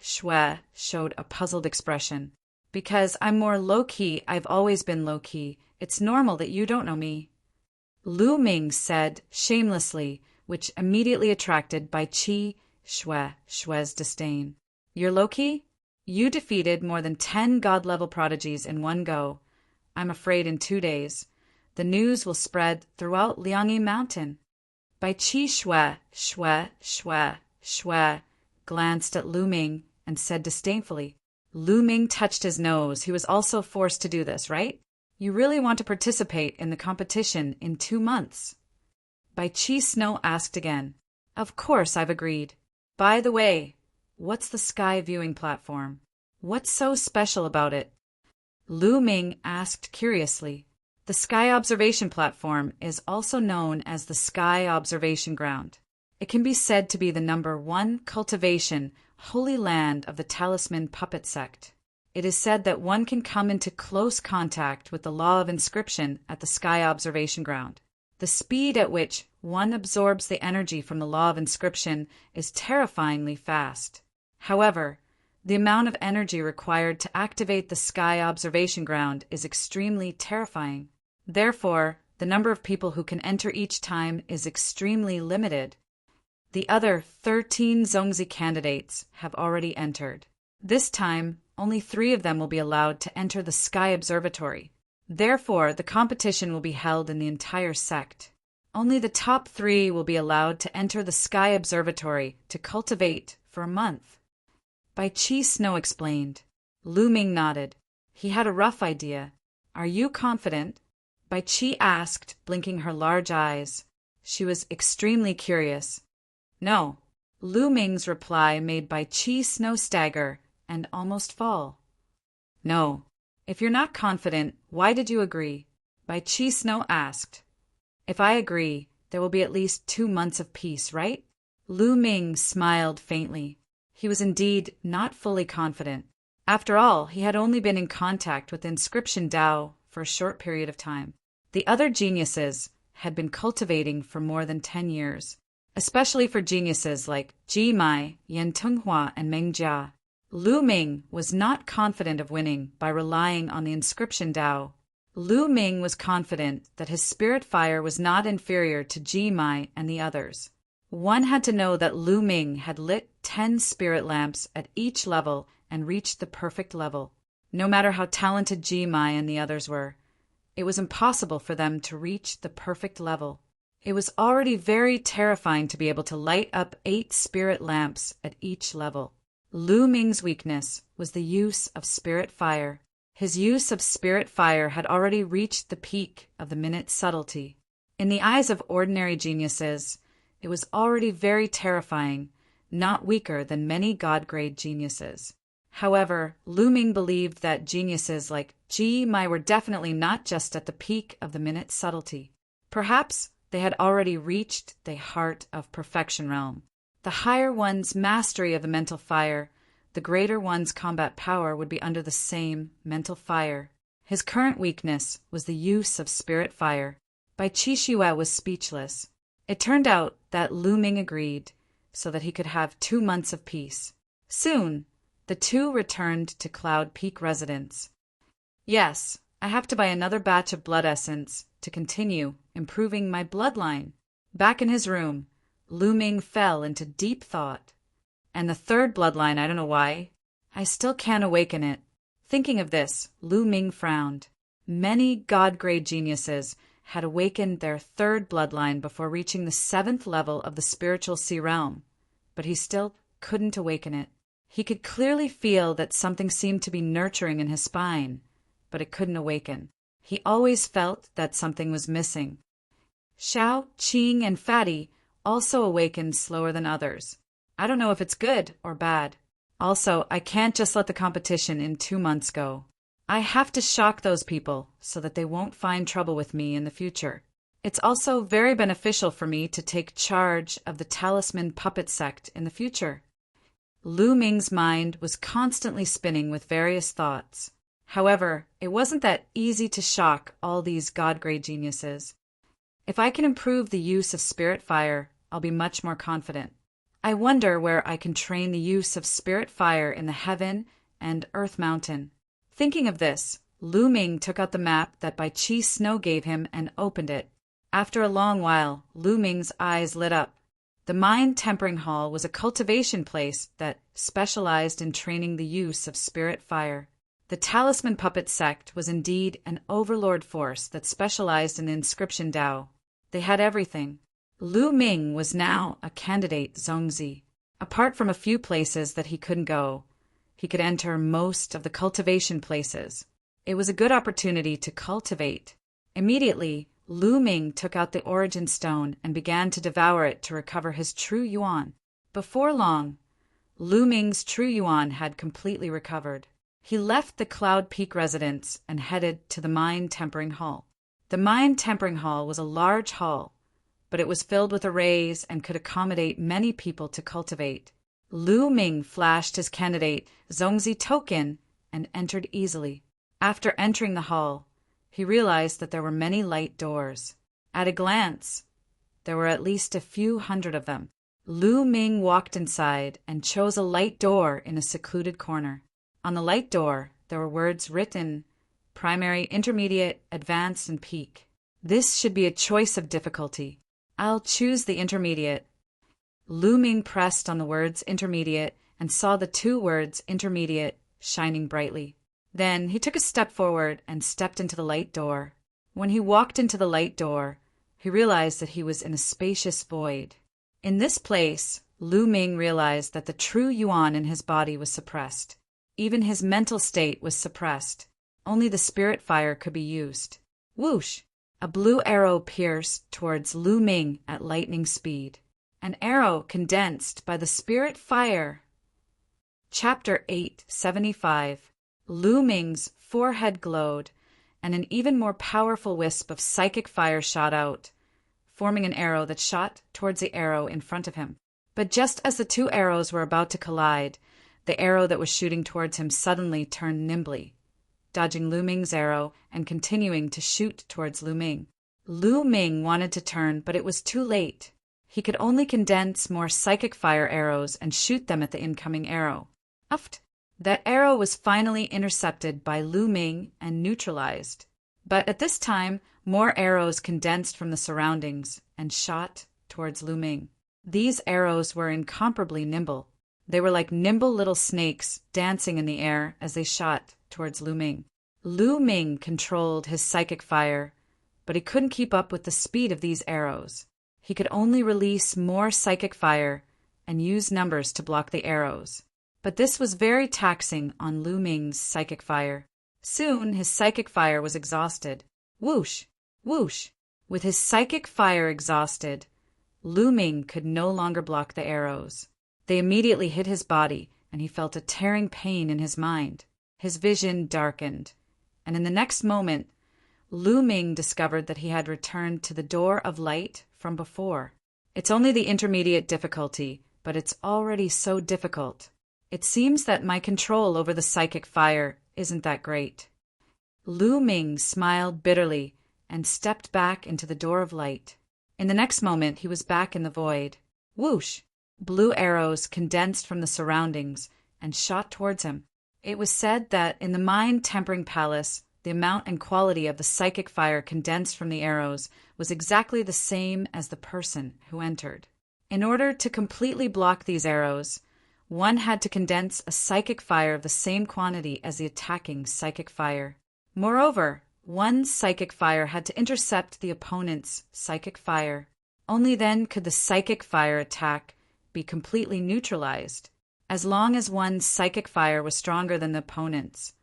Shui showed a puzzled expression. Because I'm more low-key, I've always been low-key. It's normal that you don't know me. Lu Ming said shamelessly, which immediately attracted Bai Qi Shui's disdain. You're low-key? You defeated more than 10 god-level prodigies in one go. I'm afraid in 2 days, the news will spread throughout Liangyi Mountain. Bai Qi Shui glanced at Lu Ming and said disdainfully. Lu Ming touched his nose. He was also forced to do this, right? You really want to participate in the competition in 2 months? Bai Qi Snow asked again. Of course, I've agreed. By the way, what's the sky viewing platform? What's so special about it? Lu Ming asked curiously. The sky observation platform is also known as the sky observation ground. It can be said to be the #1 cultivation holy land of the talisman puppet sect. It is said that one can come into close contact with the law of inscription at the sky observation ground. The speed at which one absorbs the energy from the law of inscription is terrifyingly fast. However, the amount of energy required to activate the sky observation ground is extremely terrifying. Therefore, the number of people who can enter each time is extremely limited. The other 13 Zongzi candidates have already entered. This time, only 3 of them will be allowed to enter the Sky Observatory. Therefore, the competition will be held in the entire sect. Only the top 3 will be allowed to enter the Sky Observatory to cultivate for a month. Bai Qi Snow explained. Lu Ming nodded. He had a rough idea. Are you confident? Bai Qi asked, blinking her large eyes. She was extremely curious. No. Lu Ming's reply made Bai Qi Snow stagger and almost fall. No. If you're not confident, why did you agree? Bai Qi Snow asked. If I agree, there will be at least 2 months of peace, right? Lu Ming smiled faintly. He was indeed not fully confident. After all, he had only been in contact with inscription Tao for a short period of time. The other geniuses had been cultivating for more than 10 years, especially for geniuses like Jimai, Yan Tenghua, and Mengjia. Lu Ming was not confident of winning by relying on the inscription Tao. Lu Ming was confident that his spirit fire was not inferior to Jimai and the others. One had to know that Lu Ming had lit 10 spirit lamps at each level and reached the perfect level. No matter how talented Jimai and the others were, it was impossible for them to reach the perfect level. It was already very terrifying to be able to light up 8 spirit lamps at each level. Lu Ming's weakness was the use of spirit fire. His use of spirit fire had already reached the peak of the minute subtlety. In the eyes of ordinary geniuses, it was already very terrifying not weaker than many God-grade geniuses. However, Lu Ming believed that geniuses like Ji Mai were definitely not just at the peak of the minute subtlety. Perhaps they had already reached the heart of perfection realm. The higher one's mastery of the mental fire, the greater one's combat power would be under the same mental fire. His current weakness was the use of spirit fire. Bai Qixue was speechless. It turned out that Lu Ming agreed, so that he could have 2 months of peace. Soon, the two returned to Cloud Peak residence. Yes, I have to buy another batch of blood essence to continue improving my bloodline. Back in his room, Lu Ming fell into deep thought. And the third bloodline, I don't know why. I still can't awaken it. Thinking of this, Lu Ming frowned. Many God-grade geniuses had awakened their third bloodline before reaching the 7th level of the spiritual sea realm, but he still couldn't awaken it. He could clearly feel that something seemed to be nurturing in his spine, but it couldn't awaken. He always felt that something was missing. Xiao, Qing, and Fatty also awakened slower than others. I don't know if it's good or bad. Also, I can't just let the competition in 2 months go. I have to shock those people so that they won't find trouble with me in the future. It's also very beneficial for me to take charge of the Talisman Puppet Sect in the future. Lu Ming's mind was constantly spinning with various thoughts. However, it wasn't that easy to shock all these God-grade geniuses. If I can improve the use of spirit fire, I'll be much more confident. I wonder where I can train the use of spirit fire in the Heaven and Earth Mountain. Thinking of this, Lu Ming took out the map that Bai Qi Snow gave him and opened it. After a long while, Lu Ming's eyes lit up. The Mind Tempering Hall was a cultivation place that specialized in training the use of spirit fire. The Talisman Puppet Sect was indeed an overlord force that specialized in inscription Dao. They had everything. Lu Ming was now a candidate Zongzi. Apart from a few places that he couldn't go, he could enter most of the cultivation places. It was a good opportunity to cultivate. Immediately, Lu Ming took out the origin stone and began to devour it to recover his true yuan. Before long, Lu Ming's true yuan had completely recovered. He left the Cloud Peak residence and headed to the Mind Tempering Hall. The Mind Tempering Hall was a large hall, but it was filled with arrays and could accommodate many people to cultivate. Lu Ming flashed his candidate Zongzi token and entered easily. After entering the hall, he realized that there were many light doors. At a glance, there were at least a few hundred of them. Lu Ming walked inside and chose a light door in a secluded corner. On the light door, there were words written, Primary, Intermediate, Advanced, and Peak. This should be a choice of difficulty. I'll choose the Intermediate. Lu Ming pressed on the words Intermediate and saw the 2 words Intermediate shining brightly. Then he took a step forward and stepped into the light door. When he walked into the light door, he realized that he was in a spacious void. In this place, Lu Ming realized that the true yuan in his body was suppressed. Even his mental state was suppressed. Only the spirit fire could be used. Whoosh! A blue arrow pierced towards Lu Ming at lightning speed. An arrow condensed by the spirit fire. Chapter 875. Lu Ming's forehead glowed, and an even more powerful wisp of psychic fire shot out, forming an arrow that shot towards the arrow in front of him. But just as the 2 arrows were about to collide, the arrow that was shooting towards him suddenly turned nimbly, dodging Lu Ming's arrow and continuing to shoot towards Lu Ming. Lu Ming wanted to turn, but it was too late. He could only condense more psychic fire arrows and shoot them at the incoming arrow. Uft! That arrow was finally intercepted by Lu Ming and neutralized. But at this time, more arrows condensed from the surroundings and shot towards Lu Ming. These arrows were incomparably nimble. They were like nimble little snakes dancing in the air as they shot towards Lu Ming. Lu Ming controlled his psychic fire, but he couldn't keep up with the speed of these arrows. He could only release more psychic fire and use numbers to block the arrows. But this was very taxing on Lu Ming's psychic fire. Soon his psychic fire was exhausted. Whoosh! Whoosh! With his psychic fire exhausted, Lu Ming could no longer block the arrows. They immediately hit his body, and he felt a tearing pain in his mind. His vision darkened, and in the next moment, Lu Ming discovered that he had returned to the door of light from before. It's only the intermediate difficulty, but it's already so difficult. It seems that my control over the psychic fire isn't that great. Lu Ming smiled bitterly and stepped back into the door of light. In the next moment, he was back in the void. Whoosh! Blue arrows condensed from the surroundings and shot towards him. It was said that in the mind-tempering palace, the amount and quality of the psychic fire condensed from the arrows was exactly the same as the person who entered. In order to completely block these arrows, one had to condense a psychic fire of the same quantity as the attacking psychic fire. Moreover, one psychic fire had to intercept the opponent's psychic fire. Only then could the psychic fire attack be completely neutralized. As long as one's psychic fire was stronger than the opponent's,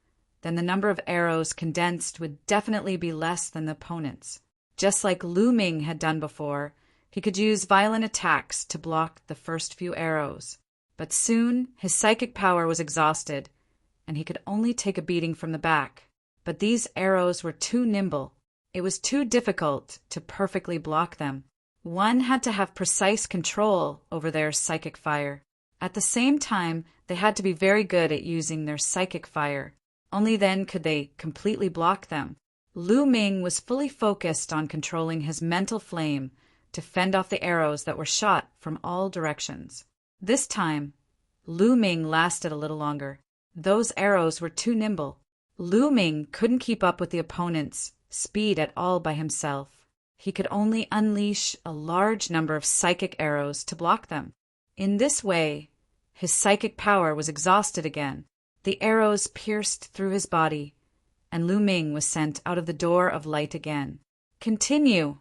then the number of arrows condensed would definitely be less than the opponent's. Just like Lu Ming had done before, he could use violent attacks to block the first few arrows. But soon his psychic power was exhausted, and he could only take a beating from the back. But these arrows were too nimble. It was too difficult to perfectly block them. One had to have precise control over their psychic fire. At the same time, they had to be very good at using their psychic fire. Only then could they completely block them. Lu Ming was fully focused on controlling his mental flame to fend off the arrows that were shot from all directions. This time, Lu Ming lasted a little longer. Those arrows were too nimble. Lu Ming couldn't keep up with the opponent's speed at all by himself. He could only unleash a large number of psychic arrows to block them. In this way, his psychic power was exhausted again. The arrows pierced through his body, and Lu Ming was sent out of the door of light again. Continue!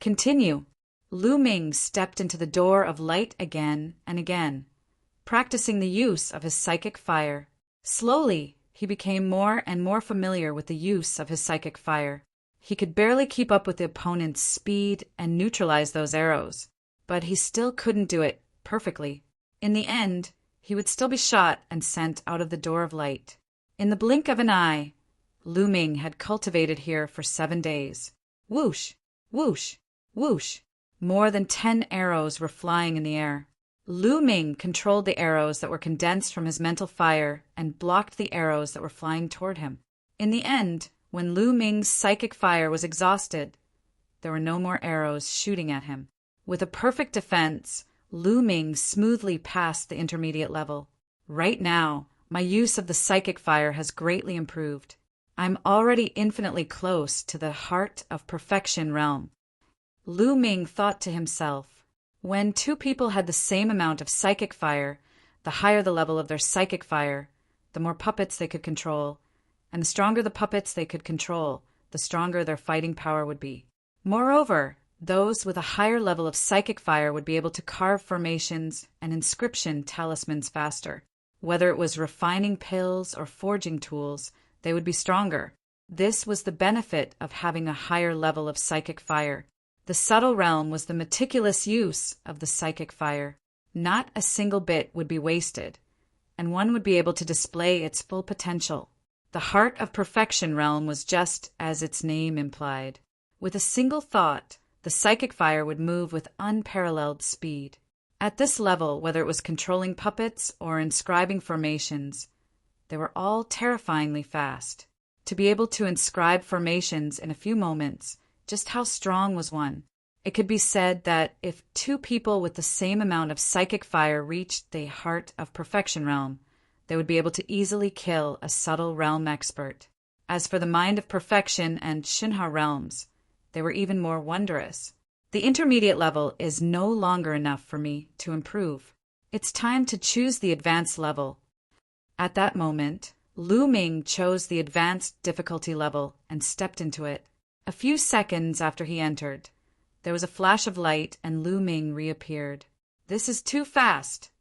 Continue! Lu Ming stepped into the door of light again and again, practicing the use of his psychic fire. Slowly, he became more and more familiar with the use of his psychic fire. He could barely keep up with the opponent's speed and neutralize those arrows, but he still couldn't do it perfectly. In the end, he would still be shot and sent out of the door of light. In the blink of an eye, Lu Ming had cultivated here for 7 days. Whoosh! Whoosh! Whoosh! More than 10 arrows were flying in the air. Lu Ming controlled the arrows that were condensed from his mental fire and blocked the arrows that were flying toward him. In the end, when Lu Ming's psychic fire was exhausted, there were no more arrows shooting at him. With a perfect defense, Lu Ming smoothly passed the intermediate level. Right now, my use of the psychic fire has greatly improved. I'm already infinitely close to the heart of perfection realm. Lu Ming thought to himself, when two people had the same amount of psychic fire, the higher the level of their psychic fire, the more puppets they could control, and the stronger the puppets they could control, the stronger their fighting power would be. Moreover, those with a higher level of psychic fire would be able to carve formations and inscription talismans faster. Whether it was refining pills or forging tools, they would be stronger. This was the benefit of having a higher level of psychic fire. The subtle realm was the meticulous use of the psychic fire. Not a single bit would be wasted, and one would be able to display its full potential. The heart of perfection realm was just as its name implied. With a single thought, the psychic fire would move with unparalleled speed. At this level, whether it was controlling puppets or inscribing formations, they were all terrifyingly fast. To be able to inscribe formations in a few moments, just how strong was one? It could be said that if two people with the same amount of psychic fire reached the heart of perfection realm, they would be able to easily kill a subtle realm expert. As for the mind of perfection and Shinha realms, they were even more wondrous. The intermediate level is no longer enough for me to improve. It's time to choose the advanced level. At that moment, Lu Ming chose the advanced difficulty level and stepped into it. A few seconds after he entered, there was a flash of light and Lu Ming reappeared. This is too fast.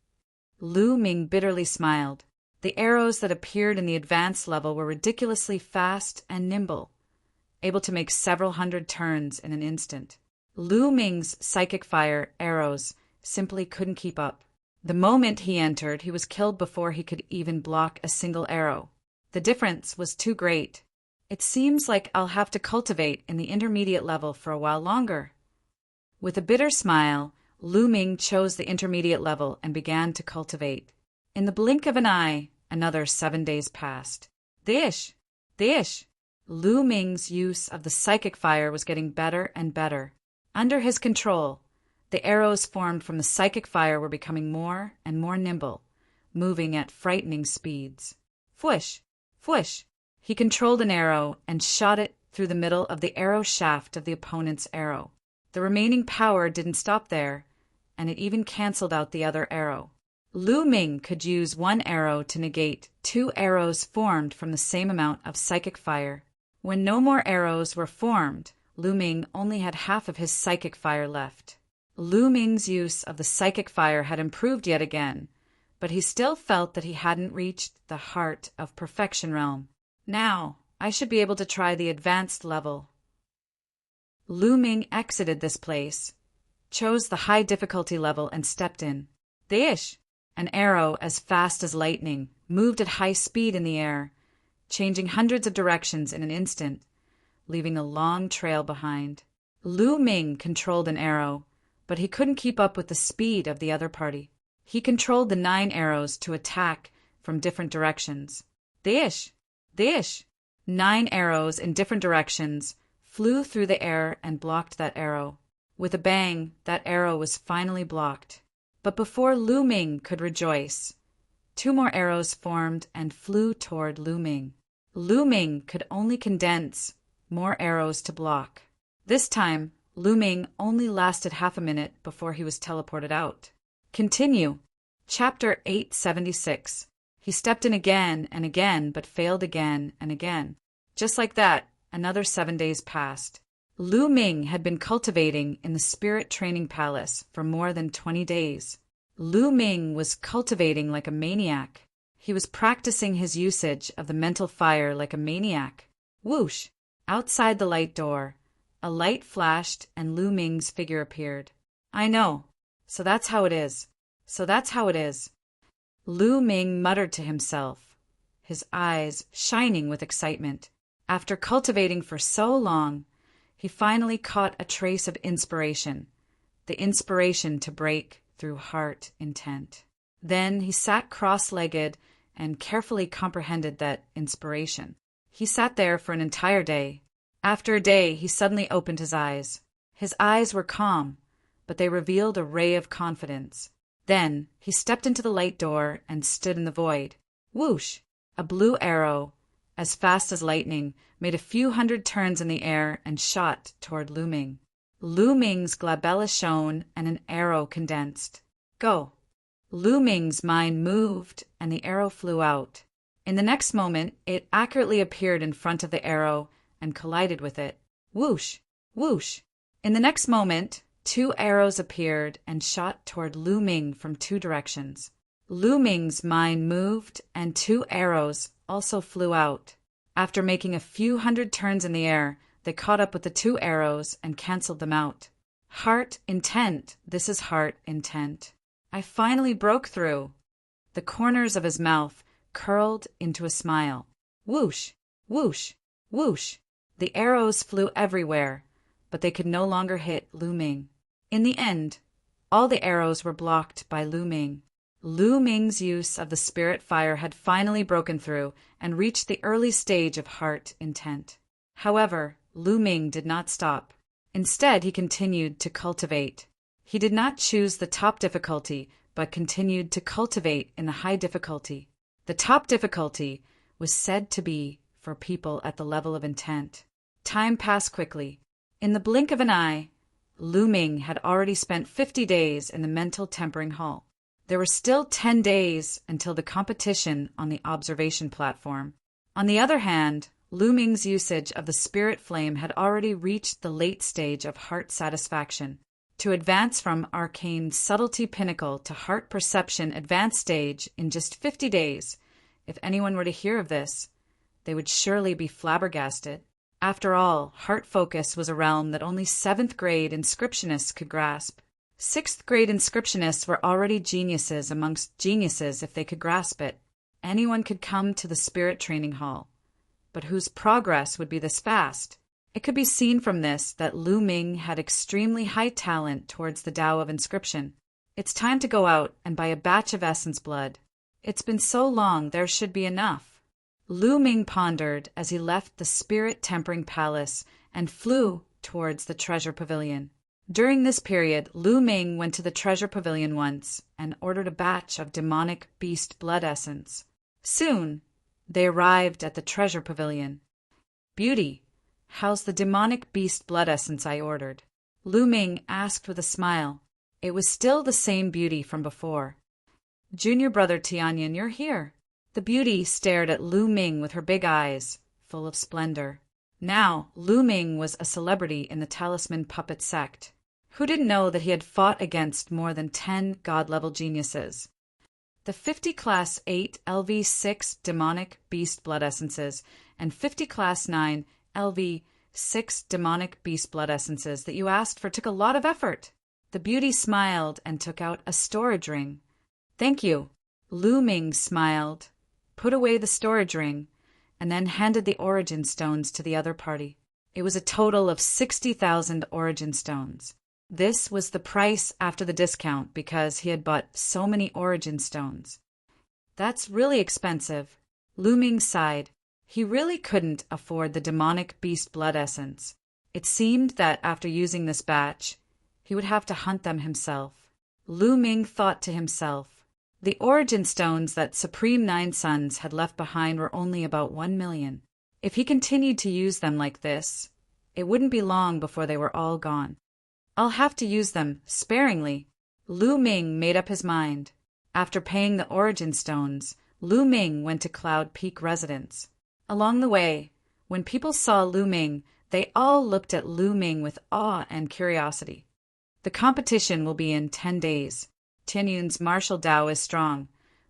Lu Ming bitterly smiled. The arrows that appeared in the advanced level were ridiculously fast and nimble, able to make several hundred turns in an instant. Lu Ming's psychic fire arrows simply couldn't keep up. The moment he entered, he was killed before he could even block a single arrow. The difference was too great. It seems like I'll have to cultivate in the intermediate level for a while longer. With a bitter smile, Lu Ming chose the intermediate level and began to cultivate. In the blink of an eye, another 7 days passed. Dish! Lu Ming's use of the psychic fire was getting better and better. Under his control, the arrows formed from the psychic fire were becoming more and more nimble, moving at frightening speeds. Fwish! Fwish! He controlled an arrow and shot it through the middle of the arrow shaft of the opponent's arrow. The remaining power didn't stop there, and it even canceled out the other arrow. Lu Ming could use one arrow to negate 2 arrows formed from the same amount of psychic fire. When no more arrows were formed, Lu Ming only had half of his psychic fire left. Lu Ming's use of the psychic fire had improved yet again, but he still felt that he hadn't reached the heart of perfection realm. Now, I should be able to try the advanced level. Lu Ming exited this place, chose the high difficulty level and stepped in. Dish! An arrow as fast as lightning moved at high speed in the air, changing hundreds of directions in an instant, leaving a long trail behind. Lu Ming controlled an arrow, but he couldn't keep up with the speed of the other party. He controlled the 9 arrows to attack from different directions. Dish! 9 arrows in different directions flew through the air and blocked that arrow. With a bang, that arrow was finally blocked. But before Lu Ming could rejoice, 2 more arrows formed and flew toward Lu Ming. Lu Ming could only condense more arrows to block. This time, Lu Ming only lasted half a minute before he was teleported out. Continue. Chapter 876. He stepped in again and again, but failed again and again. Just like that, another 7 days passed. Lu Ming had been cultivating in the Spirit Training Palace for more than 20 days. Lu Ming was cultivating like a maniac. He was practicing his usage of the mental fire like a maniac. Whoosh! Outside the light door, a light flashed and Lu Ming's figure appeared. I know. So that's how it is. Lu Ming muttered to himself, his eyes shining with excitement. After cultivating for so long, he finally caught a trace of inspiration, the inspiration to break through heart intent. Then he sat cross-legged and carefully comprehended that inspiration. He sat there for an entire day. After a day, he suddenly opened his eyes. His eyes were calm, but they revealed a ray of confidence. Then he stepped into the light door and stood in the void. Whoosh! A blue arrow, as fast as lightning, made a few hundred turns in the air and shot toward Lu Ming. Lu Ming's glabella shone and an arrow condensed. Go! Lu Ming's mind moved and the arrow flew out. In the next moment, it accurately appeared in front of the arrow and collided with it. Whoosh! Whoosh! In the next moment, 2 arrows appeared and shot toward Lu Ming from 2 directions. Lu Ming's mind moved and 2 arrows also flew out. After making a few hundred turns in the air, they caught up with the 2 arrows and canceled them out. Heart intent. This is heart intent. I finally broke through. The corners of his mouth curled into a smile. Whoosh! Whoosh! Whoosh! The arrows flew everywhere, but they could no longer hit Lu Ming. In the end, all the arrows were blocked by Lu Ming. Lu Ming's use of the spirit fire had finally broken through and reached the early stage of heart intent. However, Lu Ming did not stop. Instead, he continued to cultivate. He did not choose the top difficulty, but continued to cultivate in the high difficulty. The top difficulty was said to be for people at the level of intent. Time passed quickly. In the blink of an eye, Lu Ming had already spent 50 days in the mental tempering hall. There were still 10 days until the competition on the observation platform. On the other hand, Lu Ming's usage of the spirit flame had already reached the late stage of heart satisfaction. To advance from arcane subtlety pinnacle to heart perception advanced stage in just 50 days, if anyone were to hear of this, they would surely be flabbergasted. After all, heart focus was a realm that only 7th grade inscriptionists could grasp. Sixth-grade inscriptionists were already geniuses amongst geniuses if they could grasp it. Anyone could come to the spirit training hall. But whose progress would be this fast? It could be seen from this that Lu Ming had extremely high talent towards the Tao of inscription. It's time to go out and buy a batch of essence blood. It's been so long, there should be enough. Lu Ming pondered as he left the spirit tempering palace and flew towards the treasure pavilion. During this period, Lu Ming went to the treasure pavilion once and ordered a batch of demonic beast blood essence. Soon, they arrived at the treasure pavilion. "Beauty, how's the demonic beast blood essence I ordered?" Lu Ming asked with a smile. It was still the same beauty from before. "Junior brother Tianyan, you're here." The beauty stared at Lu Ming with her big eyes, full of splendor. Now, Lu Ming was a celebrity in the talisman puppet sect. Who didn't know that he had fought against more than 10 god-level geniuses? The 50 Class 8 LV 6 demonic beast blood essences and 50 Class 9 LV 6 demonic beast blood essences that you asked for took a lot of effort. The beauty smiled and took out a storage ring. "Thank you." Lu Ming smiled, put away the storage ring, and then handed the origin stones to the other party. It was a total of 60,000 origin stones. This was the price after the discount because he had bought so many origin stones. "That's really expensive." Lu Ming sighed. He really couldn't afford the demonic beast blood essence. It seemed that after using this batch, he would have to hunt them himself. Lu Ming thought to himself, the origin stones that Supreme Nine Sons had left behind were only about 1 million. If he continued to use them like this, it wouldn't be long before they were all gone. "I'll have to use them sparingly." Lu Ming made up his mind. After paying the origin stones, Lu Ming went to Cloud Peak residence. Along the way, when people saw Lu Ming, they all looked at Lu Ming with awe and curiosity. The competition will be in 10 days. Tianyun's martial Tao is strong,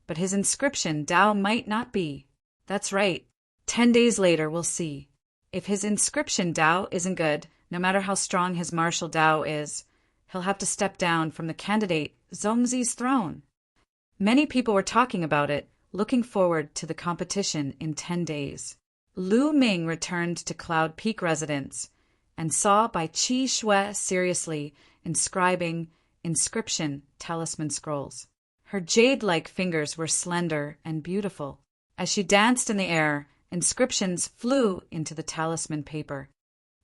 but his inscription Tao might not be. That's right. 10 days later, we'll see. If his inscription Tao isn't good, no matter how strong his martial Tao is, he'll have to step down from the candidate Zongzi's throne. Many people were talking about it, looking forward to the competition in 10 days. Lu Ming returned to Cloud Peak residence and saw Bai Qi Shui seriously inscribing inscription talisman scrolls. Her jade-like fingers were slender and beautiful. As she danced in the air, inscriptions flew into the talisman paper.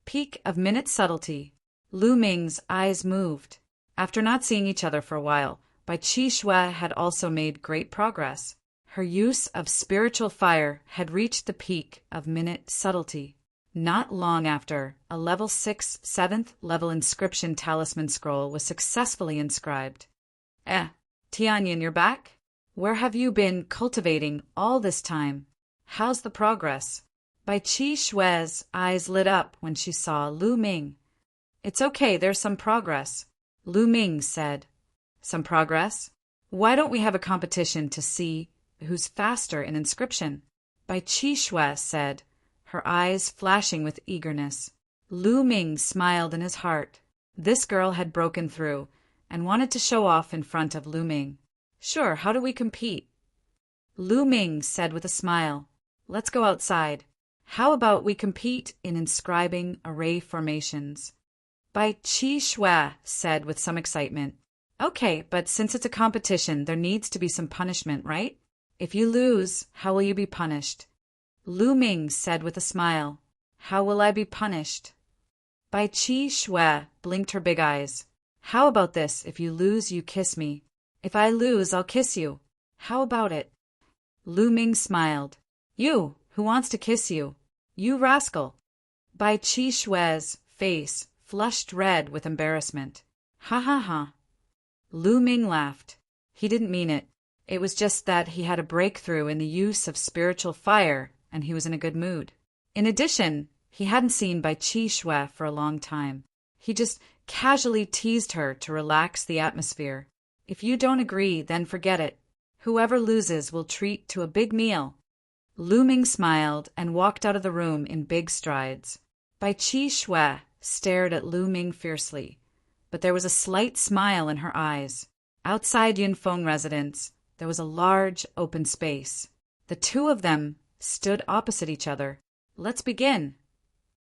Peak of minute subtlety. Lu Ming's eyes moved. After not seeing each other for a while, Bai Qi Shui had also made great progress. Her use of spiritual fire had reached the peak of minute subtlety. Not long after, a level 6 7th level inscription talisman scroll was successfully inscribed. Tianyan, you're back? Where have you been cultivating all this time? How's the progress? Bai Qi Shui's eyes lit up when she saw Lu Ming. "It's okay, there's some progress," Lu Ming said. "Some progress? Why don't we have a competition to see who's faster in inscription?" Bai Qi Shui said, her eyes flashing with eagerness. Lu Ming smiled in his heart. This girl had broken through and wanted to show off in front of Lu Ming. "Sure, how do we compete?" Lu Ming said with a smile, "Let's go outside. How about we compete in inscribing array formations?" Bai Qi Shui said with some excitement. "Okay, but since it's a competition, there needs to be some punishment, right? If you lose, how will you be punished?" Lu Ming said with a smile, "How will I be punished?" Bai Qi Shui blinked her big eyes. "How about this? If you lose, you kiss me. If I lose, I'll kiss you. How about it?" Lu Ming smiled. "You, who wants to kiss you? You rascal." Bai Qi Shui's face flushed red with embarrassment. "Ha ha ha." Lu Ming laughed. He didn't mean it. It was just that he had a breakthrough in the use of spiritual fire, and he was in a good mood. In addition, he hadn't seen Bai Qi Shui for a long time. He just casually teased her to relax the atmosphere. "If you don't agree, then forget it. Whoever loses will treat to a big meal." Lu Ming smiled and walked out of the room in big strides. Bai Qi Shui stared at Lu Ming fiercely. but there was a slight smile in her eyes. Outside Yunfeng residence, there was a large open space. The two of them stood opposite each other. "Let's begin."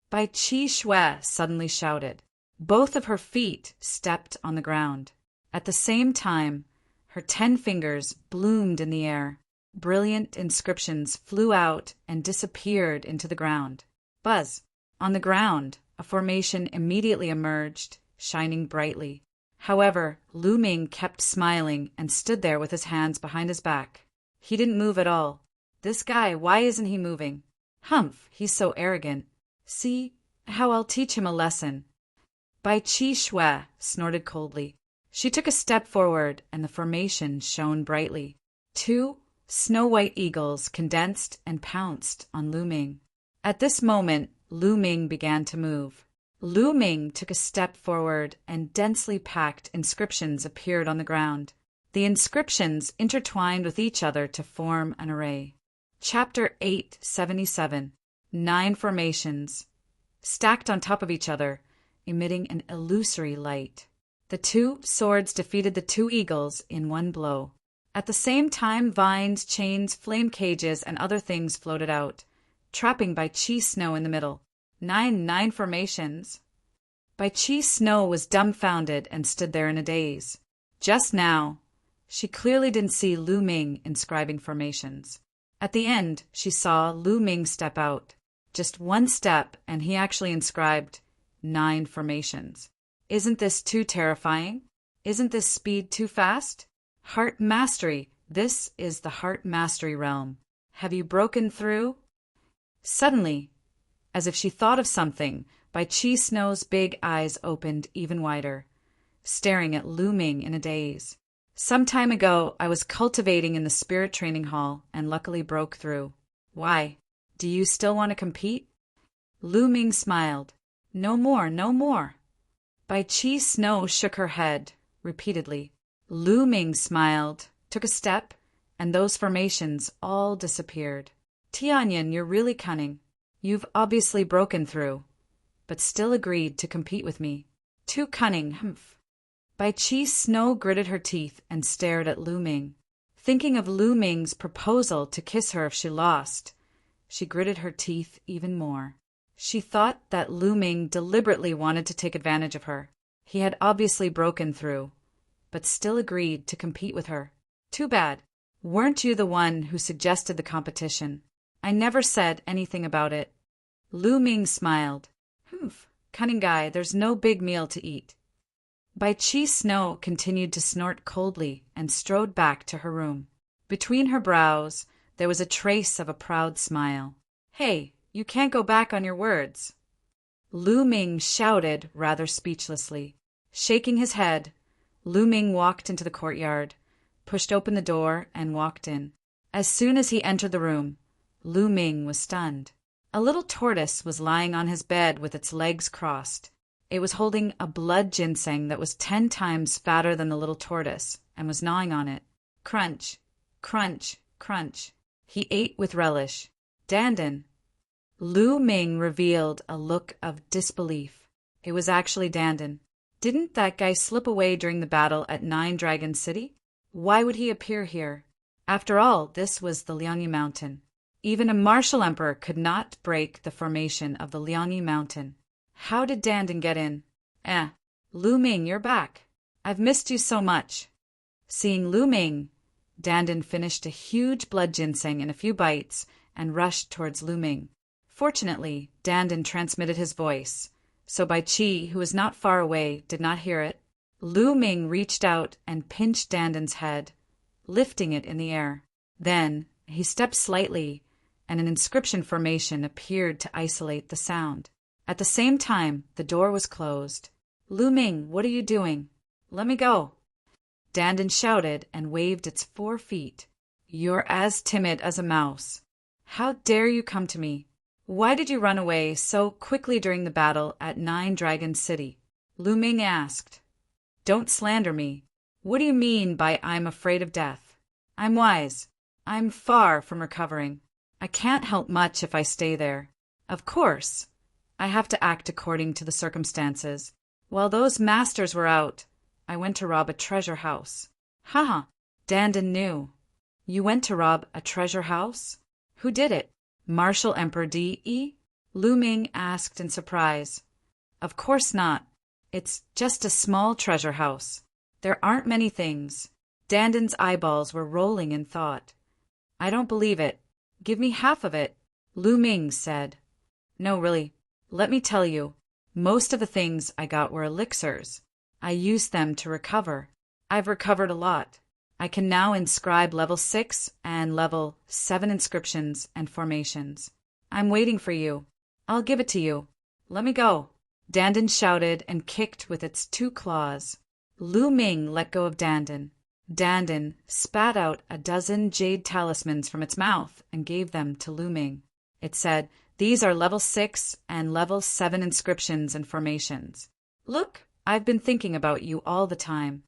Bai Qi Shui suddenly shouted. Both of her feet stepped on the ground. At the same time, her 10 fingers bloomed in the air. Brilliant inscriptions flew out and disappeared into the ground. Buzz! On the ground, a formation immediately emerged, shining brightly. However, Lu Ming kept smiling and stood there with his hands behind his back. He didn't move at all. This guy, why isn't he moving? Humph, he's so arrogant. See how I'll teach him a lesson. Bai Qi Shui snorted coldly. She took a step forward, and the formation shone brightly. 2 snow-white eagles condensed and pounced on Lu Ming. At this moment, Lu Ming began to move. Lu Ming took a step forward, and densely packed inscriptions appeared on the ground. The inscriptions intertwined with each other to form an array. Chapter 877. 9 formations, stacked on top of each other, emitting an illusory light. The 2 swords defeated the 2 eagles in one blow. At the same time, vines, chains, flame cages, and other things floated out, trapping Bai Qi Snow in the middle. 9 formations. Bai Qi Snow was dumbfounded and stood there in a daze. Just now, she clearly didn't see Lu Ming inscribing formations. At the end, she saw Lu Ming step out. Just 1 step, and he actually inscribed 9 formations. Isn't this too terrifying? Isn't this speed too fast? Heart mastery. This is the heart mastery realm. Have you broken through? Suddenly, as if she thought of something, Bai Qi Snow's big eyes opened even wider, staring at Lu Ming in a daze. Some time ago, I was cultivating in the spirit training hall and luckily broke through. Why? Do you still want to compete? Lu Ming smiled. No more, no more. Bai Qi Snow shook her head repeatedly. Lu Ming smiled, took a step, and those formations all disappeared. Tianyan, you're really cunning. You've obviously broken through, but still agreed to compete with me. Too cunning, humph. Bai Qi Snow gritted her teeth and stared at Lu Ming. Thinking of Lu Ming's proposal to kiss her if she lost, she gritted her teeth even more. She thought that Lu Ming deliberately wanted to take advantage of her. He had obviously broken through, but still agreed to compete with her. Too bad. Weren't you the one who suggested the competition? I never said anything about it. Lu Ming smiled. Humph, cunning guy, there's no big meal to eat. Bai Qi Snow continued to snort coldly and strode back to her room. Between her brows, there was a trace of a proud smile. Hey, you can't go back on your words. Lu Ming shouted rather speechlessly. Shaking his head, Lu Ming walked into the courtyard, pushed open the door, and walked in. As soon as he entered the room, Lu Ming was stunned. A little tortoise was lying on his bed with its legs crossed. It was holding a blood ginseng that was 10 times fatter than the little tortoise and was gnawing on it. Crunch, crunch, crunch. He ate with relish. Dandan. Lu Ming revealed a look of disbelief. It was actually Dandan. Didn't that guy slip away during the battle at 9 Dragon City? Why would he appear here? After all, this was the Liangyi Mountain. Even a martial emperor could not break the formation of the Liangyi Mountain. How did Dandan get in? Lu Ming, you're back. I've missed you so much. Seeing Lu Ming, Dandan finished a huge blood ginseng in a few bites and rushed towards Lu Ming. Fortunately, Dandan transmitted his voice, so Bai Qi, who was not far away, did not hear it. Lu Ming reached out and pinched Dandan's head, lifting it in the air. Then he stepped slightly, and an inscription formation appeared to isolate the sound. At the same time, the door was closed. Lu Ming, what are you doing? Let me go. Dandan shouted and waved its 4 feet. You're as timid as a mouse. How dare you come to me? Why did you run away so quickly during the battle at 9 Dragon City? Lu Ming asked. Don't slander me. What do you mean by I'm afraid of death? I'm wise. I'm far from recovering. I can't help much if I stay there. Of course, I have to act according to the circumstances. While those masters were out, I went to rob a treasure house. Haha, Dandan knew. You went to rob a treasure house? Who did it? Marshal Emperor De? Lu Ming asked in surprise. Of course not. It's just a small treasure house. There aren't many things. Dandan's eyeballs were rolling in thought. I don't believe it. Give me half of it, Lu Ming said. No, really. Let me tell you. Most of the things I got were elixirs. I used them to recover. I've recovered a lot. I can now inscribe level 6 and level 7 inscriptions and formations. I'm waiting for you. I'll give it to you. Let me go. Dandan shouted and kicked with its 2 claws. Lu Ming let go of Dandan. Dandan spat out a dozen jade talismans from its mouth and gave them to Lu Ming. It said, These are level 6 and level 7 inscriptions and formations. Look, I've been thinking about you all the time.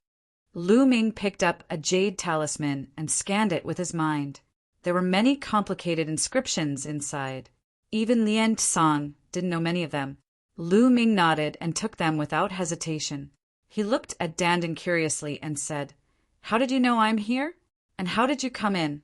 Lu Ming picked up a jade talisman and scanned it with his mind. There were many complicated inscriptions inside. Even Lien Tsang didn't know many of them. Lu Ming nodded and took them without hesitation. He looked at Dandan curiously and said, How did you know I'm here? And how did you come in?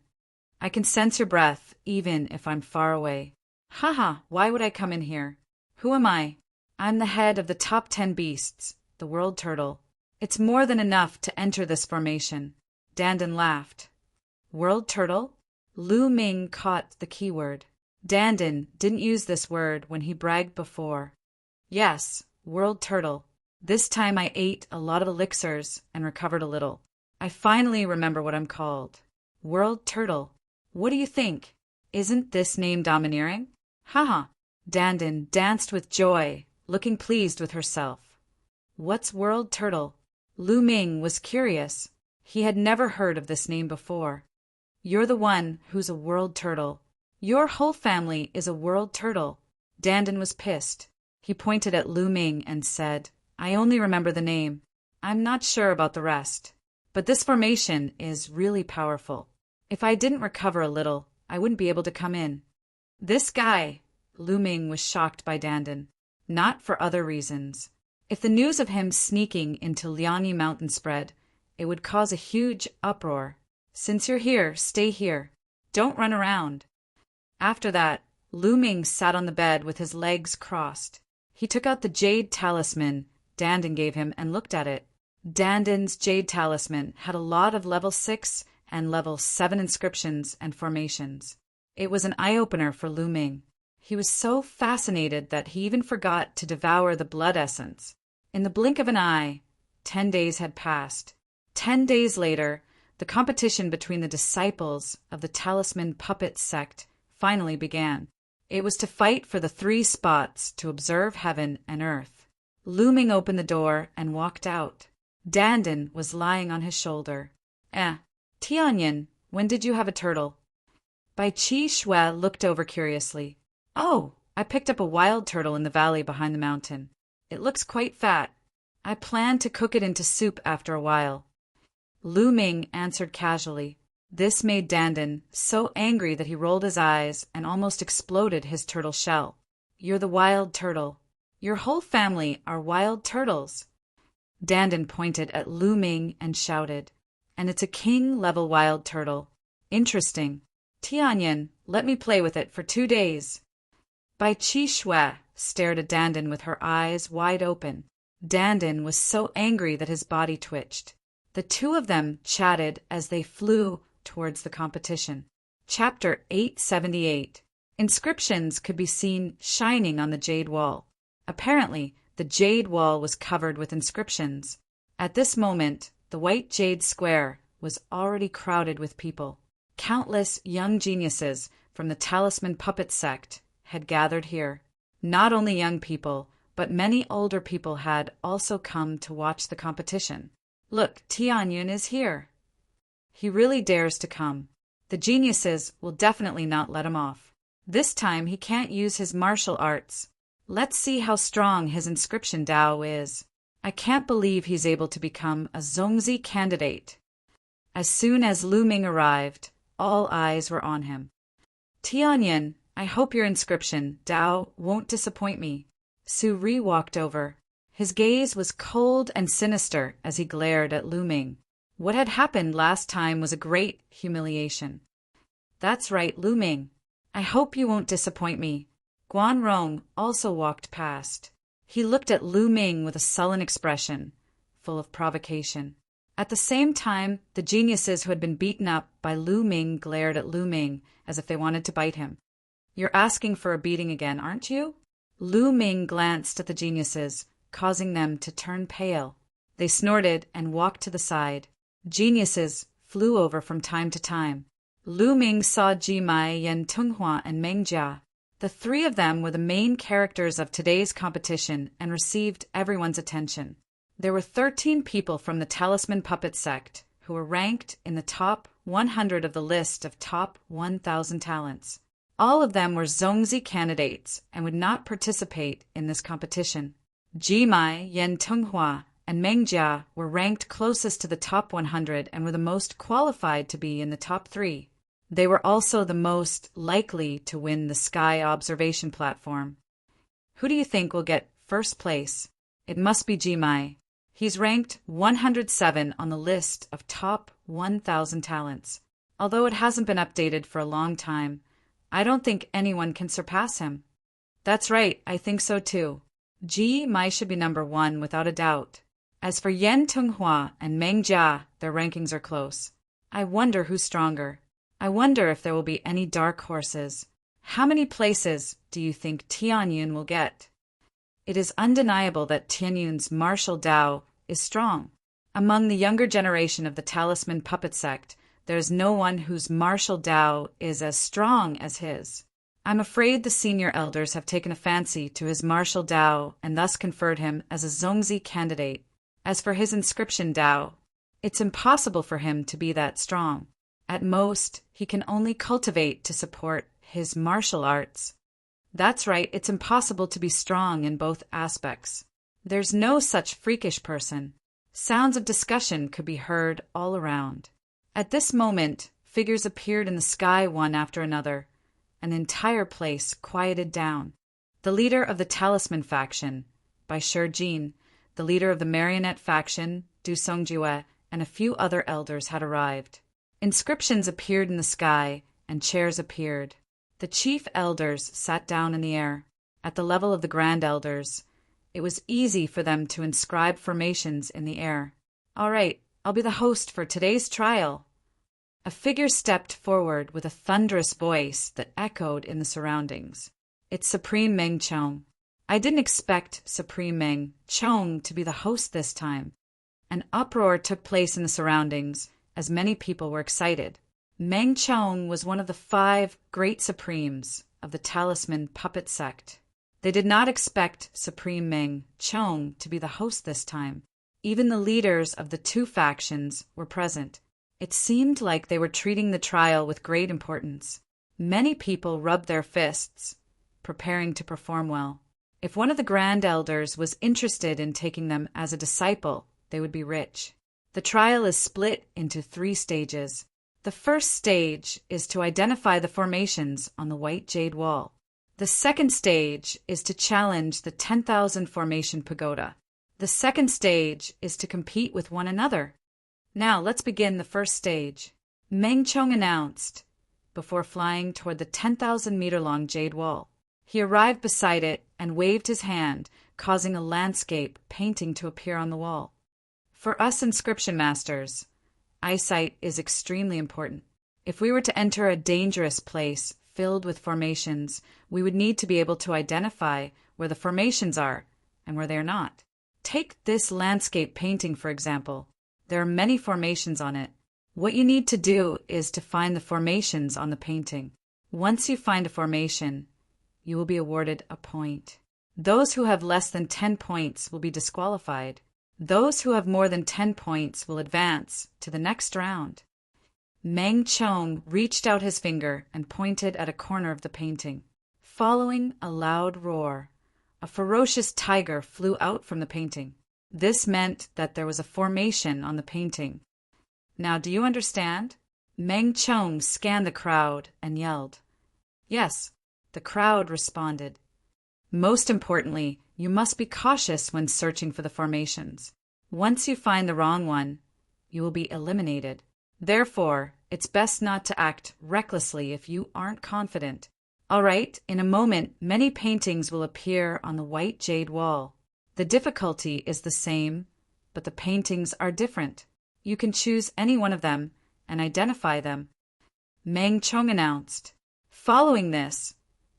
I can sense your breath, even if I'm far away. Haha, why would I come in here? Who am I? I'm the head of the top 10 beasts, the world turtle. It's more than enough to enter this formation. Dandan laughed. World turtle? Lu Ming caught the keyword. Dandan didn't use this word when he bragged before. Yes, world turtle. This time I ate a lot of elixirs and recovered a little. I finally remember what I'm called. World turtle. What do you think? Isn't this name domineering? Haha. Dandan danced with joy, looking pleased with herself. What's world turtle? Lu Ming was curious. He had never heard of this name before. You're the one who's a world turtle. Your whole family is a world turtle. Dandan was pissed. He pointed at Lu Ming and said, I only remember the name. I'm not sure about the rest. But this formation is really powerful. If I didn't recover a little, I wouldn't be able to come in. This guy, Lu Ming was shocked by Dandan. Not for other reasons. If the news of him sneaking into Liangyi Mountain spread, it would cause a huge uproar. Since you're here, stay here. Don't run around. After that, Lu Ming sat on the bed with his legs crossed. He took out the jade talisman Dandan gave him and looked at it. Dandan's jade talisman had a lot of level 6 and level 7 inscriptions and formations. It was an eye-opener for Lu Ming. He was so fascinated that he even forgot to devour the blood essence. In the blink of an eye, 10 days had passed. 10 days later, the competition between the disciples of the Talisman Puppet sect finally began. It was to fight for the 3 spots to observe heaven and earth. Lu Ming opened the door and walked out. Dandan was lying on his shoulder. Tianyin, when did you have a turtle? Bai Qi Shui looked over curiously. Oh, I picked up a wild turtle in the valley behind the mountain. It looks quite fat. I plan to cook it into soup after a while. Lu Ming answered casually. This made Dandan so angry that he rolled his eyes and almost exploded his turtle shell. You're the wild turtle. Your whole family are wild turtles. Dandan pointed at Lu Ming and shouted, And it's a king-level wild turtle. Interesting. Tianyin, let me play with it for 2 days. Bai Qi Shui stared at Dandan with her eyes wide open. Dandan was so angry that his body twitched. The 2 of them chatted as they flew towards the competition. Chapter 878. Inscriptions could be seen shining on the jade wall. Apparently, the jade wall was covered with inscriptions. At this moment, the white jade square was already crowded with people. Countless young geniuses from the Talisman Puppet sect had gathered here. Not only young people, but many older people had also come to watch the competition. Look, Tianyin is here. He really dares to come. The geniuses will definitely not let him off. This time he can't use his martial arts. Let's see how strong his inscription Dao is. I can't believe he's able to become a Zongzi candidate. As soon as Lu Ming arrived, all eyes were on him. Tianyin, I hope your inscription, Dao, won't disappoint me. Su Ri walked over. His gaze was cold and sinister as he glared at Lu Ming. What had happened last time was a great humiliation. That's right, Lu Ming. I hope you won't disappoint me. Guan Rong also walked past. He looked at Lu Ming with a sullen expression, full of provocation. At the same time, the geniuses who had been beaten up by Lu Ming glared at Lu Ming as if they wanted to bite him. You're asking for a beating again, aren't you? Lu Ming glanced at the geniuses, causing them to turn pale. They snorted and walked to the side. Geniuses flew over from time to time. Lu Ming saw Ji Mai, Yen Tunghua, and Meng Jia. The three of them were the main characters of today's competition and received everyone's attention. There were 13 people from the Talisman Puppet sect who were ranked in the top 100 of the list of top 1,000 talents. All of them were Zongzi candidates and would not participate in this competition. Ji Mai, Yen Tunghua, and Meng Jia were ranked closest to the top 100 and were the most qualified to be in the top 3. They were also the most likely to win the Sky Observation Platform. Who do you think will get first place? It must be Ji Mai. He's ranked 107 on the list of top 1,000 talents. Although it hasn't been updated for a long time, I don't think anyone can surpass him. That's right, I think so too. Ji Mai should be number 1 without a doubt. As for Yen Tunghua and Meng Jia, their rankings are close. I wonder who's stronger. I wonder if there will be any dark horses. How many places do you think Tianyun will get? It is undeniable that Tianyun's martial Dao is strong. Among the younger generation of the Talisman Puppet sect, there is no one whose martial Dao is as strong as his. I'm afraid the senior elders have taken a fancy to his martial Dao and thus conferred him as a Zongzi candidate. As for his inscription Dao, it's impossible for him to be that strong. At most, he can only cultivate to support his martial arts. That's right, it's impossible to be strong in both aspects. There's no such freakish person. Sounds of discussion could be heard all around. At this moment, figures appeared in the sky one after another. An entire place quieted down. The leader of the Talisman faction, Bai Shijin, the leader of the Marionette faction, Du Songjue, and a few other elders had arrived. Inscriptions appeared in the sky, and chairs appeared. The chief elders sat down in the air. At the level of the grand elders, it was easy for them to inscribe formations in the air. All right, I'll be the host for today's trial. A figure stepped forward with a thunderous voice that echoed in the surroundings. It's Supreme Meng Chong. I didn't expect Supreme Meng Chong to be the host this time. An uproar took place in the surroundings, as many people were excited. Meng Chong was one of the 5 great supremes of the Talisman Puppet sect. They did not expect Supreme Meng Chong to be the host this time. Even the leaders of the 2 factions were present. It seemed like they were treating the trial with great importance. Many people rubbed their fists, preparing to perform well. If one of the grand elders was interested in taking them as a disciple, they would be rich. The trial is split into 3 stages. The first stage is to identify the formations on the white jade wall. The second stage is to challenge the 10,000 formation pagoda. The second stage is to compete with one another. Now let's begin the first stage. Meng Chong announced, before flying toward the 10,000-meter-long jade wall. He arrived beside it and waved his hand, causing a landscape painting to appear on the wall. For us inscription masters, eyesight is extremely important. If we were to enter a dangerous place filled with formations, we would need to be able to identify where the formations are and where they are not. Take this landscape painting, for example. There are many formations on it. What you need to do is to find the formations on the painting. Once you find a formation, you will be awarded a point. Those who have less than 10 points will be disqualified. Those who have more than 10 points will advance to the next round. Meng Chong reached out his finger and pointed at a corner of the painting. Following a loud roar, a ferocious tiger flew out from the painting. This meant that there was a formation on the painting. Now, do you understand? Meng Chong scanned the crowd and yelled. Yes, the crowd responded. Most importantly, you must be cautious when searching for the formations. Once you find the wrong one, you will be eliminated. Therefore, it's best not to act recklessly if you aren't confident. All right, in a moment, many paintings will appear on the white jade wall. The difficulty is the same, but the paintings are different. You can choose any one of them and identify them. Meng Chong announced. Following this,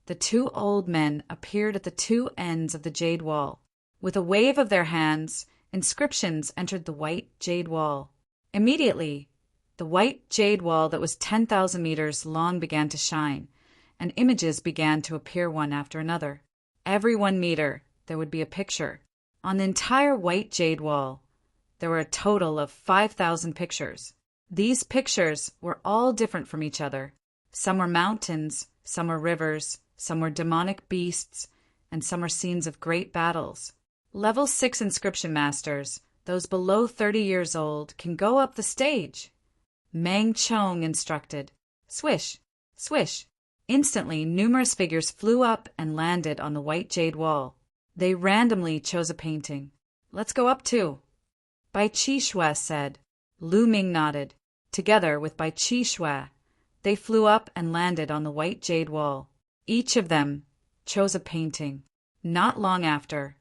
the two old men appeared at the two ends of the jade wall. With a wave of their hands, inscriptions entered the white jade wall. Immediately, the white jade wall that was 10,000 meters long began to shine, and images began to appear one after another. Every 1 meter, there would be a picture. On the entire white jade wall, there were a total of 5,000 pictures. These pictures were all different from each other. Some were mountains, some were rivers, some were demonic beasts, and some were scenes of great battles. Level 6 inscription masters, those below 30 years old, can go up the stage. Meng Chong instructed. Swish, swish. Instantly, numerous figures flew up and landed on the white jade wall. They randomly chose a painting. Let's go up too. Bai Chi Shui said. Lu Ming nodded. Together with Bai Chi Shui, they flew up and landed on the white jade wall. Each of them chose a painting. Not long after,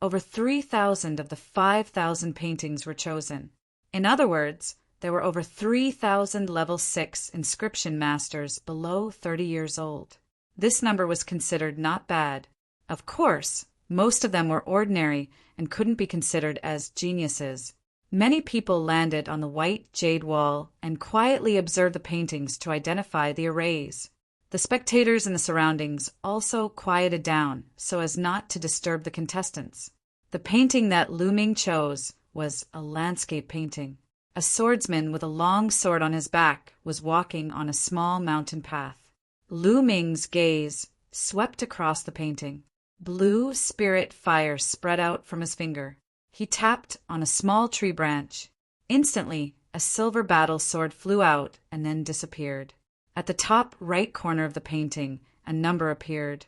over 3,000 of the 5,000 paintings were chosen. In other words, there were over 3,000 level 6 inscription masters below 30 years old. This number was considered not bad. Of course, most of them were ordinary and couldn't be considered as geniuses. Many people landed on the white jade wall and quietly observed the paintings to identify the arrays. The spectators in the surroundings also quieted down so as not to disturb the contestants. The painting that Lu Ming chose was a landscape painting. A swordsman with a long sword on his back was walking on a small mountain path. Lu Ming's gaze swept across the painting. Blue spirit fire spread out from his finger. He tapped on a small tree branch. Instantly, a silver battle sword flew out and then disappeared. At the top right corner of the painting, a number appeared.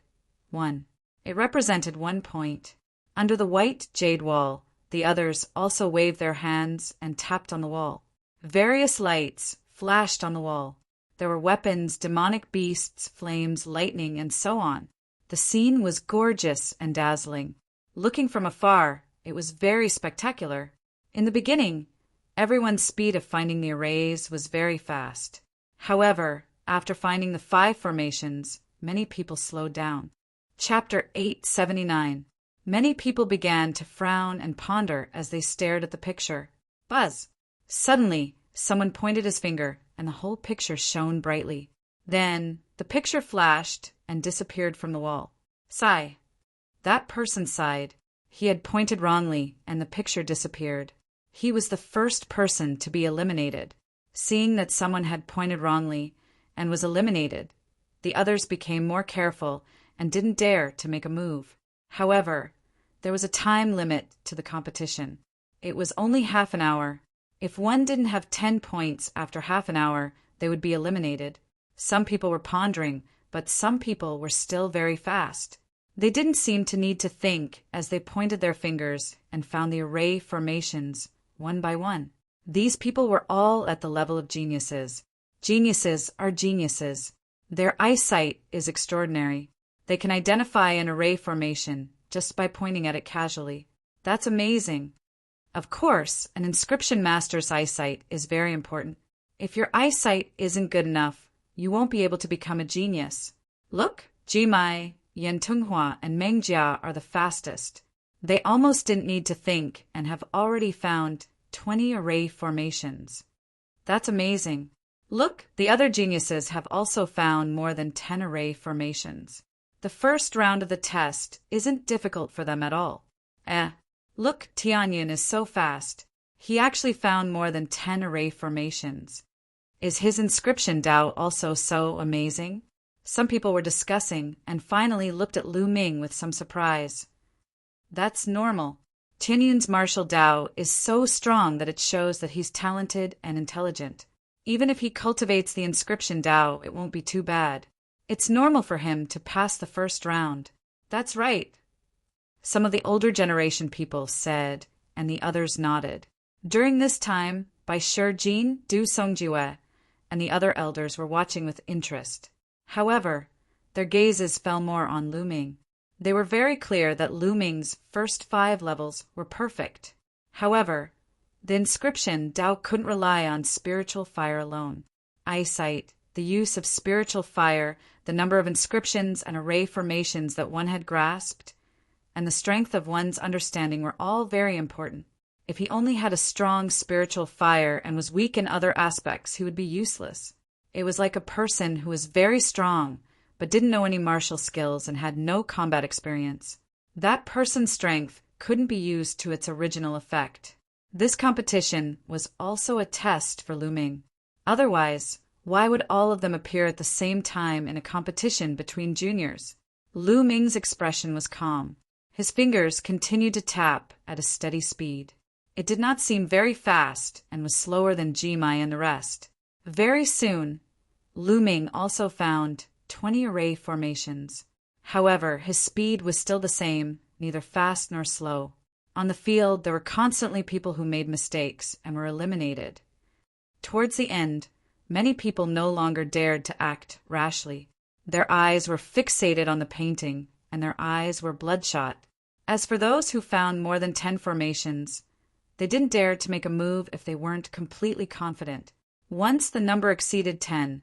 1. It represented 1 point. Under the white jade wall, the others also waved their hands and tapped on the wall. Various lights flashed on the wall. There were weapons, demonic beasts, flames, lightning, and so on. The scene was gorgeous and dazzling. Looking from afar, it was very spectacular. In the beginning, everyone's speed of finding the arrays was very fast. However, after finding the 5 formations, many people slowed down. Chapter 879. Many people began to frown and ponder as they stared at the picture. Buzz! Suddenly, someone pointed his finger, and the whole picture shone brightly. Then, the picture flashed and disappeared from the wall. Sigh. That person sighed. He had pointed wrongly, and the picture disappeared. He was the first person to be eliminated. Seeing that someone had pointed wrongly and was eliminated, the others became more careful and didn't dare to make a move. However, there was a time limit to the competition. It was only half an hour. If one didn't have 10 points after half an hour, they would be eliminated. Some people were pondering, but some people were still very fast. They didn't seem to need to think as they pointed their fingers and found the array formations one by one. These people were all at the level of geniuses. Geniuses are geniuses. Their eyesight is extraordinary. They can identify an array formation just by pointing at it casually. That's amazing. Of course, an inscription master's eyesight is very important. If your eyesight isn't good enough, you won't be able to become a genius. Look, Jimai, Yan Tunghua, and Meng Jia are the fastest. They almost didn't need to think and have already found 20 array formations. That's amazing. Look, the other geniuses have also found more than 10 array formations. The first round of the test isn't difficult for them at all. Look, Tianyin is so fast. He actually found more than 10 array formations. Is his inscription Dao also so amazing? Some people were discussing and finally looked at Lu Ming with some surprise. That's normal. Tianyin's martial Dao is so strong that it shows that he's talented and intelligent. Even if he cultivates the inscription Dao, it won't be too bad. It's normal for him to pass the first round. That's right. Some of the older generation people said, and the others nodded. During this time, Bai Jin, Du Songjiwe, and the other elders were watching with interest. However, their gazes fell more on Lu Ming. They were very clear that Lu Ming's first 5 levels were perfect. However, the inscription Dao couldn't rely on spiritual fire alone. Eyesight, the use of spiritual fire, the number of inscriptions and array formations that one had grasped, and the strength of one's understanding were all very important. If he only had a strong spiritual fire and was weak in other aspects, he would be useless. It was like a person who was very strong, but didn't know any martial skills and had no combat experience. That person's strength couldn't be used to its original effect. This competition was also a test for Lu Ming. Otherwise, why would all of them appear at the same time in a competition between juniors? Lu Ming's expression was calm. His fingers continued to tap at a steady speed. It did not seem very fast and was slower than Jimai and the rest. Very soon, Lu Ming also found 20 array formations. However, his speed was still the same, neither fast nor slow. On the field, there were constantly people who made mistakes and were eliminated. Towards the end, many people no longer dared to act rashly. Their eyes were fixated on the painting, and their eyes were bloodshot. As for those who found more than 10 formations, they didn't dare to make a move if they weren't completely confident. Once the number exceeded 10,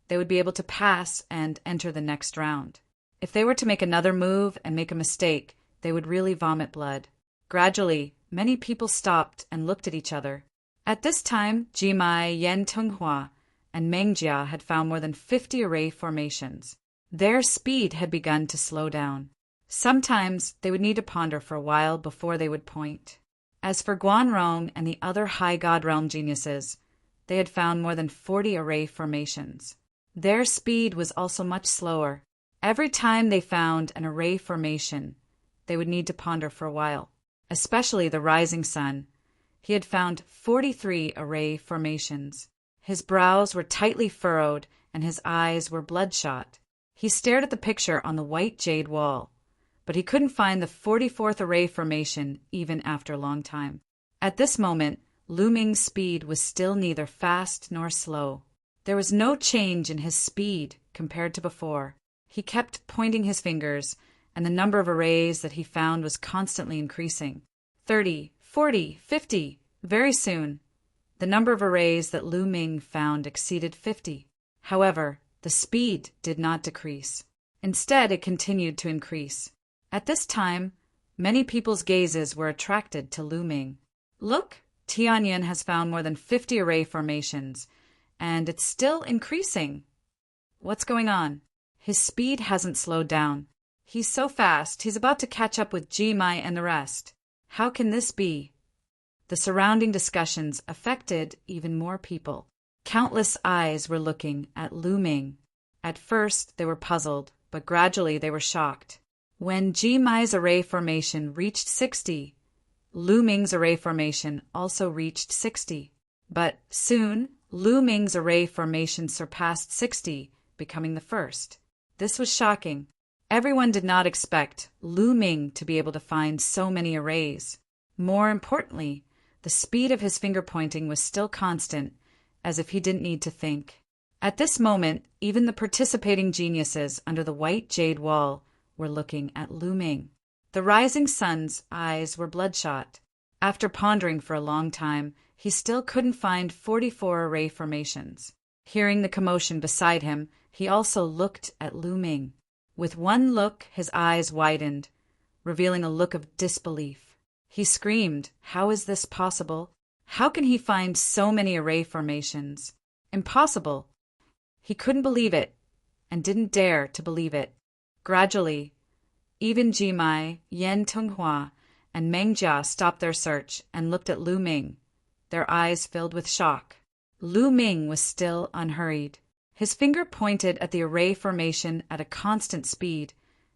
they would be able to pass and enter the next round. If they were to make another move and make a mistake, they would really vomit blood. Gradually, many people stopped and looked at each other. At this time, Jimai, Yan Tenghua, and Meng Jia had found more than 50 array formations. Their speed had begun to slow down. Sometimes they would need to ponder for a while before they would point. As for Guanrong and the other High God Realm geniuses, they had found more than 40 array formations. Their speed was also much slower. Every time they found an array formation, they would need to ponder for a while. Especially the Rising Sun. He had found 43 array formations. His brows were tightly furrowed and his eyes were bloodshot. He stared at the picture on the white jade wall, but he couldn't find the 44th array formation even after a long time. At this moment, Lu Ming's speed was still neither fast nor slow. There was no change in his speed compared to before. He kept pointing his fingers, and the number of arrays that he found was constantly increasing. 30, 40, 50. Very soon, the number of arrays that Lu Ming found exceeded 50. However, the speed did not decrease. Instead, it continued to increase. At this time, many people's gazes were attracted to Lu Ming. Look, Tianyin has found more than 50 array formations, and it's still increasing. What's going on? His speed hasn't slowed down. He's so fast, he's about to catch up with Jimai and the rest. How can this be? The surrounding discussions affected even more people. Countless eyes were looking at Lu Ming. At first, they were puzzled, but gradually they were shocked. When Jimai's array formation reached 60, Lu Ming's array formation also reached 60. But soon, Lu Ming's array formation surpassed 60, becoming the first. This was shocking. Everyone did not expect Lu Ming to be able to find so many arrays. More importantly, the speed of his finger pointing was still constant, as if he didn't need to think. At this moment, even the participating geniuses under the white jade wall were looking at Lu Ming. The Rising Sun's eyes were bloodshot. After pondering for a long time, he still couldn't find 44 array formations. Hearing the commotion beside him, he also looked at Lu Ming. With one look, his eyes widened, revealing a look of disbelief. He screamed, "How is this possible? How can he find so many array formations? Impossible!" He couldn't believe it, and didn't dare to believe it. Gradually, even Jimai, Yan Tenghua, and Meng Jia stopped their search and looked at Lu Ming, their eyes filled with shock. Lu Ming was still unhurried. His finger pointed at the array formation at a constant speed,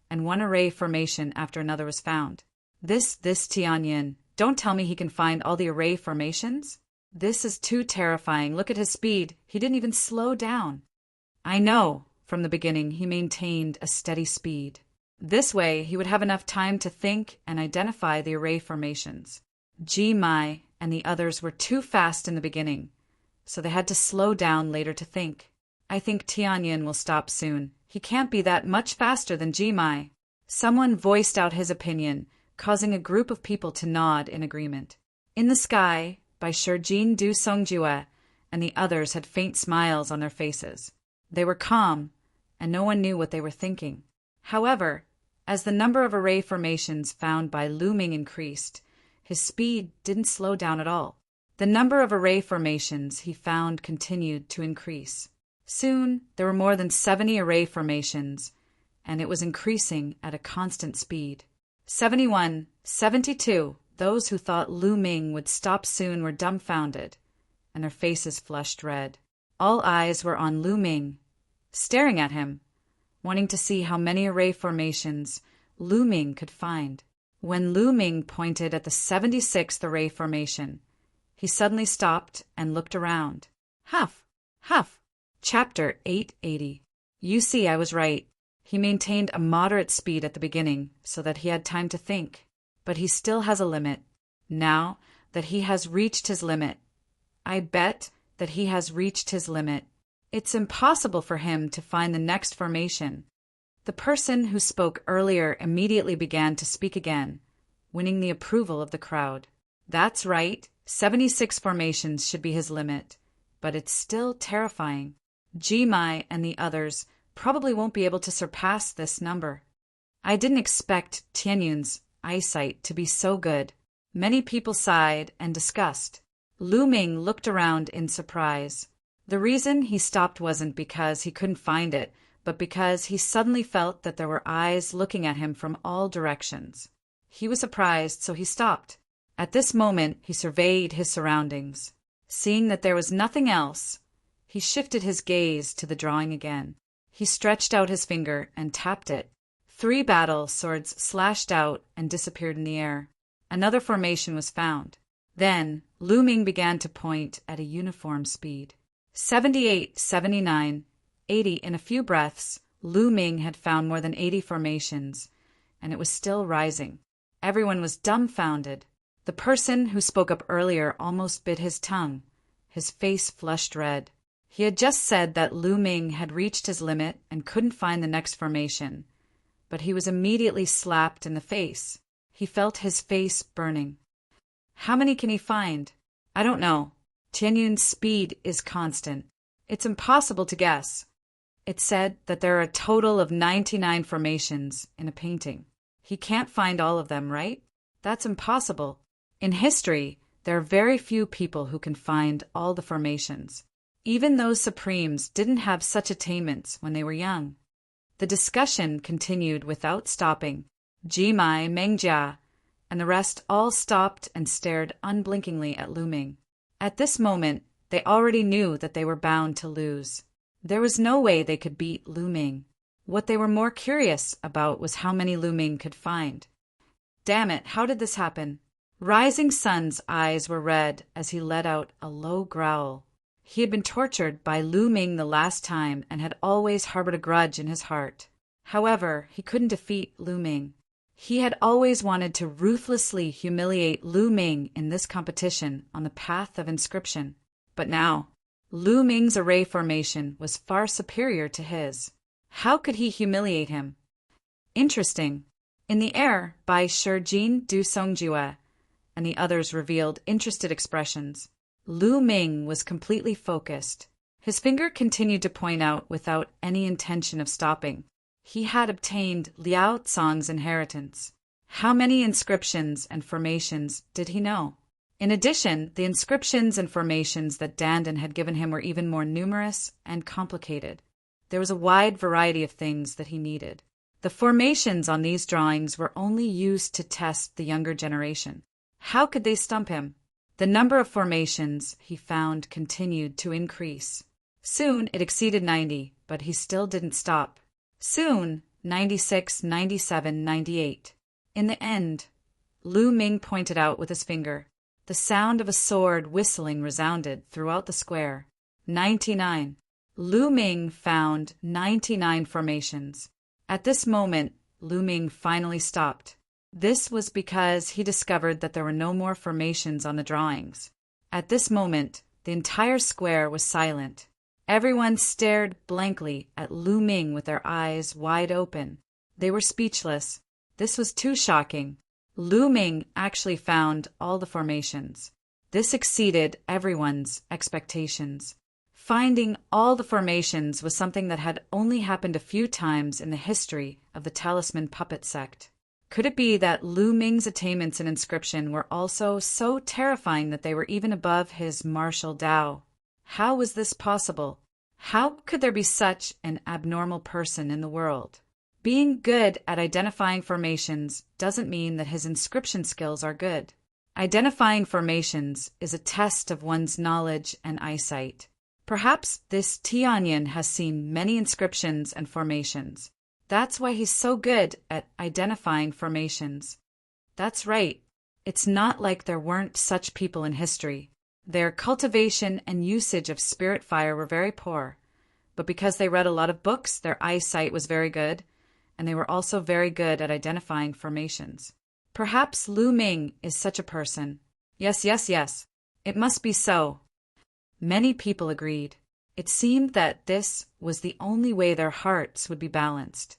and one array formation after another was found. This Tianyin. Don't tell me he can find all the array formations? This is too terrifying. Look at his speed. He didn't even slow down. I know. From the beginning, he maintained a steady speed. This way, he would have enough time to think and identify the array formations. Ji Mai and the others were too fast in the beginning, so they had to slow down later to think. I think Tianyin will stop soon. He can't be that much faster than Ji Mai. Someone voiced out his opinion, causing a group of people to nod in agreement. In the Sky, by Shijin Du Songjue, and the others had faint smiles on their faces. They were calm, and no one knew what they were thinking. However, as the number of array formations found by Lu Ming increased, his speed didn't slow down at all. The number of array formations he found continued to increase. Soon, there were more than 70 array formations, and it was increasing at a constant speed. 71, 72, those who thought Lu Ming would stop soon were dumbfounded, and their faces flushed red. All eyes were on Lu Ming, staring at him, wanting to see how many array formations Lu Ming could find. When Lu Ming pointed at the 76th array formation, he suddenly stopped and looked around. Huff! Huff! Chapter 880. You see, I was right. He maintained a moderate speed at the beginning so that he had time to think, but he still has a limit. Now that he has reached his limit, I bet that he has reached his limit. It's impossible for him to find the next formation. The person who spoke earlier immediately began to speak again, winning the approval of the crowd. That's right, 76 formations should be his limit, but it's still terrifying. Ji Mai and the others probably won't be able to surpass this number. I didn't expect Tianyun's eyesight to be so good. Many people sighed and discussed. Lu Ming looked around in surprise. The reason he stopped wasn't because he couldn't find it, but because he suddenly felt that there were eyes looking at him from all directions. He was surprised, so he stopped. At this moment, he surveyed his surroundings. Seeing that there was nothing else, he shifted his gaze to the drawing again. He stretched out his finger and tapped it. 3 battle swords slashed out and disappeared in the air. Another formation was found. Then, Lu Ming began to point at a uniform speed. 78, 79, 80 in a few breaths, Lu Ming had found more than 80 formations, and it was still rising. Everyone was dumbfounded. The person who spoke up earlier almost bit his tongue. His face flushed red. He had just said that Lu Ming had reached his limit and couldn't find the next formation, but he was immediately slapped in the face. He felt his face burning. How many can he find? I don't know. Tianyun's speed is constant. It's impossible to guess. It said that there are a total of 99 formations in a painting. He can't find all of them, right? That's impossible. In history, there are very few people who can find all the formations. Even those supremes didn't have such attainments when they were young. The discussion continued without stopping. Ji Mai, Meng Jia, and the rest all stopped and stared unblinkingly at Lu Ming. At this moment, they already knew that they were bound to lose. There was no way they could beat Lu Ming. What they were more curious about was how many Lu Ming could find. Damn it, how did this happen? Rising Sun's eyes were red as he let out a low growl. He had been tortured by Lu Ming the last time and had always harbored a grudge in his heart. However, he couldn't defeat Lu Ming. He had always wanted to ruthlessly humiliate Lu Ming in this competition on the path of inscription. But now, Lu Ming's array formation was far superior to his. How could he humiliate him? Interesting. In the Air by Shijin Du Songjue, and the others revealed interested expressions. Lu Ming was completely focused. His finger continued to point out without any intention of stopping. He had obtained Liao Cang's inheritance. How many inscriptions and formations did he know? In addition, the inscriptions and formations that Dandan had given him were even more numerous and complicated. There was a wide variety of things that he needed. The formations on these drawings were only used to test the younger generation. How could they stump him? The number of formations he found continued to increase. Soon it exceeded 90, but he still didn't stop. Soon, 96, 97, 98. In the end, Lu Ming pointed out with his finger. The sound of a sword whistling resounded throughout the square. 99. Lu Ming found 99 formations. At this moment, Lu Ming finally stopped. This was because he discovered that there were no more formations on the drawings. At this moment, the entire square was silent. Everyone stared blankly at Lu Ming with their eyes wide open. They were speechless. This was too shocking. Lu Ming actually found all the formations. This exceeded everyone's expectations. Finding all the formations was something that had only happened a few times in the history of the Talisman puppet sect. Could it be that Lu Ming's attainments in inscription were also so terrifying that they were even above his martial Tao? How was this possible? How could there be such an abnormal person in the world? Being good at identifying formations doesn't mean that his inscription skills are good. Identifying formations is a test of one's knowledge and eyesight. Perhaps this Tianyin has seen many inscriptions and formations. That's why he's so good at identifying formations. That's right. It's not like there weren't such people in history. Their cultivation and usage of spirit fire were very poor. But because they read a lot of books, their eyesight was very good, and they were also very good at identifying formations. Perhaps Lu Ming is such a person. Yes. It must be so. Many people agreed. It seemed that this was the only way their hearts would be balanced.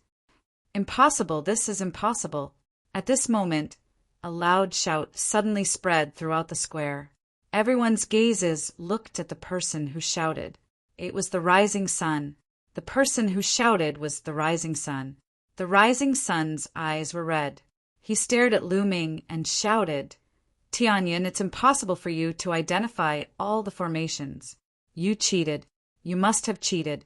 Impossible, this is impossible. At this moment, a loud shout suddenly spread throughout the square. Everyone's gazes looked at the person who shouted. It was the rising sun. The person who shouted was the rising sun. The rising sun's eyes were red. He stared at Lu Ming and shouted, "Tianyin, it's impossible for you to identify all the formations. You cheated. You must have cheated."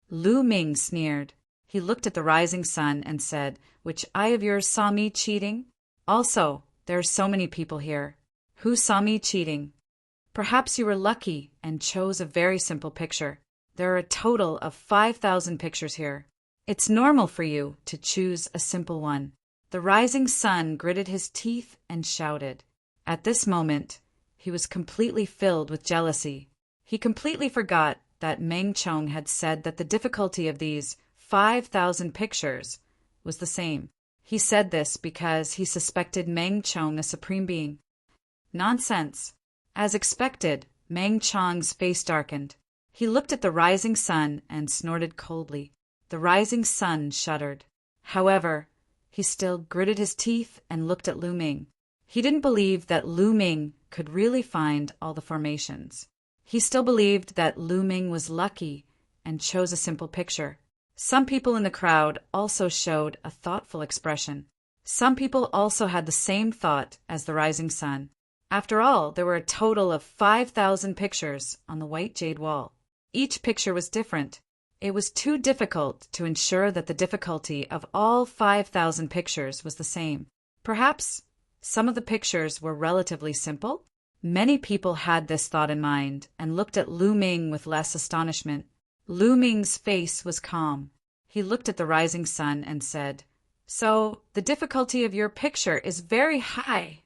Lu Ming sneered. He looked at the rising sun and said, "Which eye of yours saw me cheating? Also, there are so many people here. Who saw me cheating? Perhaps you were lucky and chose a very simple picture. There are a total of 5,000 pictures here. It's normal for you to choose a simple one." The rising sun gritted his teeth and shouted. At this moment, he was completely filled with jealousy. He completely forgot that Meng Chong had said that the difficulty of these 5,000 pictures was the same. He said this because he suspected Meng Chong a supreme being. Nonsense. As expected, Meng Chong's face darkened. He looked at the rising sun and snorted coldly. The rising sun shuddered. However, he still gritted his teeth and looked at Lu Ming. He didn't believe that Lu Ming could really find all the formations. He still believed that Lu Ming was lucky and chose a simple picture. Some people in the crowd also showed a thoughtful expression. Some people also had the same thought as the rising sun. After all, there were a total of 5,000 pictures on the white jade wall. Each picture was different. It was too difficult to ensure that the difficulty of all 5,000 pictures was the same. Perhaps some of the pictures were relatively simple? Many people had this thought in mind and looked at Lu Ming with less astonishment. Lu Ming's face was calm. He looked at the rising sun and said, "So, the difficulty of your picture is very high.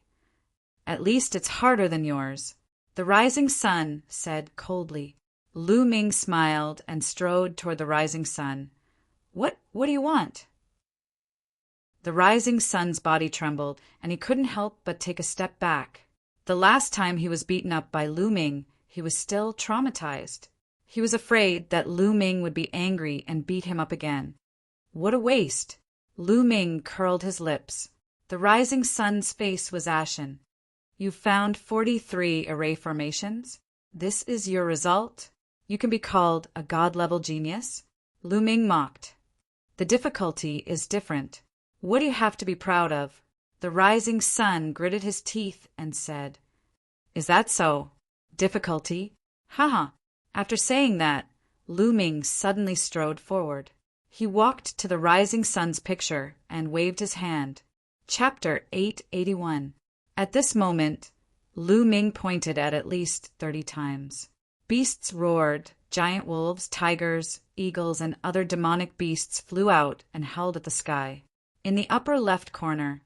At least it's harder than yours." The rising sun said coldly. Lu Ming smiled and strode toward the rising sun. What do you want?" The rising sun's body trembled, and he couldn't help but take a step back. The last time he was beaten up by Lu Ming, he was still traumatized. He was afraid that Lu Ming would be angry and beat him up again. What a waste! Lu Ming curled his lips. The rising sun's face was ashen. "You found 43 array formations? This is your result? You can be called a god-level genius?" Lu Ming mocked. "The difficulty is different. What do you have to be proud of?" The rising sun gritted his teeth and said, "Is that so? Difficulty? Haha." After saying that, Lu Ming suddenly strode forward. He walked to the rising sun's picture and waved his hand. Chapter 881. At this moment, Lu Ming pointed at least 30 times. Beasts roared. Giant wolves, tigers, eagles, and other demonic beasts flew out and howled at the sky. In the upper left corner,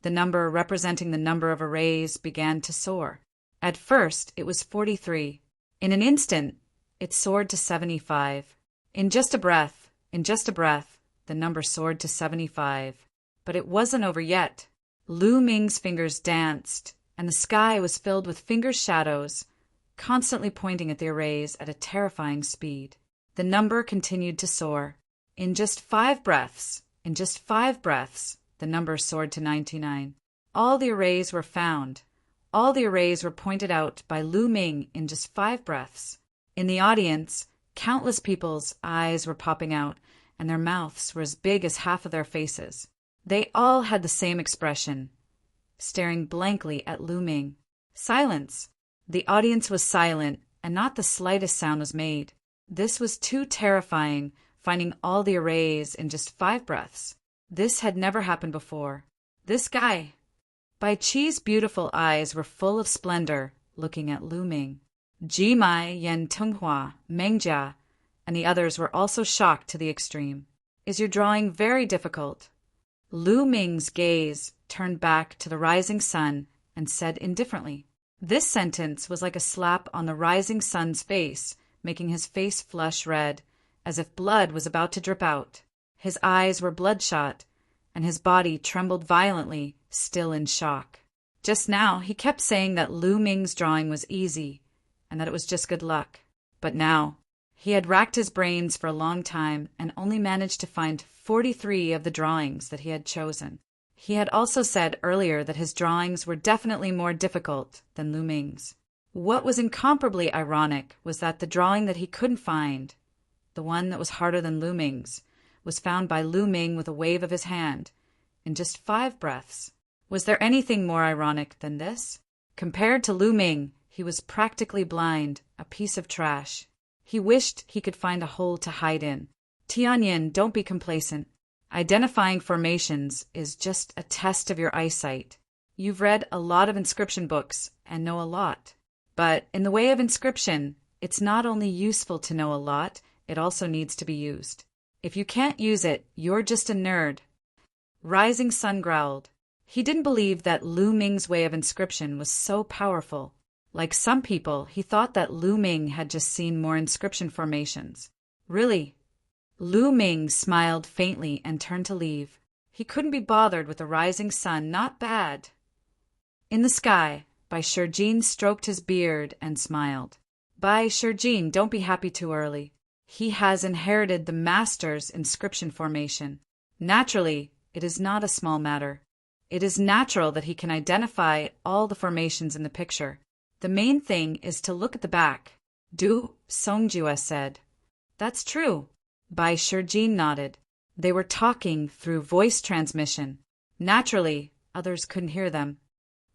the number representing the number of arrays began to soar. At first, it was 43. In an instant, it soared to 75. In just a breath, the number soared to 75. But it wasn't over yet. Lu Ming's fingers danced, and the sky was filled with finger shadows, constantly pointing at the arrays at a terrifying speed. The number continued to soar. In just 5 breaths, the number soared to 99. All the arrays were found. All the arrays were pointed out by Lu Ming in just 5 breaths. In the audience, countless people's eyes were popping out, and their mouths were as big as half of their faces. They all had the same expression, staring blankly at Lu Ming. Silence. The audience was silent, and not the slightest sound was made. This was too terrifying, finding all the arrays in just 5 breaths. This had never happened before. This guy. Bai Qi's beautiful eyes were full of splendor, looking at Lu Ming. Ji Mai, Yen Tenghua, Meng Jia, and the others were also shocked to the extreme. Is your drawing very difficult? Lu Ming's gaze turned back to the rising sun and said indifferently. This sentence was like a slap on the rising sun's face, making his face flush red, as if blood was about to drip out. His eyes were bloodshot, and his body trembled violently, still in shock. Just now, he kept saying that Lu Ming's drawing was easy, and that it was just good luck. But now, he had racked his brains for a long time and only managed to find 43 of the drawings that he had chosen. He had also said earlier that his drawings were definitely more difficult than Lu Ming's. What was incomparably ironic was that the drawing that he couldn't find, the one that was harder than Lu Ming's, was found by Lu Ming with a wave of his hand, in just 5 breaths. Was there anything more ironic than this? Compared to Lu Ming, he was practically blind, a piece of trash. He wished he could find a hole to hide in. Tianyin, don't be complacent. Identifying formations is just a test of your eyesight. You've read a lot of inscription books and know a lot. But in the way of inscription, it's not only useful to know a lot, it also needs to be used. If you can't use it, you're just a nerd. Rising Sun growled. He didn't believe that Lu Ming's way of inscription was so powerful. Like some people, he thought that Lu Ming had just seen more inscription formations. Really? Lu Ming smiled faintly and turned to leave. He couldn't be bothered with the rising sun, not bad. In the sky, Bai Shijin stroked his beard and smiled. Bai Shijin, don't be happy too early. He has inherited the master's inscription formation. Naturally, it is not a small matter. It is natural that he can identify all the formations in the picture. The main thing is to look at the back. Du, Songjue said. That's true. Bai Shijin nodded. They were talking through voice transmission. Naturally, others couldn't hear them.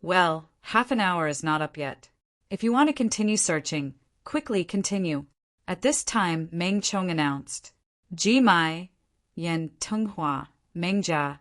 Well, half an hour is not up yet. If you want to continue searching, quickly continue. At this time, Meng Chong announced. Ji Mai, Yen Tenghua, Meng Jia,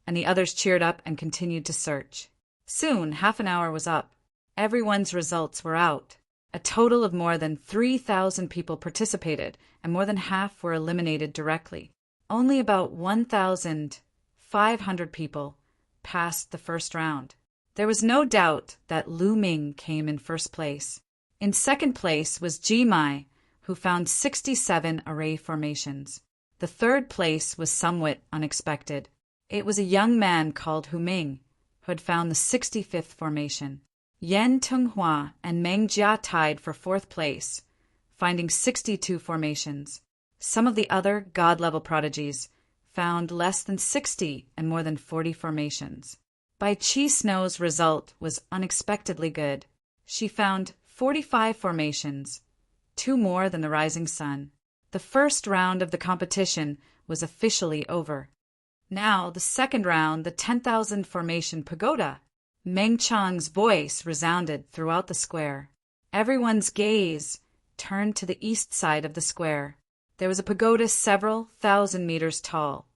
and the others cheered up and continued to search. Soon, half an hour was up. Everyone's results were out. A total of more than 3,000 people participated, and more than half were eliminated directly. Only about 1,500 people passed the first round. There was no doubt that Lu Ming came in first place. In second place was Ji Mai, who found 67 array formations. The third place was somewhat unexpected. It was a young man called Hu Ming, who had found the 65th formation. Yen Tenghua and Meng Jia tied for fourth place, finding 62 formations. Some of the other god-level prodigies found less than 60 and more than 40 formations. Bai Qi Snow's result was unexpectedly good. She found 45 formations, 2 more than the rising sun. The first round of the competition was officially over. Now, the second round, the 10,000 formation pagoda. Meng Chang's voice resounded throughout the square. Everyone's gaze turned to the east side of the square. There was a pagoda several thousand meters tall,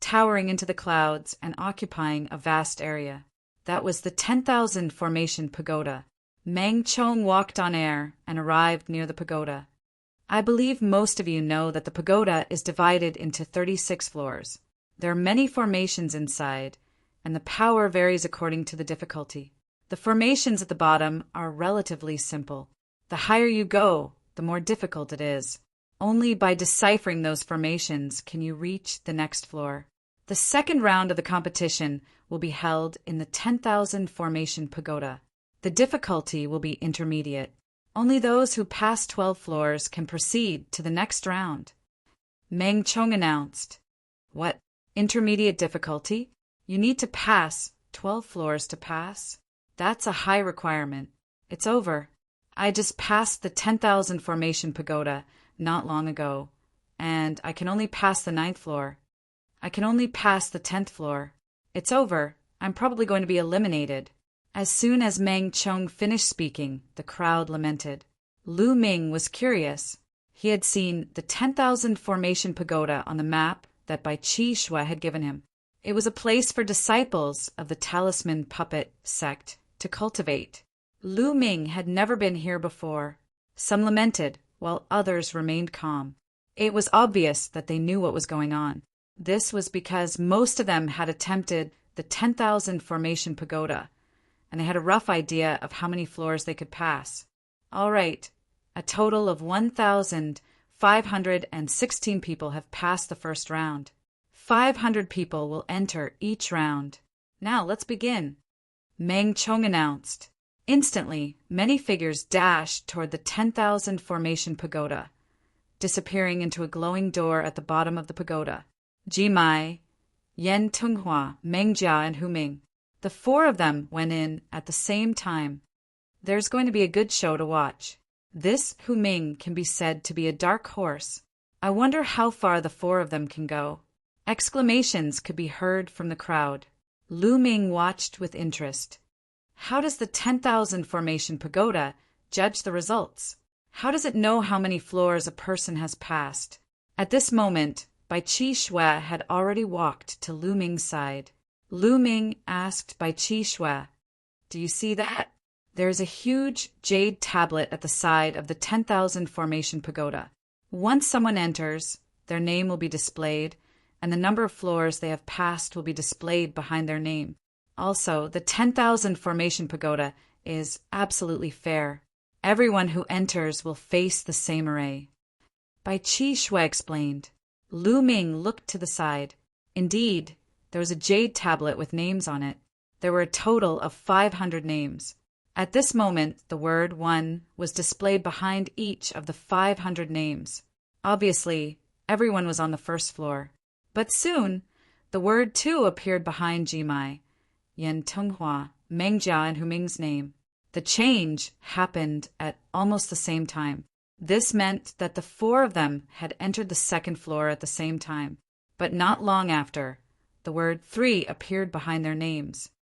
towering into the clouds and occupying a vast area. That was the 10,000 formation pagoda. Meng Chong walked on air and arrived near the pagoda. I believe most of you know that the pagoda is divided into 36 floors. There are many formations inside, and the power varies according to the difficulty. The formations at the bottom are relatively simple. The higher you go, the more difficult it is. Only by deciphering those formations can you reach the next floor. The second round of the competition will be held in the 10,000 formation pagoda. The difficulty will be intermediate. Only those who pass 12 floors can proceed to the next round. Meng Chong announced. What? Intermediate difficulty? You need to pass 12 floors to pass? That's a high requirement. It's over. I just passed the 10,000 formation pagoda not long ago, and I can only pass the 9th floor. I can only pass the 10th floor. It's over. I'm probably going to be eliminated. As soon as Meng Chong finished speaking, the crowd lamented. Lu Ming was curious. He had seen the 10,000 formation pagoda on the map that Bai Qi Shui had given him. It was a place for disciples of the talisman puppet sect to cultivate. Lu Ming had never been here before. Some lamented, while others remained calm. It was obvious that they knew what was going on. This was because most of them had attempted the 10,000 formation pagoda, and they had a rough idea of how many floors they could pass. All right, a total of 1,516 people have passed the first round. 500 people will enter each round. Now let's begin. Meng Chong announced. Instantly, many figures dashed toward the 10,000 formation pagoda, disappearing into a glowing door at the bottom of the pagoda. Jimai, Yan Tunghua, Meng Jia, and Hu Ming. The 4 of them went in at the same time. There's going to be a good show to watch. This Hu Ming can be said to be a dark horse. I wonder how far the 4 of them can go. Exclamations could be heard from the crowd. Lu Ming watched with interest. How does the 10,000 formation pagoda judge the results? How does it know how many floors a person has passed? At this moment, Bai Qi Shui had already walked to Lu Ming's side. Lu Ming asked Bai Qi Shui, "Do you see that? There is a huge jade tablet at the side of the 10,000 formation pagoda. Once someone enters, their name will be displayed, and the number of floors they have passed will be displayed behind their name. Also, the 10,000 formation pagoda is absolutely fair. Everyone who enters will face the same array." Bai Qi Shui explained. Lu Ming looked to the side. Indeed, there was a jade tablet with names on it. There were a total of 500 names. At this moment, the word 1 was displayed behind each of the 500 names. Obviously, everyone was on the first floor. But soon, the word 2 appeared behind Jimai, Yan Tunghua, Meng Jia, and Hu Ming's name. The change happened at almost the same time. This meant that the 4 of them had entered the second floor at the same time. But not long after, the word 3 appeared behind their names.